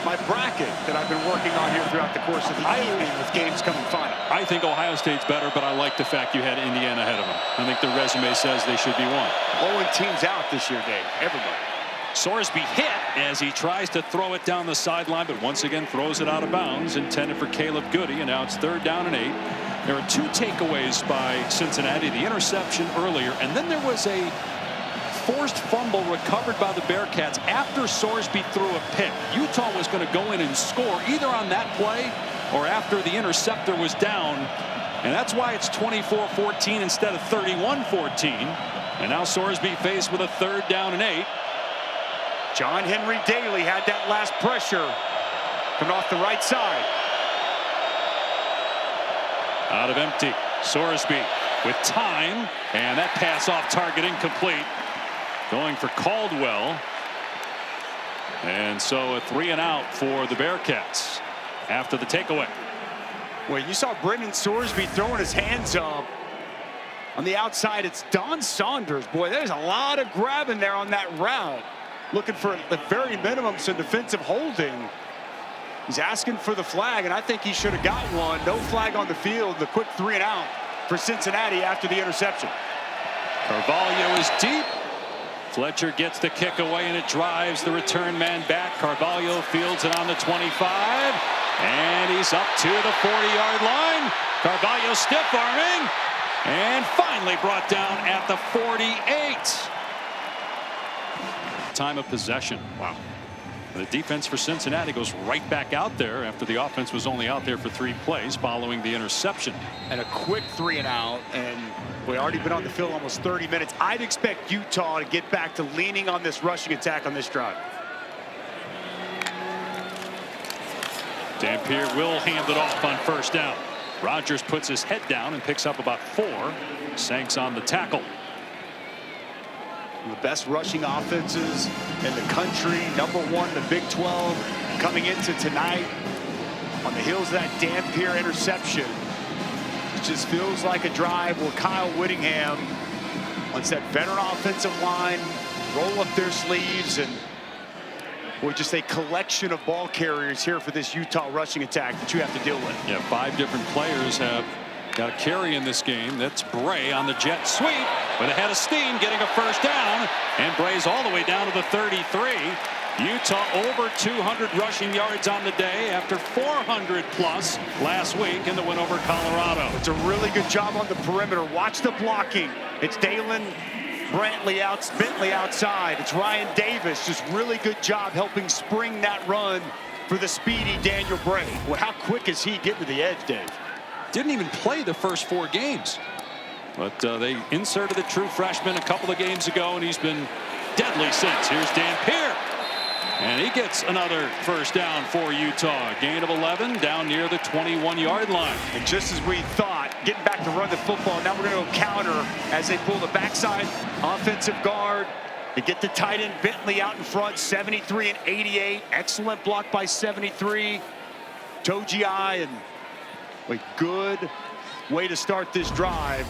my bracket that I've been working on here throughout the course of the evening with games coming final? I think Ohio State's better, but I like the fact you had Indiana ahead of them. I think the resume says they should be 1. Blowing teams out this year, Dave. Everybody. Sorsby hit as he tries to throw it down the sideline, but once again throws it out of bounds, intended for Caleb Goody, and now it's 3rd down and 8. There are 2 takeaways by Cincinnati, the interception earlier, and then there was a forced fumble recovered by the Bearcats after Sorsby threw a pick. Utah was going to go in and score either on that play or after the interceptor was down, and that's why it's 24-14 instead of 31-14. And now Sorsby faced with a 3rd down and 8. John Henry Daly had that last pressure coming off the right side. Out of empty. Sorsby with time, and that pass off target incomplete. Going for Caldwell. And so a 3 and out for the Bearcats after the takeaway. Well, you saw Brendan Sorsby throwing his hands up. On the outside, it's Don Saunders. Boy, there's a lot of grabbing there on that route. Looking for the very minimum some defensive holding. He's asking for the flag, and I think he should have got one. No flag on the field. The quick 3 and out for Cincinnati after the interception. Carvalho is deep. Fletcher gets the kick away, and it drives the return man back. Carvalho fields it on the 25, and he's up to the 40-yard line. Carvalho stiff-arming, and finally brought down at the 48. Time of possession. Wow. The defense for Cincinnati goes right back out there after the offense was only out there for 3 plays following the interception. And a quick 3 and out, and we've already been on the field almost 30 minutes. I'd expect Utah to get back to leaning on this rushing attack on this drive. Dampier will hand it off on 1st down. Rogers puts his head down and picks up about 4. Sanks on the tackle. The best rushing offenses in the country, #1 in the Big 12, coming into tonight on the heels of that Dampier interception. It just feels like a drive where Kyle Whittingham lets that veteran offensive line roll up their sleeves, and we're just a collection of ball carriers here for this Utah rushing attack that you have to deal with. Yeah, 5 different players have got a carry in this game. That's Bray on the jet sweep with a head of steam, getting a 1st down, and Bray's all the way down to the 33. Utah over 200 rushing yards on the day after 400 plus last week in the win over Colorado. It's a really good job on the perimeter. Watch the blocking. It's Dalen Bentley outside. It's Ryan Davis. Just really good job helping spring that run for the speedy Daniel Bray. Well, how quick is he getting to the edge, Dave? Didn't even play the first 4 games. But they inserted the true freshman a couple of games ago, and he's been deadly since. Here's Dampier. And he gets another first down for Utah. Gain of 11 down near the 21-yard line. And just as we thought, getting back to run the football, now we're going to counter as they pull the backside offensive guard. They get the tight end Bentley out in front, 73 and 88. Excellent block by 73. Togiai, and a good way to start this drive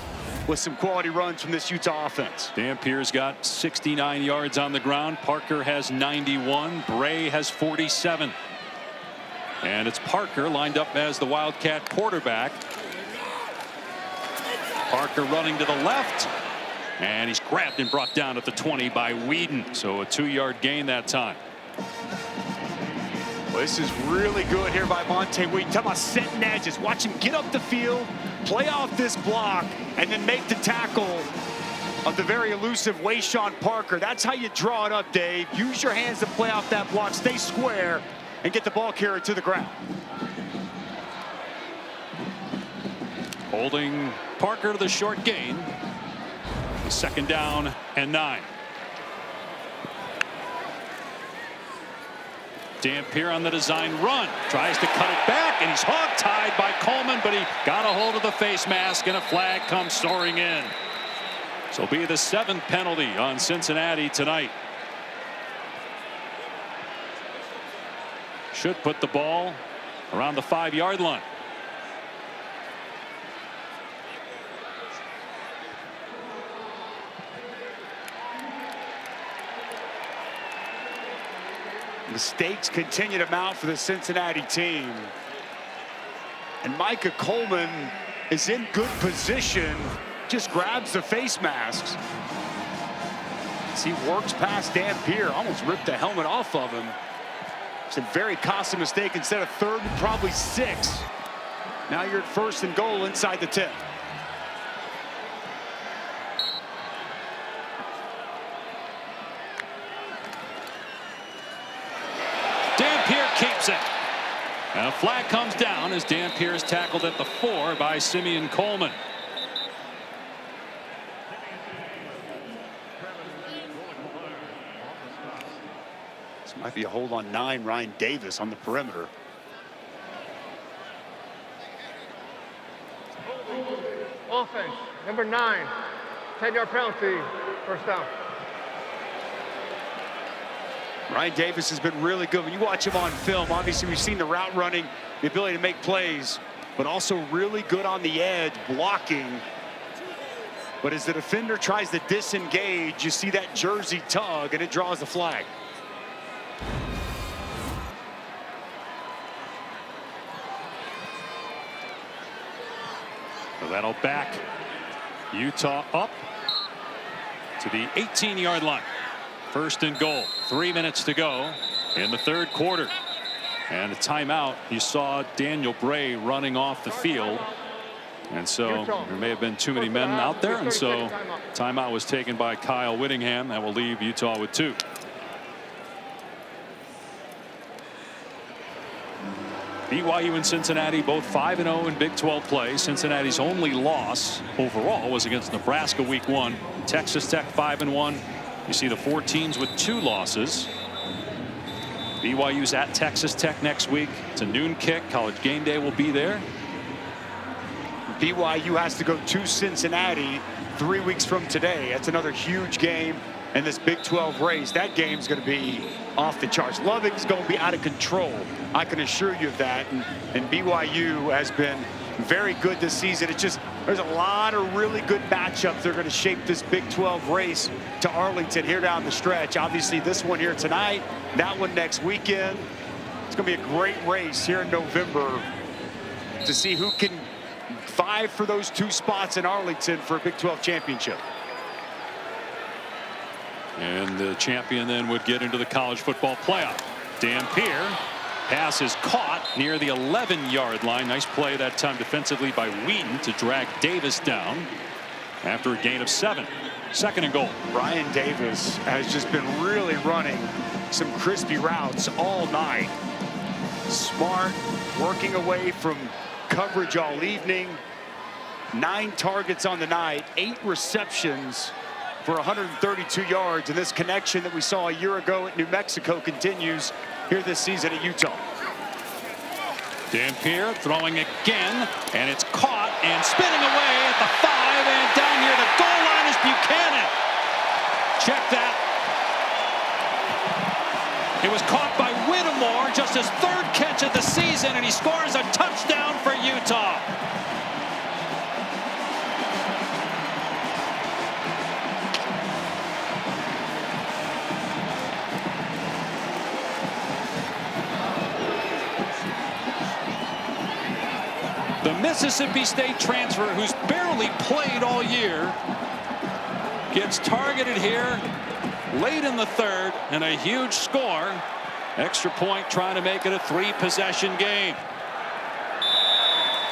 with some quality runs from this Utah offense. Dampier's got 69 yards on the ground. Parker has 91. Bray has 47. And it's Parker lined up as the Wildcat quarterback. Parker running to the left. And he's grabbed and brought down at the 20 by Whedon. So a 2-yard gain that time. Well, this is really good here by Monte Whedon. Talk about setting edges. Watch him get up the field, play off this block, and then make the tackle of the very elusive Wayshawn Parker. That's how you draw it up, Dave. Use your hands to play off that block, stay square, and get the ball carried to the ground. Holding Parker to the short gain. Second down and 9. Dampier on the design run. Tries to cut it back, and he's hog-tied by Coleman, but he got a hold of the face mask, and a flag comes soaring in. So it'll be the 7th penalty on Cincinnati tonight. Should put the ball around the 5-yard line. Mistakes continue to mount for the Cincinnati team. And Micah Coleman is in good position. Just grabs the face masks. As he works past Dampier, almost ripped the helmet off of him. It's a very costly mistake. Instead of 3rd and probably 6. Now you're at 1st and goal inside the 10. Dampier keeps it. And a flag comes down as Dampier is tackled at the 4 by Simeon Coleman. This might be a hold on 9, Ryan Davis on the perimeter. Offense, number 9, 10-yard penalty, first down. Ryan Davis has been really good. When you watch him on film, obviously we've seen the route running, the ability to make plays, but also really good on the edge, blocking. But as the defender tries to disengage, you see that jersey tug, and it draws the flag. So that'll back Utah up to the 18-yard line. 1st and goal. 3 minutes to go in the 3rd quarter. And a timeout. You saw Daniel Bray running off the field. And so there may have been too many men out there. And so timeout was taken by Kyle Whittingham. That will leave Utah with 2. BYU and Cincinnati both 5-0 in Big 12 play. Cincinnati's only loss overall was against Nebraska week 1. Texas Tech 5-1. You see the 4 teams with 2 losses. BYU's at Texas Tech next week. It's a noon kick. College Game Day will be there. BYU has to go to Cincinnati 3 weeks from today. That's another huge game in this Big 12 race. That game's going to be off the charts. Loving's going to be out of control. I can assure you of that. And BYU has been very good this season. It's just there's a lot of really good matchups that are going to shape this Big 12 race to Arlington here down the stretch. Obviously this one here tonight, that one next weekend. It's going to be a great race here in November to see who can vie for those 2 spots in Arlington for a Big 12 championship. And the champion then would get into the college football playoff. Dampier. Pass is caught near the 11-yard line. Nice play that time defensively by Whedon to drag Davis down after a gain of 7. 2nd and goal. Ryan Davis has just been really running some crispy routes all night. Smart, working away from coverage all evening. 9 targets on the night, 8 receptions for 132 yards. And this connection that we saw a year ago at New Mexico continues here this season at Utah. Dampier throwing again, and it's caught and spinning away at the 5, and down near the goal line is Buchanan. Check that. It was caught by Whittemore, just his 3rd catch of the season, and he scores a touchdown for Utah. The Mississippi State transfer, who's barely played all year, gets targeted here late in the 3rd, and a huge score. Extra point, trying to make it a 3-possession game.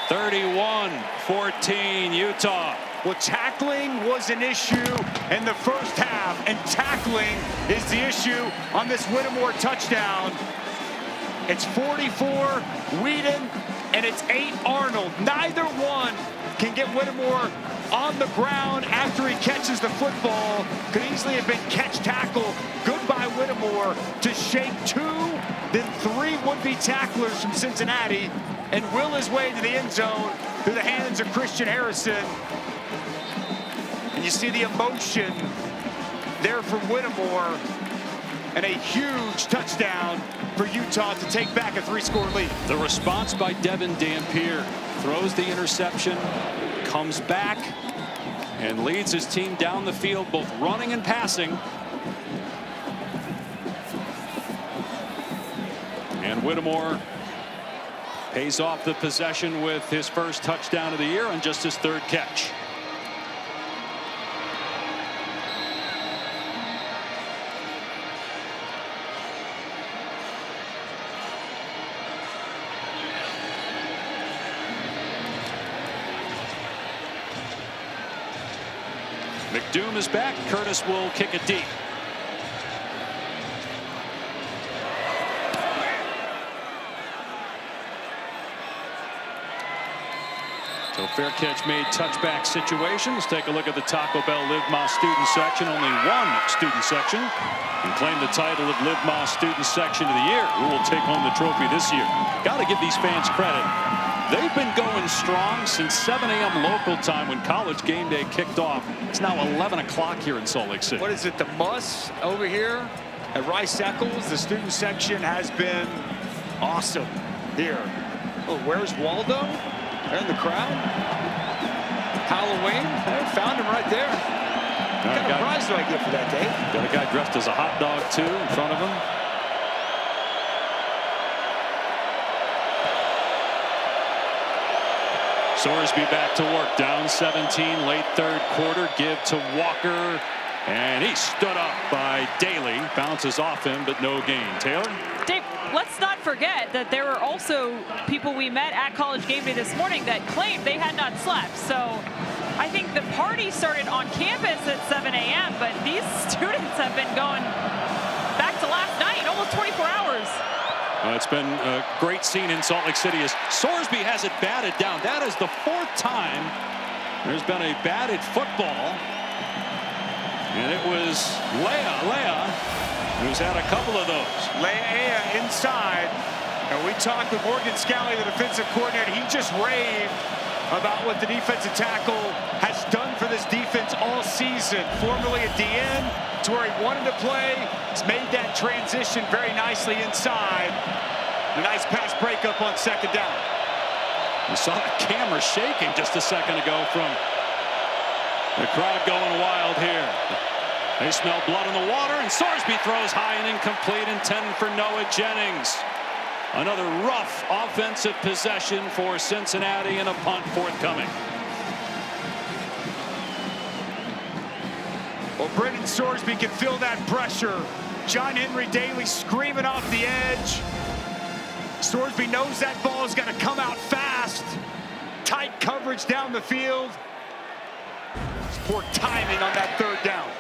31-14 Utah. Well, tackling was an issue in the first half, and tackling is the issue on this Whittemore touchdown. It's 44 Whedon, and it's 8 Arnold. Neither one can get Whittemore on the ground after he catches the football. Could easily have been catch tackle. Goodbye Whittemore to shake 2, then 3 would-be tacklers from Cincinnati and will his way to the end zone through the hands of Christian Harrison. And you see the emotion there from Whittemore, and a huge touchdown for Utah to take back a 3-score lead. The response by Devin Dampier, throws the interception, comes back, and leads his team down the field, both running and passing. And Whittemore pays off the possession with his first touchdown of the year and just his 3rd catch. McDoom is back. Curtis will kick it deep. So fair catch made, touchback situation. Let's take a look at the Taco Bell Live Más student section. Only one student section can claim the title of Live Más student section of the year. Who will take home the trophy this year? Got to give these fans credit. They've been going strong since 7 a.m. local time when College Game Day kicked off. It's now 11 o'clock here in Salt Lake City. What is it, the Muss over here at Rice Eccles? The student section has been awesome here. Oh, where's Waldo? They're in the crowd. Halloween, I found him right there. What kind of prize do I get for that, Dave? Got a guy dressed as a hot dog, too, in front of him. Sorsby back to work, down 17, late 3rd quarter. Give to Walker, and he stood up by Daly. Bounces off him, but no gain. Taylor? Dave, let's not forget that there were also people we met at College Game Day this morning that claimed they had not slept. So I think the party started on campus at 7 a.m., but these students have been going back to last night, almost 24 hours. It's been a great scene in Salt Lake City as Sorsby has it batted down. That is the 4th time there's been a batted football. And it was Leah who's had a couple of those. Leah inside. And we talked with Morgan Scalley, the defensive coordinator. He just raved about what the defensive tackle has done for this defense all season. Formerly a DN, to where he wanted to play. He's made that transition very nicely inside. A nice pass breakup on 2nd down. You saw the camera shaking just a second ago from the crowd going wild here. They smell blood in the water, and Sorsby throws high and incomplete, intended for Noah Jennings. Another rough offensive possession for Cincinnati, and a punt forthcoming. Well, Brendan Sorsby can feel that pressure. John Henry Daly screaming off the edge. Sorsby knows that ball is going to come out fast. Tight coverage down the field. It's poor timing on that 3rd down.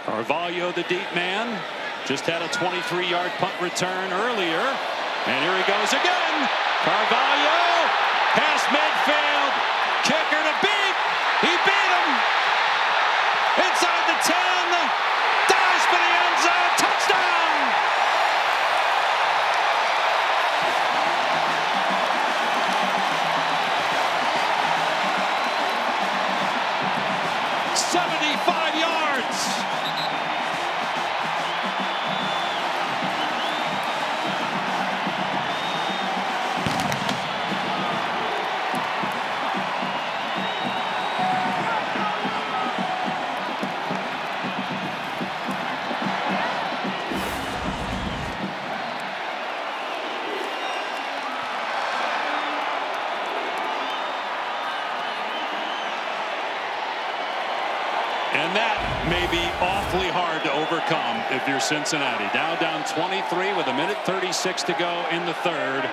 Carvalho, the deep man, just had a 23-yard punt return earlier. And here he goes again. Carvalho, past midfield, kicker to beat. He beat him inside the 10. 75 yards. And that may be awfully hard to overcome if you're Cincinnati. Now down 23 with 1:36 to go in the third.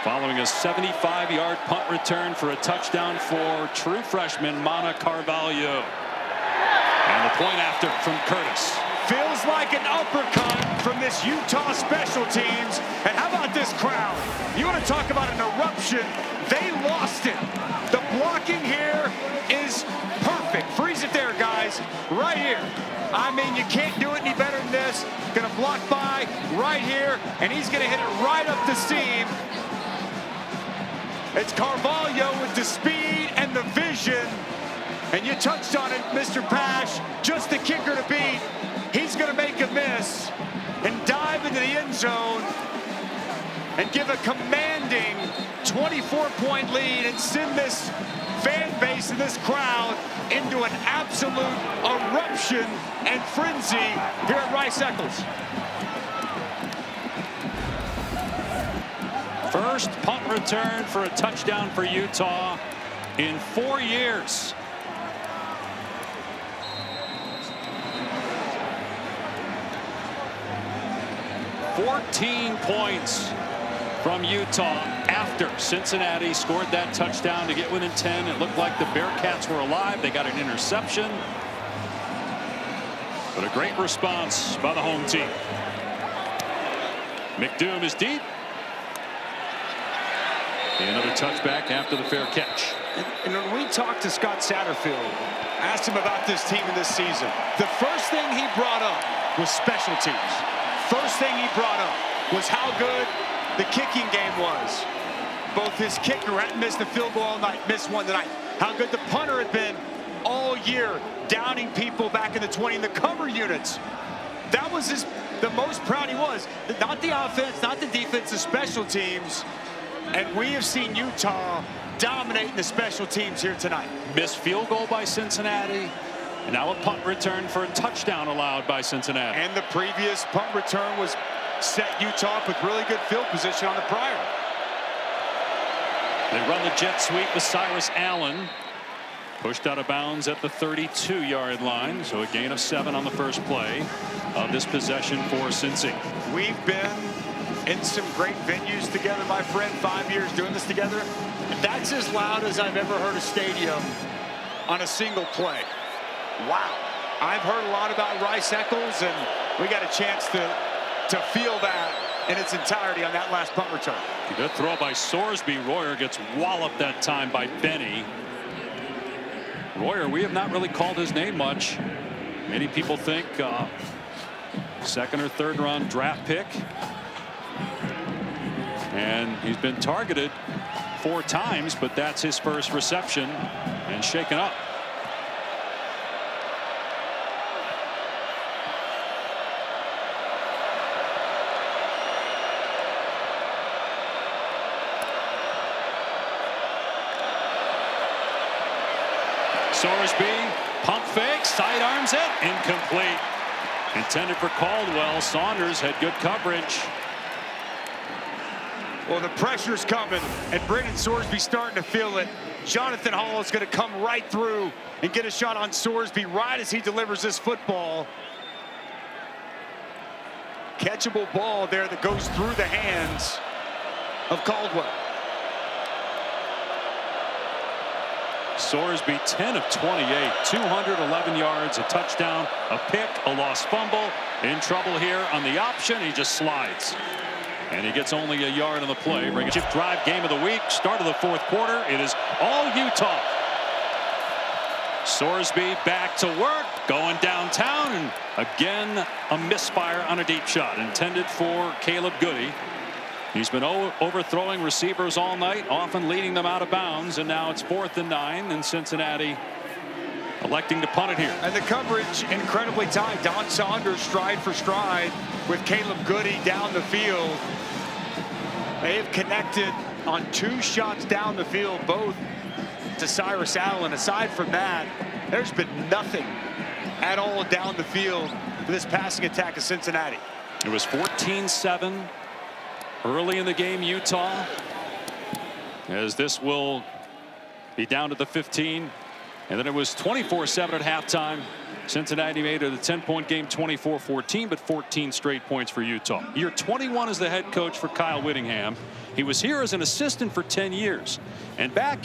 Following a 75-yard punt return for a touchdown for true freshman Mana Carvalho. And the point after from Curtis. Feels like an uppercut from this Utah special teams. And how about this crowd? You want to talk about an eruption? They lost it. The blocking here is perfect. Freeze it there, guys. Right here. I mean, you can't do it any better than this. Gonna block by right here, and he's gonna hit it right up the seam. It's Carvalho with the speed and the vision. And you touched on it, Mr. Pash. Just the kicker to beat. He's gonna make a miss and dive into the end zone and give a commanding 24-point lead and send this fan base and this crowd into an absolute eruption and frenzy here at Rice-Eccles. First punt return for a touchdown for Utah in 4 years. $14 points from Utah after Cincinnati scored that touchdown to get within 10. It looked like the Bearcats were alive. They got an interception. But a great response by the home team. McDoom is deep. And another touchback after the fair catch. And when we talked to Scott Satterfield, asked him about this team in this season, the first thing he brought up was special teams. First thing he brought up was how good the kicking game was. Both his kicker hadn't missed a field goal all night, missed one tonight. How good the punter had been all year, downing people back in the 20 in the cover units. That was the most proud he was. Not the offense, not the defense, the special teams. And we have seen Utah dominating the special teams here tonight. Missed field goal by Cincinnati. And now a punt return for a touchdown allowed by Cincinnati. And the previous punt return was set Utah up with really good field position on the prior. They run the jet sweep with Cyrus Allen. Pushed out of bounds at the 32-yard line. So a gain of 7 on the first play of this possession for Cincy. We've been in some great venues together, my friend, 5 years doing this together. That's as loud as I've ever heard a stadium on a single play. Wow. I've heard a lot about Rice-Eccles, and we got a chance to feel that in its entirety on that last punt return. Good throw by Sorsby. Royer gets walloped that time by Benny. Royer, we have not really called his name much. Many people think second or third round draft pick. And he's been targeted 4 times, but that's his first reception and shaken up. Sorsby, pump fake, sidearms it, incomplete. Intended for Caldwell. Saunders had good coverage. Well, the pressure's coming, and Brendan Sorsby starting to feel it. Jonathan Hall is going to come right through and get a shot on Sorsby right as he delivers this football. Catchable ball there that goes through the hands of Caldwell. Sorsby 10 of 28, 211 yards, a touchdown, a pick, a lost fumble. In trouble here on the option. He just slides. And he gets only a yard on the play. Bring a chip drive game of the week. Start of the fourth quarter. It is all Utah. Sorsby back to work. Going downtown. And again, a misfire on a deep shot. Intended for Caleb Goody. He's been overthrowing receivers all night, often leading them out of bounds. And now it's 4th and 9. And Cincinnati electing to punt it here. And the coverage incredibly tight. Don Saunders stride for stride with Caleb Goody down the field. They have connected on 2 shots down the field, both to Cyrus Allen. Aside from that, there's been nothing at all down the field for this passing attack of Cincinnati. It was 14-7 early in the game, Utah, as this will be down to the 15. And then it was 24-7 at halftime. Cincinnati made it a 10-point game, 24-14, but 14 straight points for Utah. Year 21 as the head coach for Kyle Whittingham. He was here as an assistant for 10 years. And back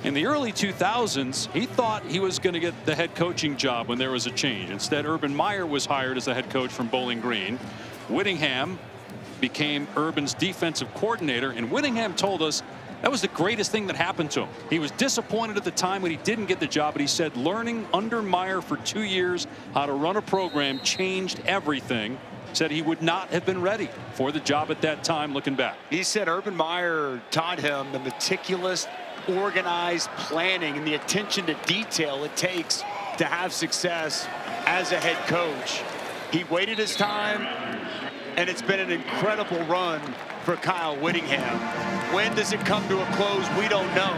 in the early 2000s, he thought he was going to get the head coaching job when there was a change. Instead, Urban Meyer was hired as the head coach from Bowling Green. Whittingham became Urban's defensive coordinator, and Whittingham told us that was the greatest thing that happened to him. He was disappointed at the time when he didn't get the job, but he said learning under Meyer for 2 years how to run a program changed everything. Said he would not have been ready for the job at that time looking back. He said Urban Meyer taught him the meticulous, organized planning and the attention to detail it takes to have success as a head coach. He waited his time, and it's been an incredible run for Kyle Whittingham. When does it come to a close? We don't know.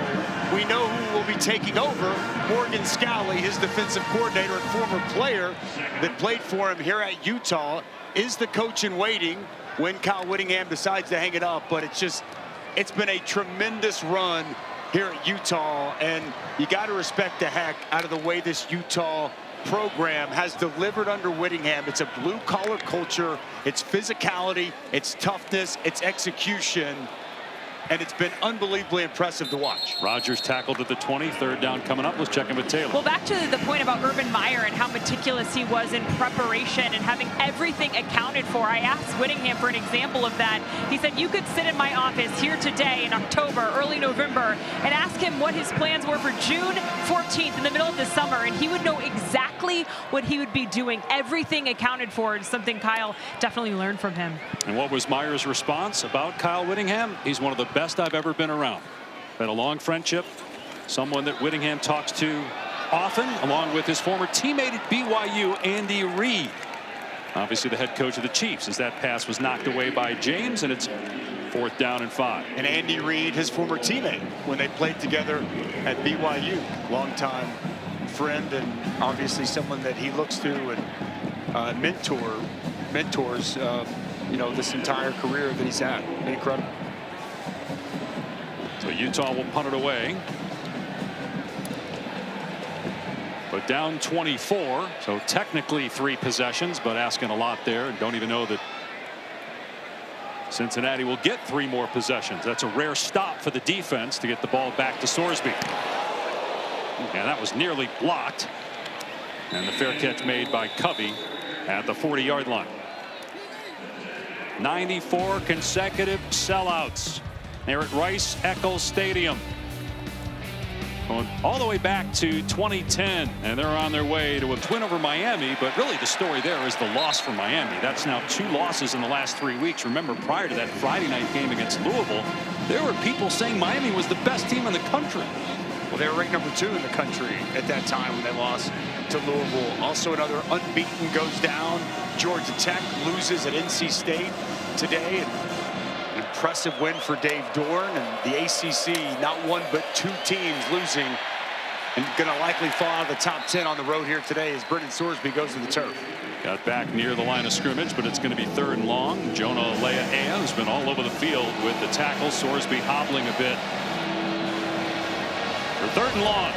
We know who will be taking over. Morgan Scalley, his defensive coordinator and former player that played for him here at Utah, is the coach in waiting when Kyle Whittingham decides to hang it up. But it's been a tremendous run here at Utah, and you got to respect the heck out of the way this Utah program has delivered under Whittingham. It's a blue-collar culture. It's physicality, it's toughness, it's execution, and it's been unbelievably impressive to watch. Rodgers tackled at the 20. Third down coming up. Let's check in with Taylor. Well, back to the point about Urban Meyer and how meticulous he was in preparation and having everything accounted for. I asked Whittingham for an example of that. He said you could sit in my office here today in October, early November, and ask him what his plans were for June 14th in the middle of the summer, and he would know exactly what he would be doing. Everything accounted for. It's something Kyle definitely learned from him. And what was Meyer's response about Kyle Whittingham? He's one of the best I've ever been around. Had a long friendship, someone that Whittingham talks to often, along with his former teammate at BYU, Andy Reid, obviously the head coach of the Chiefs, as that pass was knocked away by James, and it's 4th down and 5. And Andy Reid, his former teammate when they played together at BYU, longtime friend, and obviously someone that he looks to and mentors this entire career that he's had. Incredible. So Utah will punt it away. But down 24, so technically 3 possessions, but asking a lot there. Don't even know that Cincinnati will get 3 more possessions. That's a rare stop for the defense to get the ball back to Sorsby. And that was nearly blocked. And the fair catch made by Covey at the 40-yard line. 94 consecutive sellouts. They're at Rice-Eccles Stadium. Going all the way back to 2010, and they're on their way to a win over Miami. But really the story there is the loss for Miami. That's now 2 losses in the last 3 weeks. Remember, prior to that Friday night game against Louisville, there were people saying Miami was the best team in the country. Well, they were ranked number 2 in the country at that time when they lost to Louisville. Also another unbeaten goes down. Georgia Tech loses at NC State today. And an impressive win for Dave Dorn, and the ACC, not 1 but 2 teams losing, and going to likely fall out of the top 10 on the road here today as Brendan Sorsby goes to the turf. Got back near the line of scrimmage, but it's going to be 3rd and long. Jonah Leah has been all over the field with the tackle. Sorsby hobbling a bit. For 3rd and long.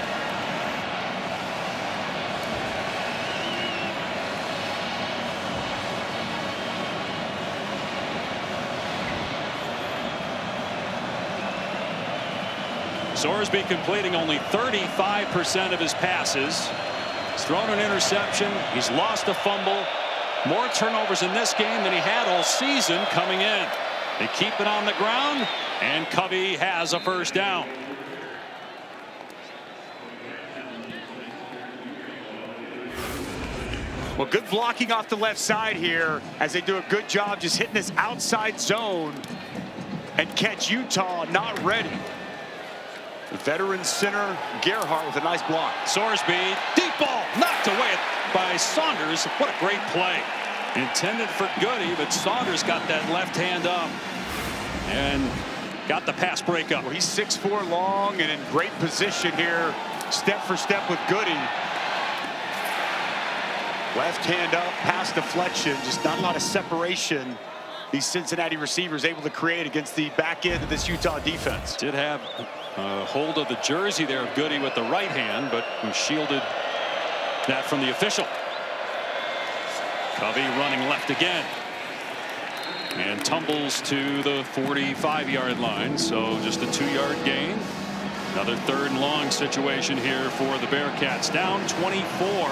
Sorsby completing only 35% of his passes. He's thrown an interception. He's lost a fumble. More turnovers in this game than he had all season coming in. They keep it on the ground, and Covey has a 1st down. Well, good blocking off the left side here as they do a good job just hitting this outside zone and catch Utah not ready. Veteran center Gerhardt with a nice block. Sorsby, deep ball, knocked away by Saunders. What a great play. Intended for Goody, but Saunders got that left hand up and got the pass break up. Well, he's 6'4" long and in great position here, step for step with Goody. Left hand up, pass deflection, just not a lot of separation these Cincinnati receivers able to create against the back end of this Utah defense. Did have a hold of the jersey there of Goody with the right hand, but we shielded that from the official. Covey running left again and tumbles to the 45-yard line, so just a 2-yard gain. Another 3rd and long situation here for the Bearcats, down 24.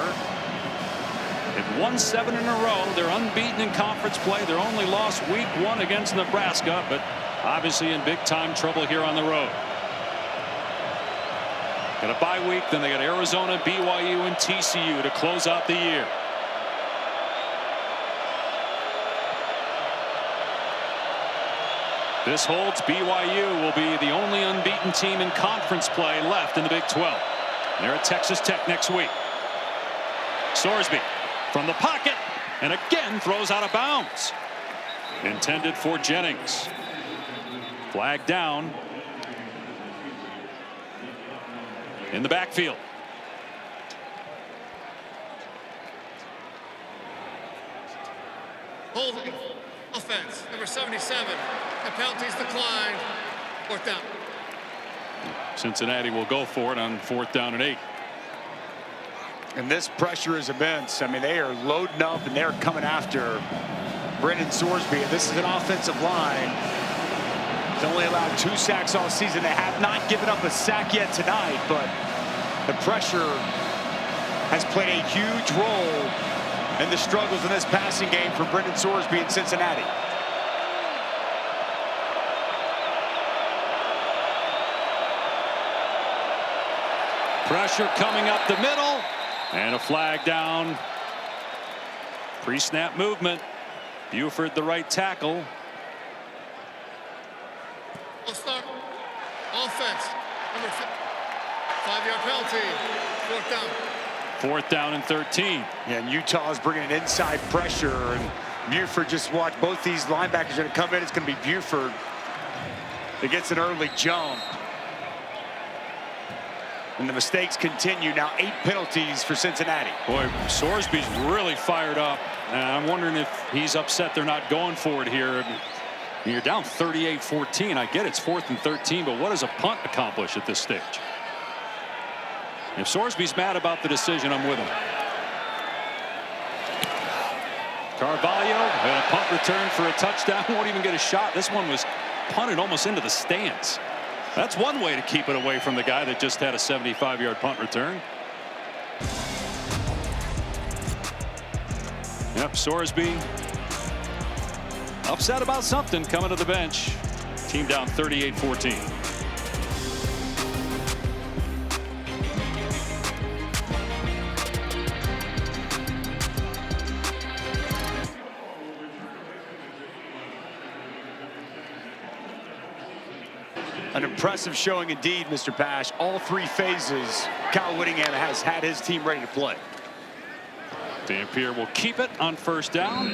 They've won 7 in a row. They're unbeaten in conference play. Their only loss week 1 against Nebraska, but obviously in big time trouble here on the road. Got a bye week, then they got Arizona, BYU, and TCU to close out the year. This holds. BYU will be the only unbeaten team in conference play left in the Big 12. They're at Texas Tech next week. Sorsby from the pocket and again throws out of bounds. Intended for Jennings. Flag down in the backfield. Holding. Offense. Number 77. The penalties declined. 4th down. Cincinnati will go for it on 4th down and 8. And this pressure is immense. I mean, they are loading up and they're coming after Brendan Sorsby. And this is an offensive line. He's only allowed 2 sacks all season. They have not given up a sack yet tonight, but the pressure has played a huge role in the struggles in this passing game for Brendan Sorsby in Cincinnati. Pressure coming up the middle. And a flag down. Pre-snap movement. Buford the right tackle. We'll start. Offense. Number 5-yard penalty. 4th down. 4th down and 13. Yeah, and Utah is bringing an inside pressure. And Buford, just watch, both these linebackers are going to come in. It's going to be Buford that gets an early jump. And the mistakes continue. Now 8 penalties for Cincinnati. Boy, Sorsby's really fired up. And I'm wondering if he's upset they're not going for it here. You're down 38-14. I get it's 4th and 13, but what does a punt accomplish at this stage? If Sorsby's mad about the decision, I'm with him. Carvalho and a punt return for a touchdown. Won't even get a shot. This one was punted almost into the stands. That's one way to keep it away from the guy that just had a 75-yard punt return. Yep, Sorsby upset about something coming to the bench. Team down 38-14. An impressive showing indeed, Mr. Pash. All 3 phases, Kyle Whittingham has had his team ready to play. Dampier will keep it on 1st down.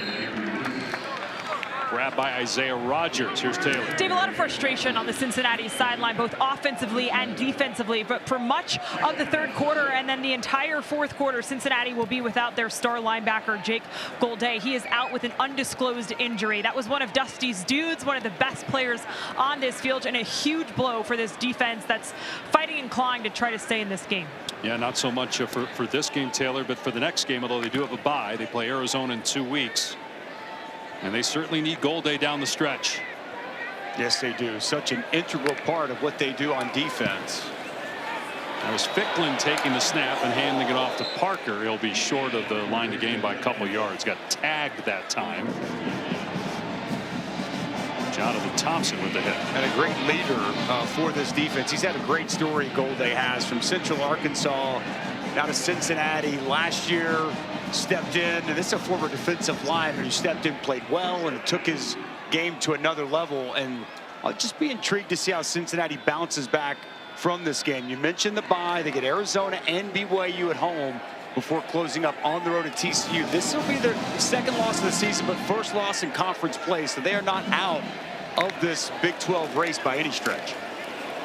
Grabbed by Isaiah Rodgers. Here's Taylor. Dave, a lot of frustration on the Cincinnati sideline, both offensively and defensively. But for much of the 3rd quarter and then the entire 4th quarter, Cincinnati will be without their star linebacker, Jake Golday. He is out with an undisclosed injury. That was one of Dusty's dudes, one of the best players on this field, and a huge blow for this defense that's fighting and clawing to try to stay in this game. Yeah, not so much for this game, Taylor, but for the next game, although they do have a bye. They play Arizona in 2 weeks. And they certainly need Golday down the stretch. Yes, they do. Such an integral part of what they do on defense. That was Ficklin taking the snap and handing it off to Parker. He'll be short of the line to gain by a couple yards. Got tagged that time. Jonathan Thompson with the hit. And a great leader for this defense. He's had a great story, Golday has, from Central Arkansas down to Cincinnati. Last year, stepped in, and this is a former defensive lineman who stepped in, played well, and took his game to another level. And I'll just be intrigued to see how Cincinnati bounces back from this game. You mentioned the bye. They get Arizona and BYU at home before closing up on the road at TCU. This will be their second loss of the season, but first loss in conference play, so they are not out of this Big 12 race by any stretch.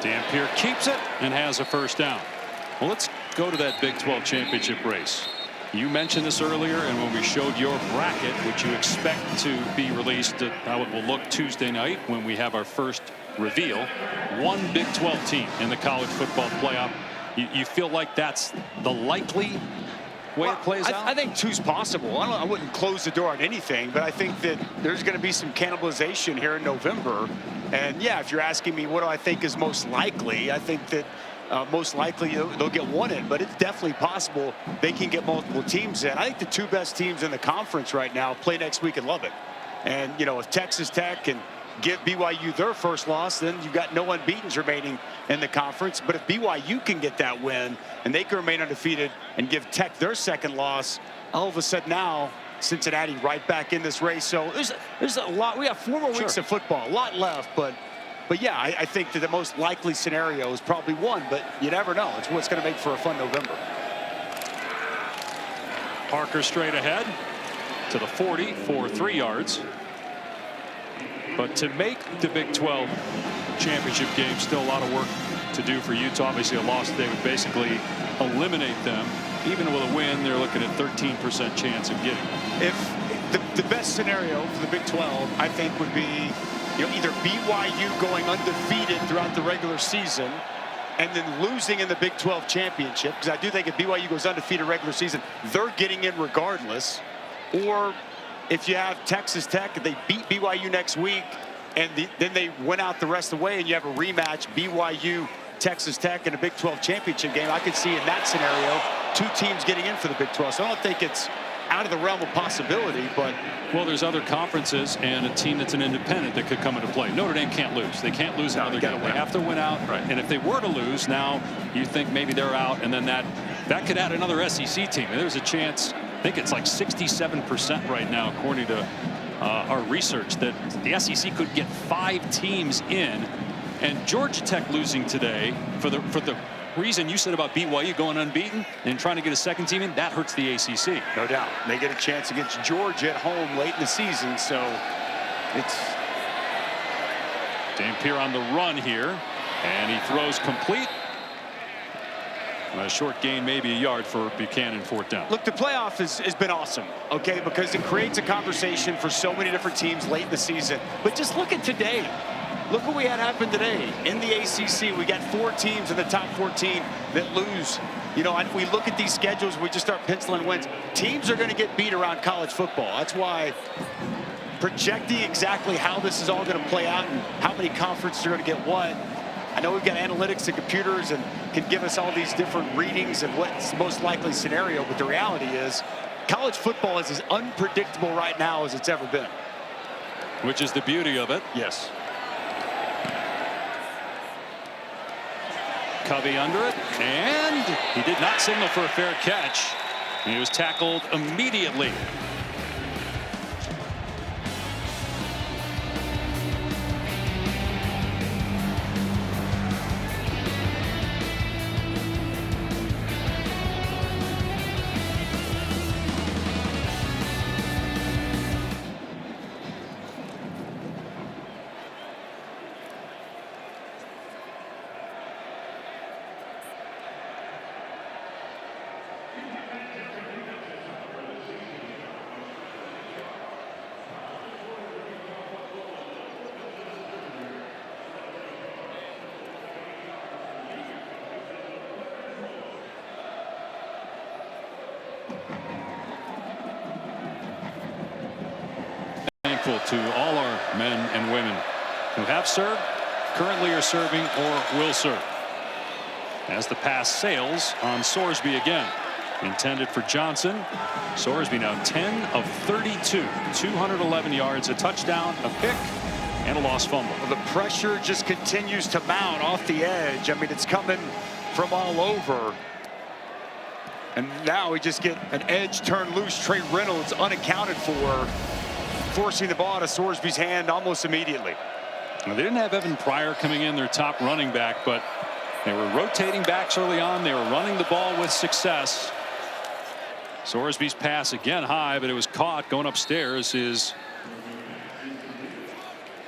Dampier keeps it and has a first down. Well, let's go to that Big 12 championship race. You mentioned this earlier, and when we showed your bracket, which you expect to be released, how it will look Tuesday night when we have our first reveal. One Big 12 team in the college football playoff. You feel like that's the likely way it plays out? I think two's possible. I wouldn't close the door on anything, but I think that there's going to be some cannibalization here in November. And yeah, if you're asking me what do I think is most likely, I think that most likely they'll get one in, but it's definitely possible they can get multiple teams in. I think the two best teams in the conference right now play next week in Lubbock. And, you know, if Texas Tech can give BYU their first loss, then you've got no unbeatens remaining in the conference. But if BYU can get that win and they can remain undefeated and give Tech their second loss, all of a sudden now Cincinnati right back in this race. So there's a lot. We have 4 more weeks of football, a lot left, but yeah, I think that the most likely scenario is probably one, but you never know. It's what's going to make for a fun November. Parker straight ahead to the 40 for 3 yards. But to make the Big 12 championship game, still a lot of work to do for Utah. Obviously, a loss today would basically eliminate them. Even with a win, they're looking at 13% chance of getting it. If the best scenario for the Big 12, I think, would be either BYU going undefeated throughout the regular season and then losing in the Big 12 championship, because I do think if BYU goes undefeated regular season, they're getting in regardless. Or if you have Texas Tech, they beat BYU next week, and then they went out the rest of the way, and you have a rematch, BYU, Texas Tech in a Big 12 championship game. I could see in that scenario 2 teams getting in for the Big 12. So I don't think it's out of the realm of possibility, but well, there's other conferences and a team that's an independent that could come into play. Notre Dame can't lose. They can't lose another game. They have to win out. Right. And if they were to lose, now you think maybe they're out, and then that could add another SEC team. And there's a chance. I think it's like 67% right now, according to our research, that the SEC could get 5 teams in. And Georgia Tech losing today for the reason you said about BYU going unbeaten and trying to get a second team in, that hurts the ACC. No doubt. They get a chance against Georgia at home late in the season, so it's... Dampier on the run here, and he throws complete. A short gain, maybe a yard for Buchanan, 4th down. Look, the playoff has been awesome, okay, because it creates a conversation for so many different teams late in the season. But just look at today. Look what we had happen today in the ACC. We got 4 teams in the top 14 that lose. You know, we look at these schedules, we just start penciling wins. Teams are going to get beat around college football. That's why projecting exactly how this is all going to play out and how many conferences are going to get what. I know we've got analytics and computers and can give us all these different readings and what's the most likely scenario, but the reality is college football is as unpredictable right now as it's ever been. Which is the beauty of it. Yes. Covey under it, and he did not signal for a fair catch. He was tackled immediately. To all our men and women who have served, currently are serving, or will serve. As the pass sails on Sorsby again. Intended for Johnson. Sorsby now 10 of 32. 211 yards, a touchdown, a pick, and a lost fumble. Well, the pressure just continues to mount off the edge. I mean, it's coming from all over. And now we just get an edge turn loose. Trey Reynolds unaccounted for, forcing the ball out of Sorsby's hand almost immediately. Well, they didn't have Evan Pryor coming in, their top running back, but They were rotating backs early on. They were running the ball with success. Sorsby's pass again high, but it was caught. Going upstairs is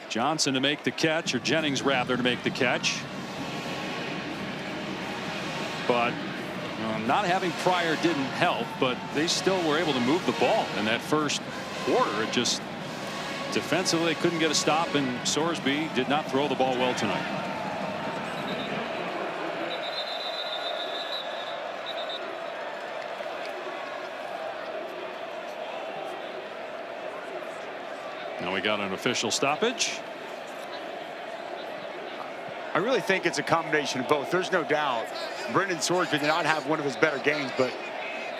Johnson to make the catch, or Jennings rather to make the catch. But not having Pryor didn't help, but they still were able to move the ball in that first quarter. It just defensively they couldn't get a stop, and Sorsby did not throw the ball well tonight. Now we got an official stoppage. I really think it's a combination of both. There's no doubt Brendan Sorsby did not have one of his better games, but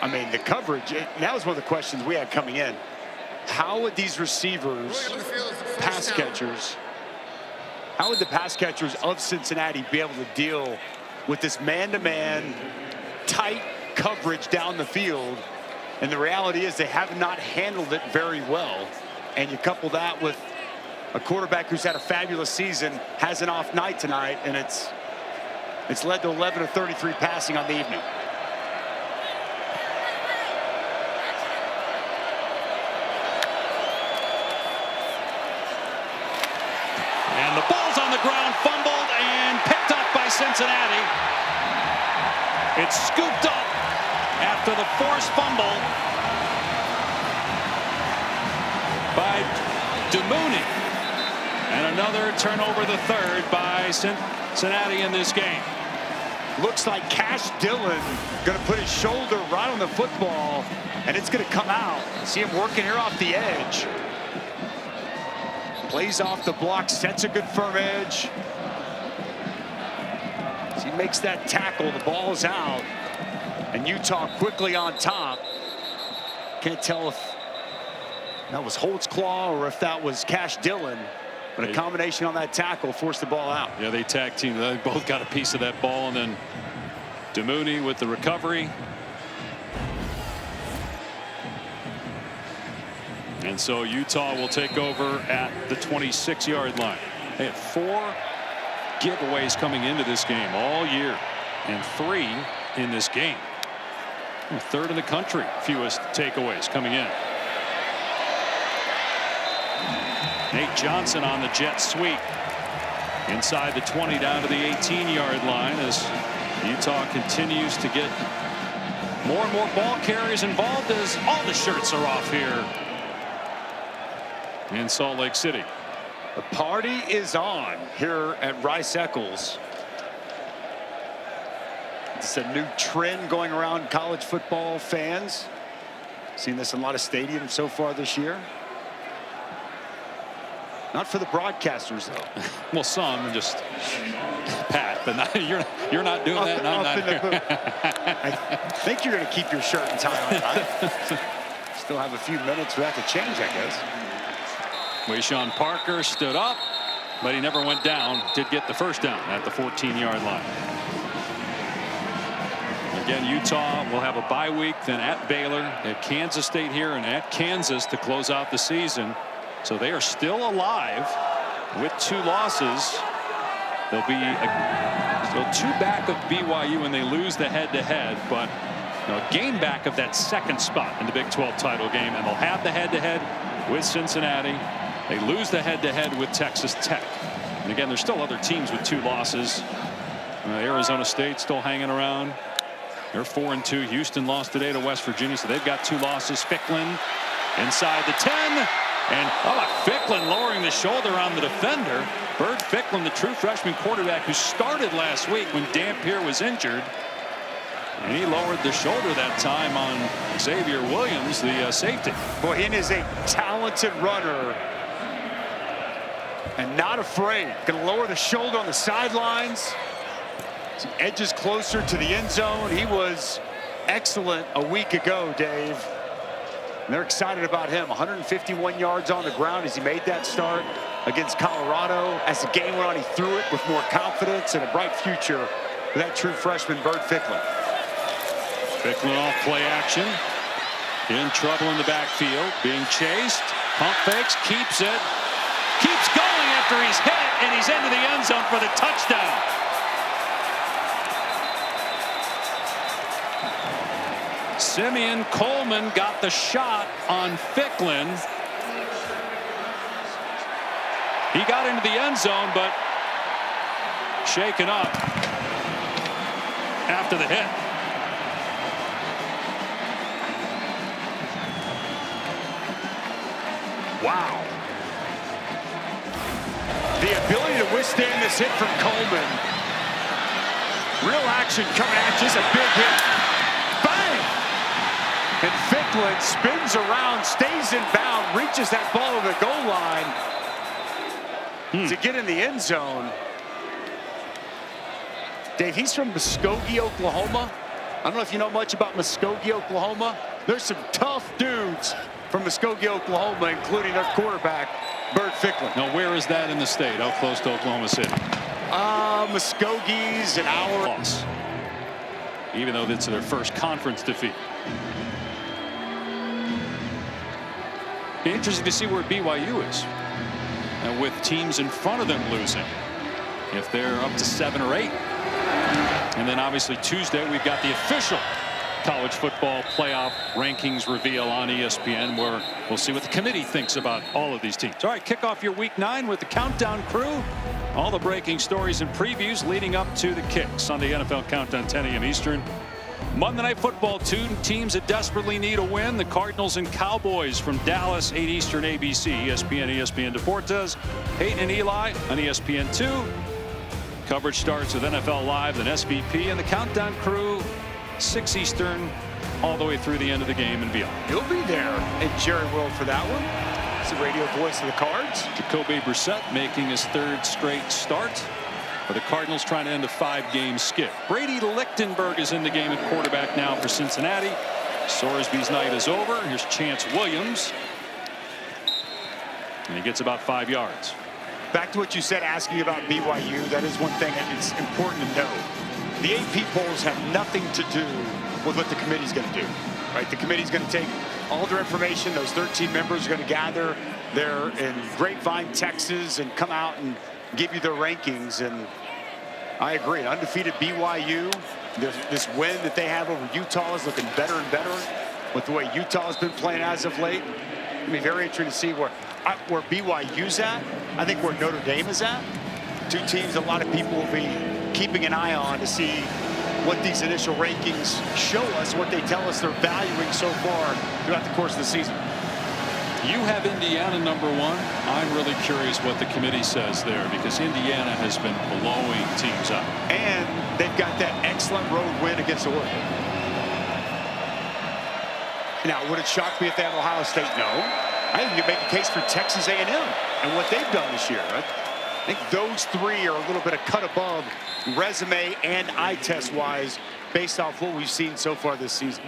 I mean the coverage, that was one of the questions we had coming in. How would these receivers, pass catchers, how would the pass catchers of Cincinnati be able to deal with this man-to-man tight coverage down the field? And the reality is they have not handled it very well. And you couple that with a quarterback who's had a fabulous season, has an off night tonight, and it's led to 11 of 33 passing on the evening. And the ball's on the ground, fumbled and picked up by Cincinnati. It's scooped up after the forced fumble by Demooney. And another turnover, the third by Cincinnati in this game. Looks like Cash Dillon going to put his shoulder right on the football, and it's going to come out. See him working here off the edge. Plays off the block, sets a good firm edge. As he makes that tackle, the ball's out. And Utah quickly on top. Can't tell if that was Holtzclaw or if that was Cash Dillon. But a combination on that tackle forced the ball out. Yeah, they tag team. They both got a piece of that ball, and then Demooney with the recovery. And so Utah will take over at the 26-yard line. They had 4 giveaways coming into this game all year, and 3 in this game. Third in the country, fewest takeaways coming in. Nate Johnson on the jet sweep inside the 20 down to the 18-yard line as Utah continues to get more and more ball carriers involved as all the shirts are off here in Salt Lake City. The party is on here at Rice-Eccles. It's a new trend going around college football fans. Seen this in a lot of stadiums so far this year. Not for the broadcasters, though. Well, some just Pat, but not, you're not doing that. And I'm not. I think you're going to keep your shirt and tie on, right? Still have a few minutes. We have to change, I guess. Wayshawn Parker stood up, but he never went down. Did get the first down at the 14-yard line. Again, Utah will have a bye week, then at Baylor, at Kansas State here, and at Kansas to close out the season. So they are still alive with 2 losses. They'll be still 2 back of BYU when they lose the head-to-head, but a game back of that 2nd spot in the Big 12 title game, and they'll have the head-to-head with Cincinnati. They lose the head-to-head with Texas Tech. And again, there's still other teams with 2 losses. Arizona State still hanging around. They're 4-2. Houston lost today to West Virginia, so they've got 2 losses. Ficklin inside the 10. And Ficklin lowering the shoulder on the defender. Bird Ficklin, the true freshman quarterback who started last week when Dampier was injured. And he lowered the shoulder that time on Xavier Williams, the safety. Boy, he is a talented runner and not afraid. Going to lower the shoulder on the sidelines. Some edges closer to the end zone. He was excellent a week ago, Dave. And they're excited about him. 151 yards on the ground as he made that start against Colorado. As the game went on, he threw it with more confidence and a bright future for that true freshman, Bird Ficklin. Ficklin off play action. In trouble in the backfield. Being chased. Pump fakes. Keeps it. Keeps going after he's hit. And he's into the end zone for the touchdown. Simeon Coleman got the shot on Ficklin. He got into the end zone, but shaken up after the hit. Wow. The ability to withstand this hit from Coleman. Real action coming at you. Just a big hit. Bang! And Ficklin spins around, stays in bound, reaches that ball over the goal line to get in the end zone. Dave, he's from Muskogee, Oklahoma. I don't know if you know much about Muskogee, Oklahoma. There's some tough dudes from Muskogee, Oklahoma, including their quarterback, Bert Ficklin. Now, where is that in the state? How close to Oklahoma City? Muskogee's an hour. Loss. Even though it's their first conference defeat. Be interesting to see where BYU is. And with teams in front of them losing. If they're up to 7 or 8. And then obviously Tuesday we've got the official college football playoff rankings reveal on ESPN, where we'll see what the committee thinks about all of these teams. All right, kick off your week 9 with the Countdown Crew. All the breaking stories and previews leading up to the kick. Sunday NFL Countdown, 10 a.m. Eastern. Monday Night Football, 2 teams that desperately need a win. The Cardinals and Cowboys from Dallas, 8 Eastern ABC, ESPN Deportes. Peyton and Eli on ESPN2. Coverage starts with NFL Live, then SVP, and the Countdown Crew, 6 Eastern, all the way through the end of the game and beyond. You'll be there at Jerry World for that one. It's the radio voice of the Cards. Jacoby Brissett making his 3rd straight start. For the Cardinals trying to end a 5-game skid. Brady Lichtenberg is in the game at quarterback now for Cincinnati. Sorsby's night is over. Here's Chance Williams. And he gets about 5 yards. Back to what you said, asking about BYU, that is one thing that is important to know. The AP polls have nothing to do with what the committee's going to do. Right? The committee's going to take all their information. Those 13 members are going to gather there in Grapevine, Texas, and come out and give you their rankings. And I agree, an undefeated BYU, this win that they have over Utah is looking better and better with the way Utah has been playing as of late. It'll be very interesting to see where BYU's at. I think where Notre Dame is at. 2 teams a lot of people will be keeping an eye on to see what these initial rankings show us, what they tell us they're valuing so far throughout the course of the season. You have Indiana #1. I'm really curious what the committee says there, because Indiana has been blowing teams up. And they've got that excellent road win against Oregon. Now, would it shock me if they have Ohio State? No. I think you can make a case for Texas A&M and what they've done this year. I think those 3 are a little bit of cut above resume and eye test wise based off what we've seen so far this season.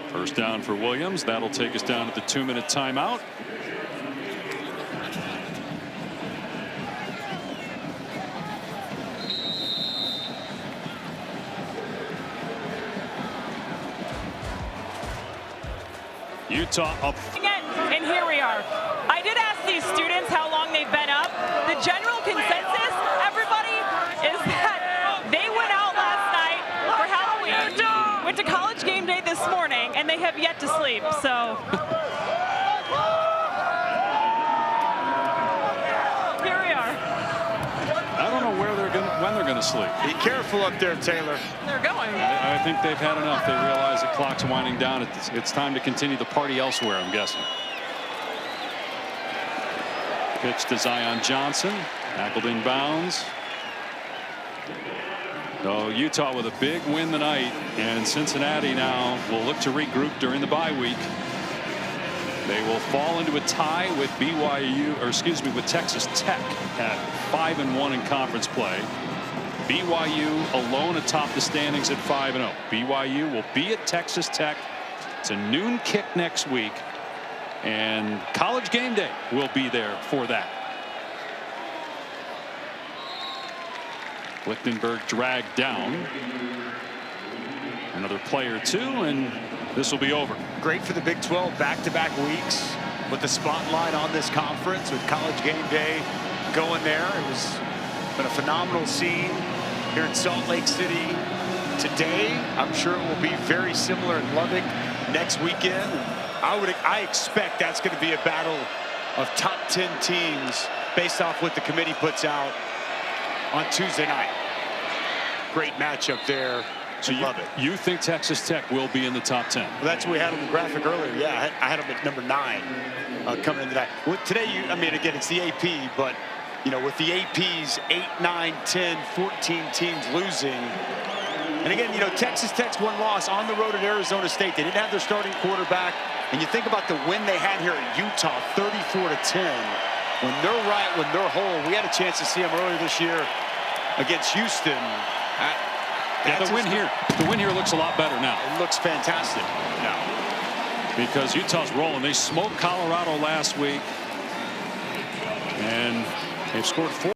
First down for Williams. That'll take us down to the 2-minute timeout. Utah up. And here we are. I did ask these students how long they've been up. The general consensus, everybody, is that they went out last night for Halloween, went to college game day this morning, and they have yet to sleep. So here we are. I don't know when they're gonna sleep. Be careful up there, Taylor. They're going. I think they've had enough. They realize the clock's winding down. It's time to continue the party elsewhere, I'm guessing. Pitch to Zion Johnson. Tackled in bounds. So Utah with a big win tonight, and Cincinnati now will look to regroup during the bye week. They will fall into a tie with with Texas Tech at 5-1 in conference play. BYU alone atop the standings at 5-0. BYU will be at Texas Tech. It's a noon kick next week, and College Game Day will be there for that. Lichtenberg dragged down. Another play or 2, and this will be over. Great for the Big 12 back-to-back weeks with the spotlight on this conference with College Game Day going there. It was been a phenomenal scene here in Salt Lake City. today. I'm sure it will be very similar in Lubbock next weekend. I expect that's going to be a battle of top 10 teams based off what the committee puts out on Tuesday night. Great matchup there. So you think Texas Tech will be in the top 10? Well, that's what we had on the graphic earlier. Yeah, I had them at number 9 coming into that. Well, today, I mean, again, it's the AP, but, you know, with the APs, 8, 9, 10, 14 teams losing. And again, you know, Texas Tech's one loss on the road at Arizona State. They didn't have their starting quarterback. And you think about the win they had here at Utah, 34-10. When they're right, when they're whole, we had a chance to see them earlier this year against Houston. Yeah, the win here looks a lot better now. It looks fantastic now. Because Utah's rolling. They smoked Colorado last week. And they've scored 4.